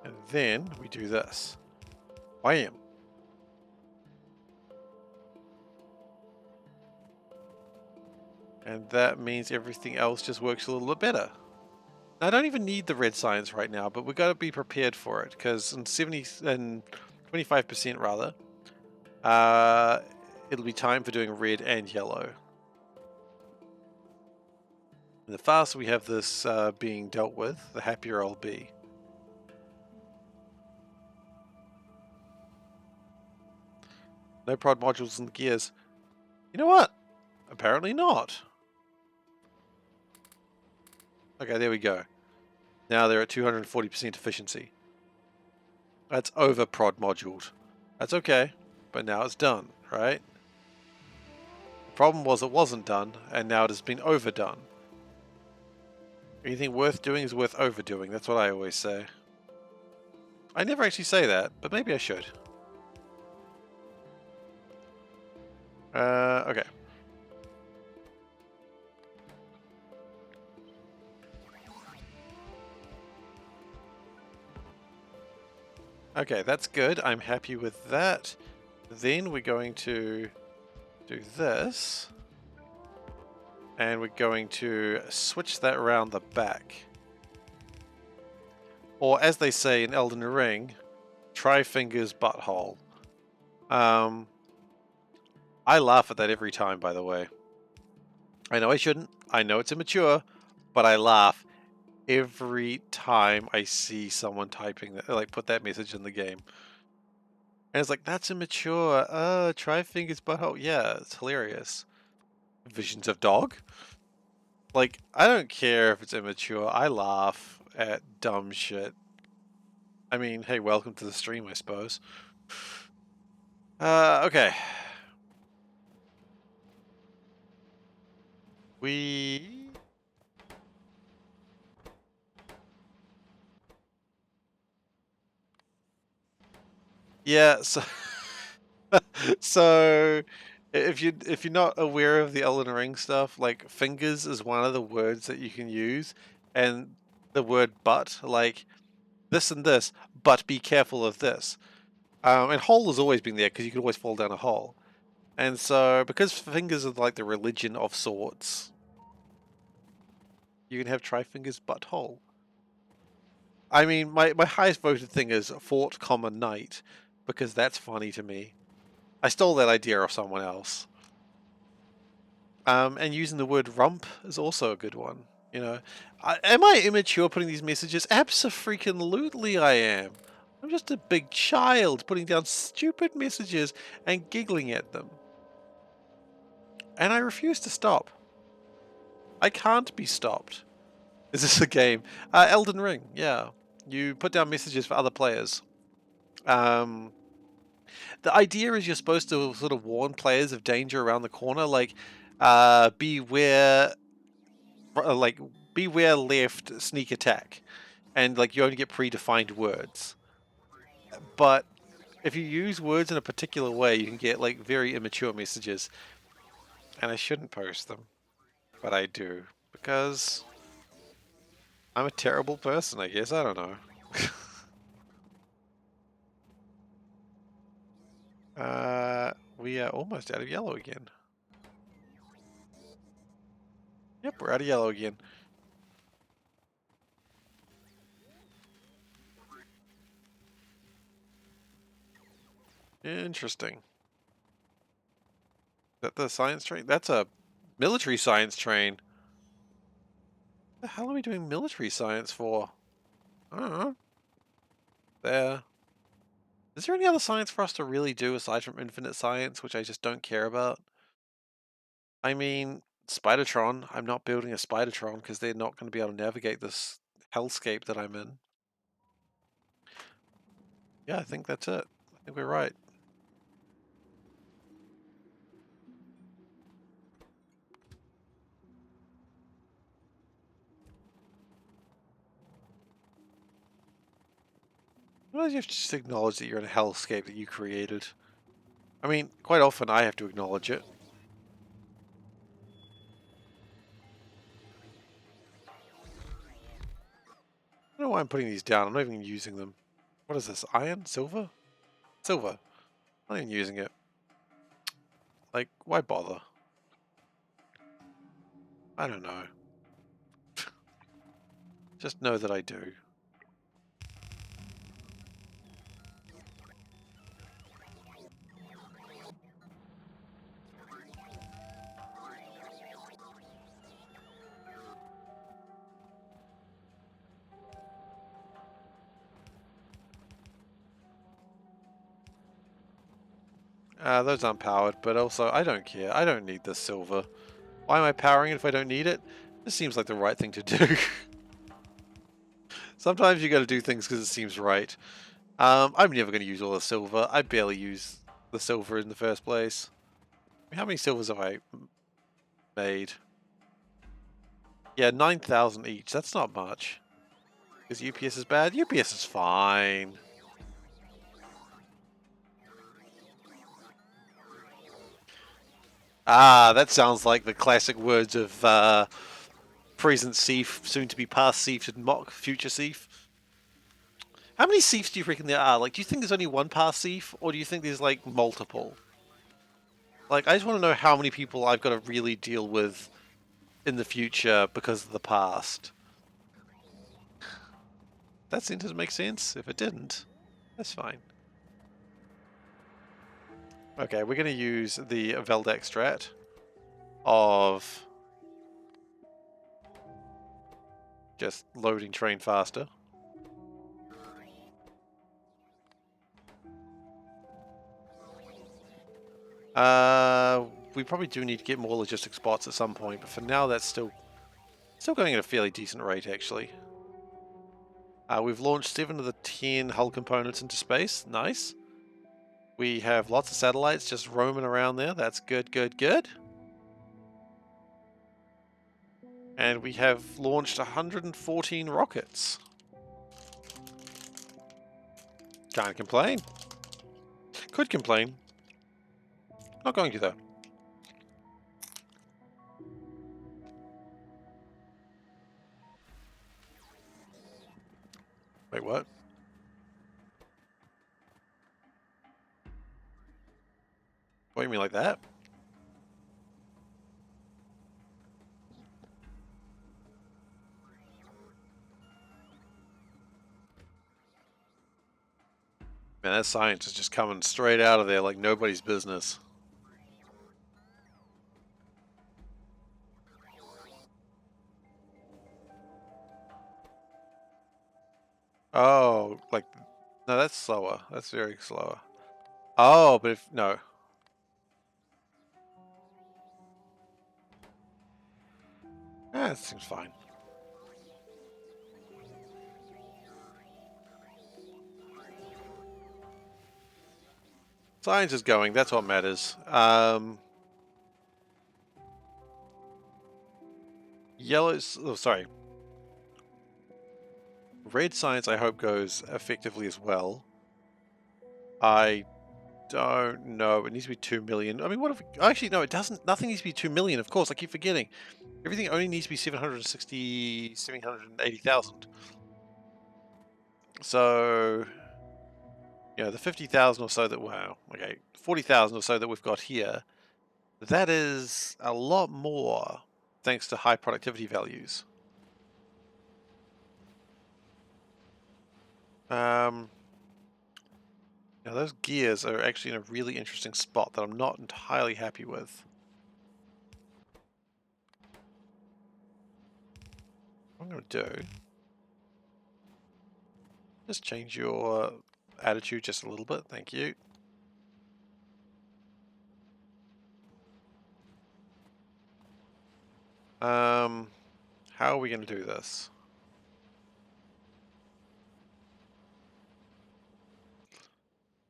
And then we do this. Wham! And that means everything else just works a little bit better. Now, I don't even need the red science right now, but we've got to be prepared for it, because in 25% rather, it'll be time for doing red and yellow. And the faster we have this being dealt with, the happier I'll be. No prod modules in the gears. You know what? Apparently not. Okay, there we go. Now they're at 240% efficiency. That's over prod moduled. That's okay, but now it's done, right? The problem was it wasn't done, and now it has been overdone. Anything worth doing is worth overdoing. That's what I always say. I never actually say that, but maybe I should. Okay. Okay, that's good. I'm happy with that. Then we're going to do this. And we're going to switch that around the back. Or as they say in Elden Ring, try fingers butthole. I laugh at that every time, by the way. I know I shouldn't. I know it's immature, but I laugh every time I see someone typing that, like, put that message in the game. And it's like, that's immature. Try fingers butthole. Yeah, it's hilarious. Visions of dog? Like, I don't care if it's immature. I laugh at dumb shit. I mean, hey, welcome to the stream, I suppose. Okay. Yeah, so so if you're not aware of the Elden Ring stuff, like fingers is one of the words that you can use, and the word but, like this and this, but be careful of this. And hole has always been there because you can always fall down a hole. And so because fingers are like the religion of sorts, you can have try fingers but hole. I mean, my highest voted thing is fort, comma, knight, because that's funny to me. I stole that idea off someone else. And using the word rump is also a good one. You know, am I immature putting these messages? Abso-freaking-lutely I am. I'm just a big child putting down stupid messages and giggling at them. And I refuse to stop. I can't be stopped. Is this a game? Elden Ring, yeah. You put down messages for other players. The idea is you're supposed to sort of warn players of danger around the corner, like beware, like beware left, sneak attack, and like you only get predefined words. But if you use words in a particular way, you can get like very immature messages, and I shouldn't post them, but I do because I'm a terrible person, I guess. I don't know. We are almost out of yellow again. Yep, we're out of yellow again. Interesting. Is that the science train? That's a military science train. What the hell are we doing military science for? I don't know. There. Is there any other science for us to really do aside from infinite science, which I just don't care about? I mean, Spidertron. I'm not building a Spidertron because they're not going to be able to navigate this hellscape that I'm in. Yeah, I think that's it. I think we're right. Well, you have to just acknowledge that you're in a hellscape that you created. I mean, quite often I have to acknowledge it. I don't know why I'm putting these down. I'm not even using them. What is this? Iron? Silver? Silver. I'm not even using it. Like, why bother? I don't know. Just know that I do. Those aren't powered, but also I don't care. I don't need this silver. Why am I powering it if I don't need it? This seems like the right thing to do. Sometimes you got to do things because it seems right. I'm never going to use all the silver. I barely use the silver in the first place. How many silvers have I made? Yeah, 9,000 each. That's not much. Is UPS is bad? UPS is fine. Ah, that sounds like the classic words of present Seif, soon to be past Seif, and mock future Seif. How many Seifs do you reckon there are? Like, do you think there's only one past Seif, or do you think there's like multiple? Like, I just want to know how many people I've got to really deal with in the future because of the past. That sentence makes sense. If it didn't, that's fine. Okay, we're going to use the Veldex strat of just loading train faster. We probably do need to get more logistic spots at some point, but for now that's still going at a fairly decent rate, actually. We've launched 7 of the 10 hull components into space. Nice. We have lots of satellites just roaming around there. That's good, good, good. And we have launched 114 rockets. Can't complain. Could complain. Not going to, though. Wait, what? What do you mean like that? Man, that science is just coming straight out of there like nobody's business. Oh, like, no, that's slower. That's very slower. Oh, but if, no. That seems fine. Science is going, that's what matters. Yellow's, oh, sorry. Red science, I hope, goes effectively as well. I don't know. It needs to be 2 million. I mean, what if... Actually, no, it doesn't. Nothing needs to be 2 million, of course. I keep forgetting. Everything only needs to be 780,000. So, the 50,000 or so that... Wow. Okay. 40,000 or so that we've got here. That is a lot more thanks to high productivity values. Now those gears are actually in a really interesting spot that I'm not entirely happy with. What I'm going to do, just change your attitude just a little bit, thank you. How are we going to do this?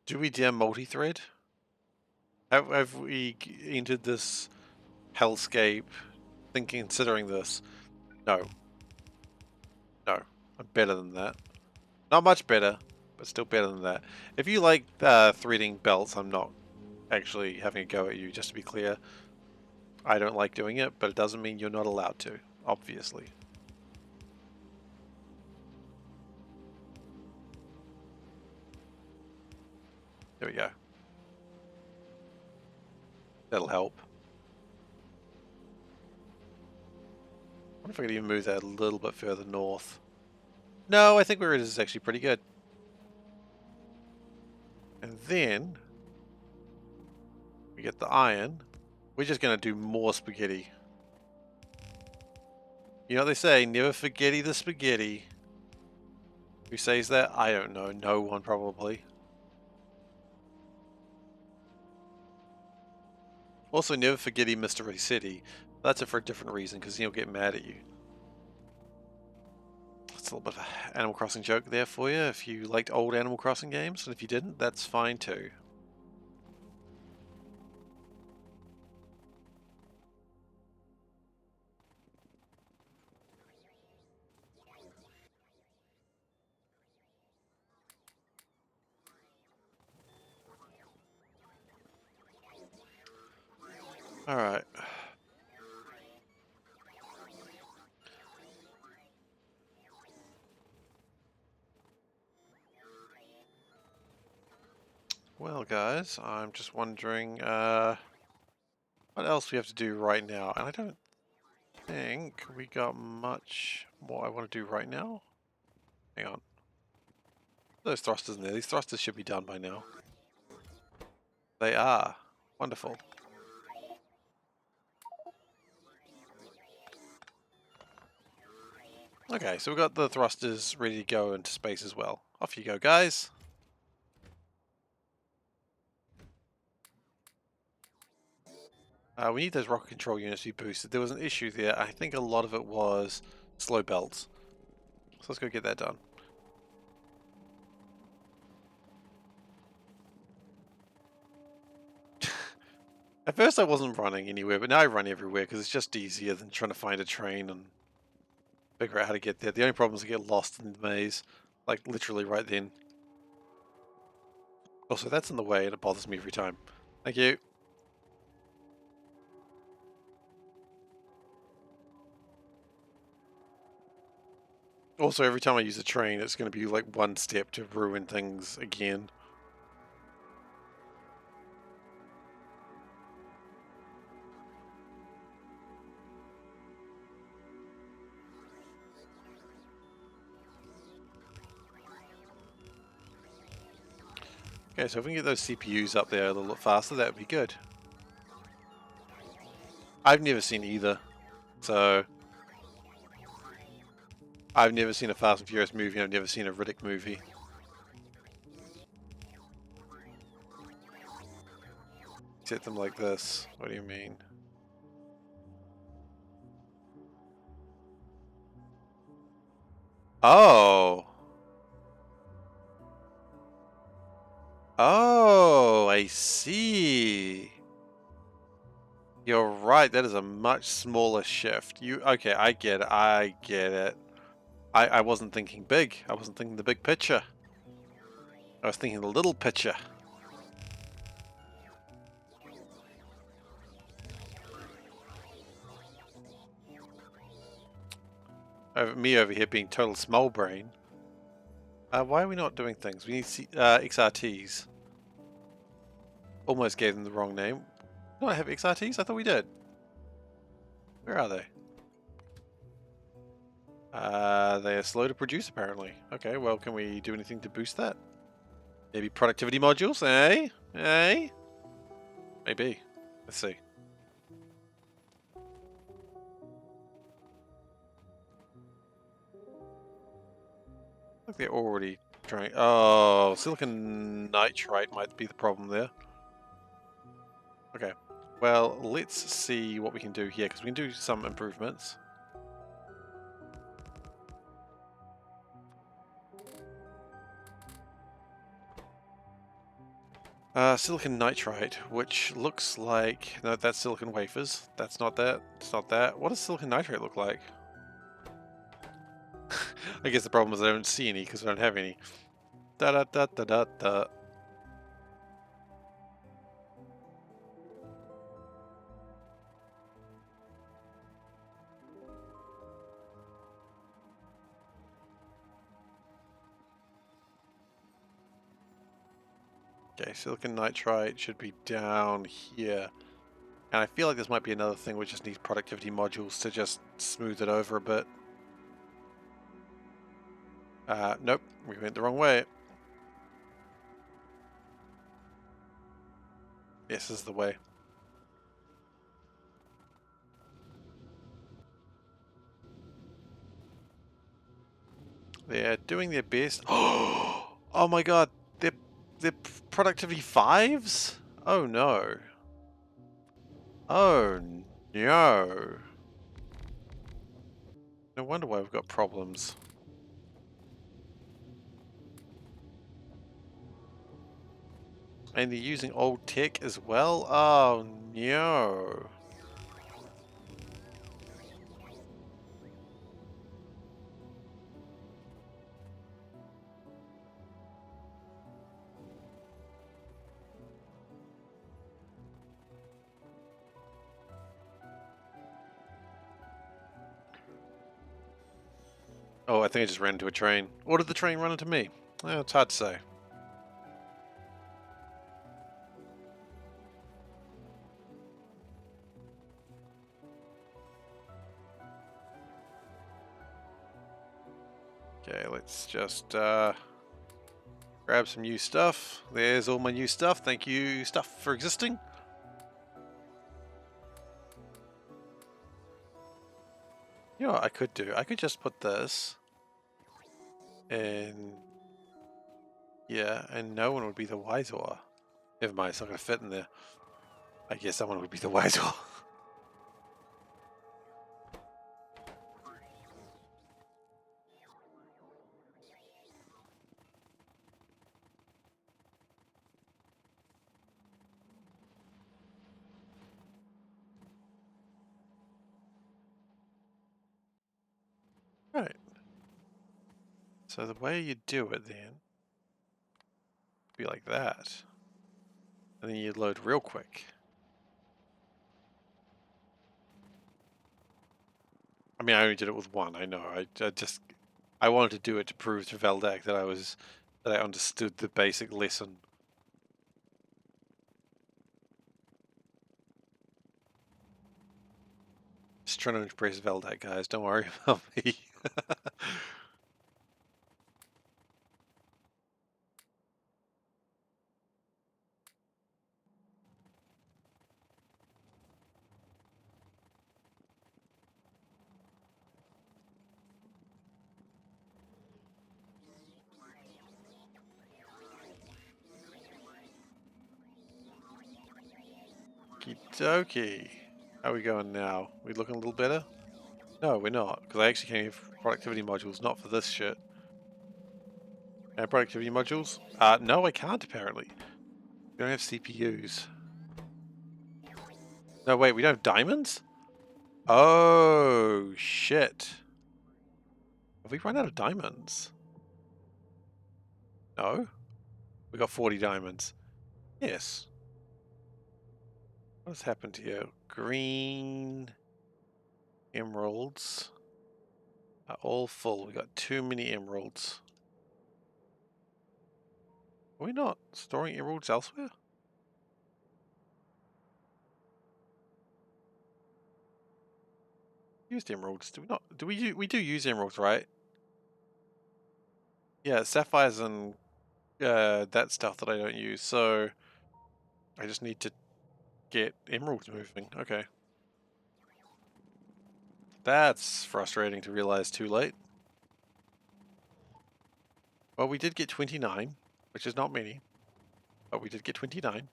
Do we dare multi-thread? Have we entered this hellscape considering this? No. No. I'm better than that. Not much better, but still better than that. If you like threading belts, I'm not actually having a go at you, just to be clear. I don't like doing it, but it doesn't mean you're not allowed to, obviously. There we go. That'll help. wonder if I could even move that a little bit further north. No, I think where it is actually pretty good. And then we get the iron. We're just going to do more spaghetti. You know what they say, never forgetty the spaghetti. Who says that? I don't know. No one probably. Also, never forgetty Mystery City. That's it for a different reason, because he'll get mad at you. That's a little bit of an Animal Crossing joke there for you, if you liked old Animal Crossing games, and if you didn't, that's fine too. Alright. Well, guys, I'm just wondering what else we have to do right now. And I don't think we got much more I want to do right now. Hang on. Those thrusters in there. These thrusters should be done by now. They are. Wonderful. Okay, so we've got the thrusters ready to go into space as well. Off you go, guys. We need those rocket control units to be boosted. There was an issue there. I think a lot of it was slow belts. So let's go get that done. At first I wasn't running anywhere, but now I run everywhere because it's just easier than trying to find a train and figure out how to get there. The only problem is I get lost in the maze, like literally right then. Also, that's in the way and it bothers me every time. Thank you. Also, every time I use a train, it's going to be like one step to ruin things again. Okay, so if we can get those CPUs up there a little bit faster, that would be good. I've never seen either, so I've never seen a Fast and Furious movie, I've never seen a Riddick movie. Set them like this. What do you mean? Oh! Oh, I see. You're right, that is a much smaller shift. Okay, I get it, I get it. I wasn't thinking big. I wasn't thinking the big picture. I was thinking the little picture. Me over here being total small brain. Why are we not doing things? We need XRTs. Almost gave them the wrong name. Do I have XRTs? I thought we did. Where are they? They are slow to produce apparently. Okay, well, can we do anything to boost that? Maybe productivity modules, eh? Eh? Maybe. Let's see. Look, they're already trying. Oh, silicon nitride might be the problem there. Okay. Well, let's see what we can do here, because we can do some improvements. Silicon nitride, which looks like... No, that's silicon wafers. That's not that. It's not that. What does silicon nitride look like? I guess the problem is I don't see any because I don't have any. Da da da da da da. Okay, silicon nitride should be down here. And I feel like this might be another thing which just needs productivity modules to just smooth it over a bit. Nope, we went the wrong way. This is the way. They're doing their best. Oh my god, they're productivity 5s? Oh no. Oh no. No wonder why we've got problems. And they're using old tech as well? Oh no. Oh, I think I just ran into a train. Or did the train run into me? Well, it's hard to say. Okay, let's just grab some new stuff. There's all my new stuff. Thank you, stuff, for existing. You know what I could do? I could just put this in... Yeah, and no one would be the wiser. Never mind, it's not going to fit in there. I guess someone would be the wiser. Right. So the way you do it then would be like that. And then you load real quick. I mean, I only did it with one, I know. I wanted to do it to prove to Veldak that I understood the basic lesson. Just trying to impress Veldak, guys. Don't worry about me. Okie dokie. How are we going now? We looking a little better? No, we're not, because I actually can't have productivity modules, not for this shit. Can I have productivity modules? No, I can't apparently. We don't have CPUs. No, wait, we don't have diamonds? Oh, shit. Have we run out of diamonds? No. We got 40 diamonds. Yes. What has happened here? Green emeralds are all full. We got too many emeralds. Are we not storing emeralds elsewhere? Used emeralds. Do we not? Do we do use emeralds, right? Yeah, sapphires and that stuff that I don't use. So I just need to get emeralds moving. Okay. That's frustrating to realize too late. Well, we did get 29, which is not many, but we did get 29.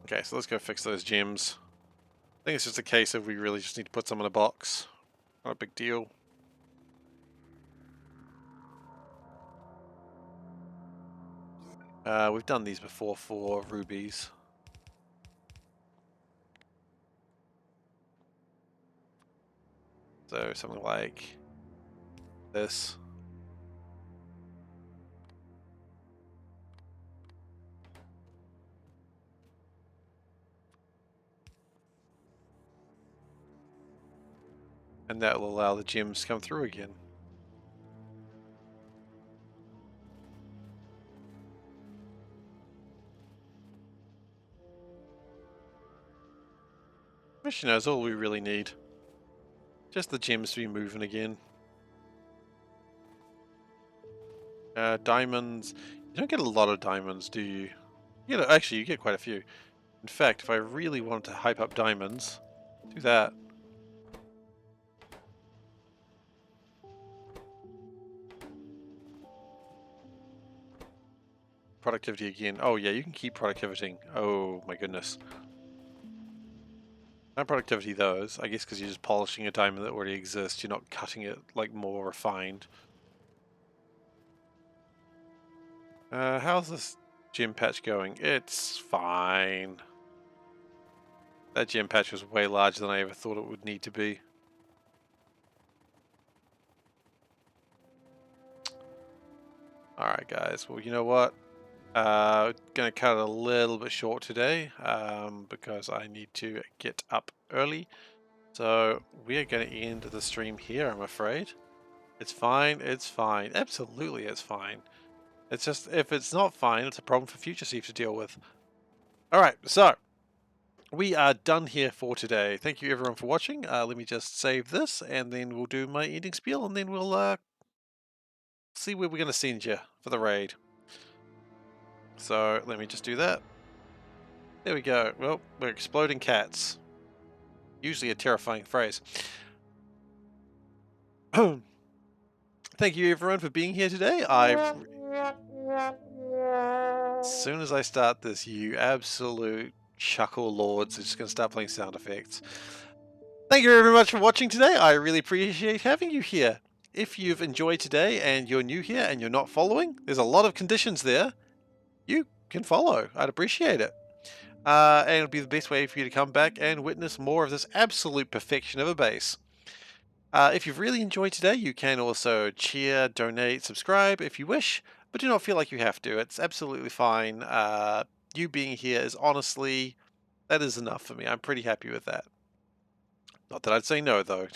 Okay, so let's go fix those gems. I think it's just a case of we really just need to put some in a box. Not a big deal. We've done these before for rubies. So something like this. And that will allow the gems to come through again. Which, you know, is all we really need. Just the gems to be moving again. Diamonds. You don't get a lot of diamonds, do you? Actually, you get quite a few. In fact, if I really wanted to hype up diamonds, do that. Productivity again. Oh yeah, you can keep productivity. Oh my goodness. Not productivity those, I guess, because you're just polishing a diamond that already exists. You're not cutting it like more refined. How's this gem patch going? It's fine. That gem patch was way larger than I ever thought it would need to be. Alright guys, well you know what? Gonna cut it a little bit short today because I need to get up early. So we're gonna end the stream here, I'm afraid. It's fine, it's fine. Absolutely it's fine. It's just, if it's not fine, it's a problem for future Steve to deal with. Alright, so we are done here for today. Thank you everyone for watching. Let me just save this and then we'll do my ending spiel and then we'll see where we're going to send you for the raid. So let me just do that. There we go. Well, we're exploding cats. Usually a terrifying phrase. Thank you everyone for being here today. As soon as I start this, you absolute chuckle lords are just going to start playing sound effects. Thank you very much for watching today. I really appreciate having you here. If you've enjoyed today and you're new here and you're not following, there's a lot of conditions there. You can follow. I'd appreciate it. And it'll be the best way for you to come back and witness more of this absolute perfection of a base. If you've really enjoyed today, you can also cheer, donate, subscribe if you wish, but do not feel like you have to. It's absolutely fine. You being here is honestly, that is enough for me. I'm pretty happy with that. Not that I'd say no, though.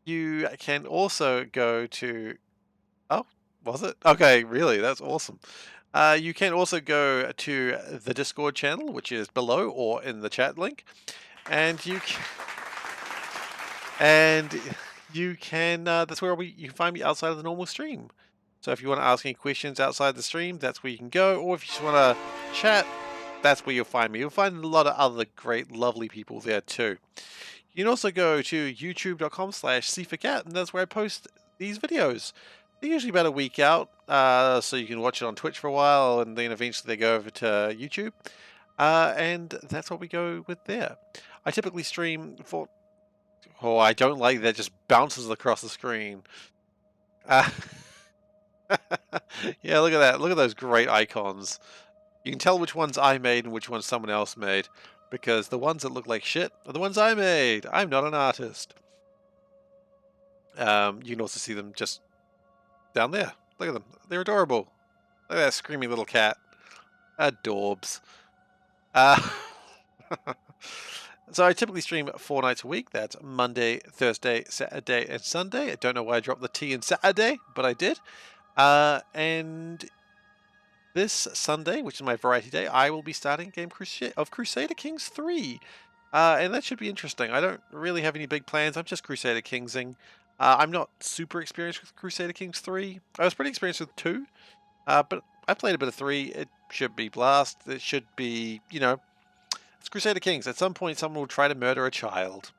You can also go to... Oh, was it? Okay, really? That's awesome. You can also go to the Discord channel, which is below or in the chat link. And you can, that's where you can find me outside of the normal stream. So if you want to ask any questions outside the stream, that's where you can go. Or if you just want to chat, that's where you'll find me. You'll find a lot of other great, lovely people there too. You can also go to youtube.com/SeiferKatt, and that's where I post these videos. They're usually about a week out, so you can watch it on Twitch for a while, and then eventually they go over to YouTube. And that's what we go with there. I typically stream for... Oh, I don't like that, just bounces across the screen. Yeah, look at that. Look at those great icons. You can tell which ones I made and which ones someone else made, because the ones that look like shit are the ones I made. I'm not an artist. You can also see them just down there. Look at them. They're adorable. Look at that screaming little cat. Adorbs. So I typically stream 4 nights a week. That's Monday, Thursday, Saturday, and Sunday. I don't know why I dropped the T in Saturday, but I did. And this Sunday, which is my variety day, I will be starting a game of Crusader Kings 3. And that should be interesting. I don't really have any big plans. I'm just Crusader Kingsing. I'm not super experienced with Crusader Kings 3. I was pretty experienced with 2. But I played a bit of 3. It should be blast. It should be, you know, it's Crusader Kings. At some point, someone will try to murder a child.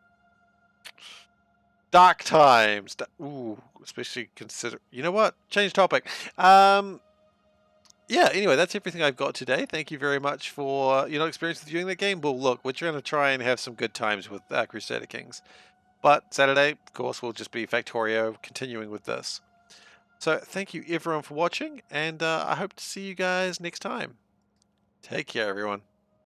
Dark times. Ooh, especially consider... You know what? Change topic. Yeah, anyway, that's everything I've got today. Thank you very much for your experience with viewing the game. Well, look, we're trying to try and have some good times with Crusader Kings. But Saturday, of course, will just be Factorio continuing with this. So thank you everyone for watching, and I hope to see you guys next time. Take care, everyone.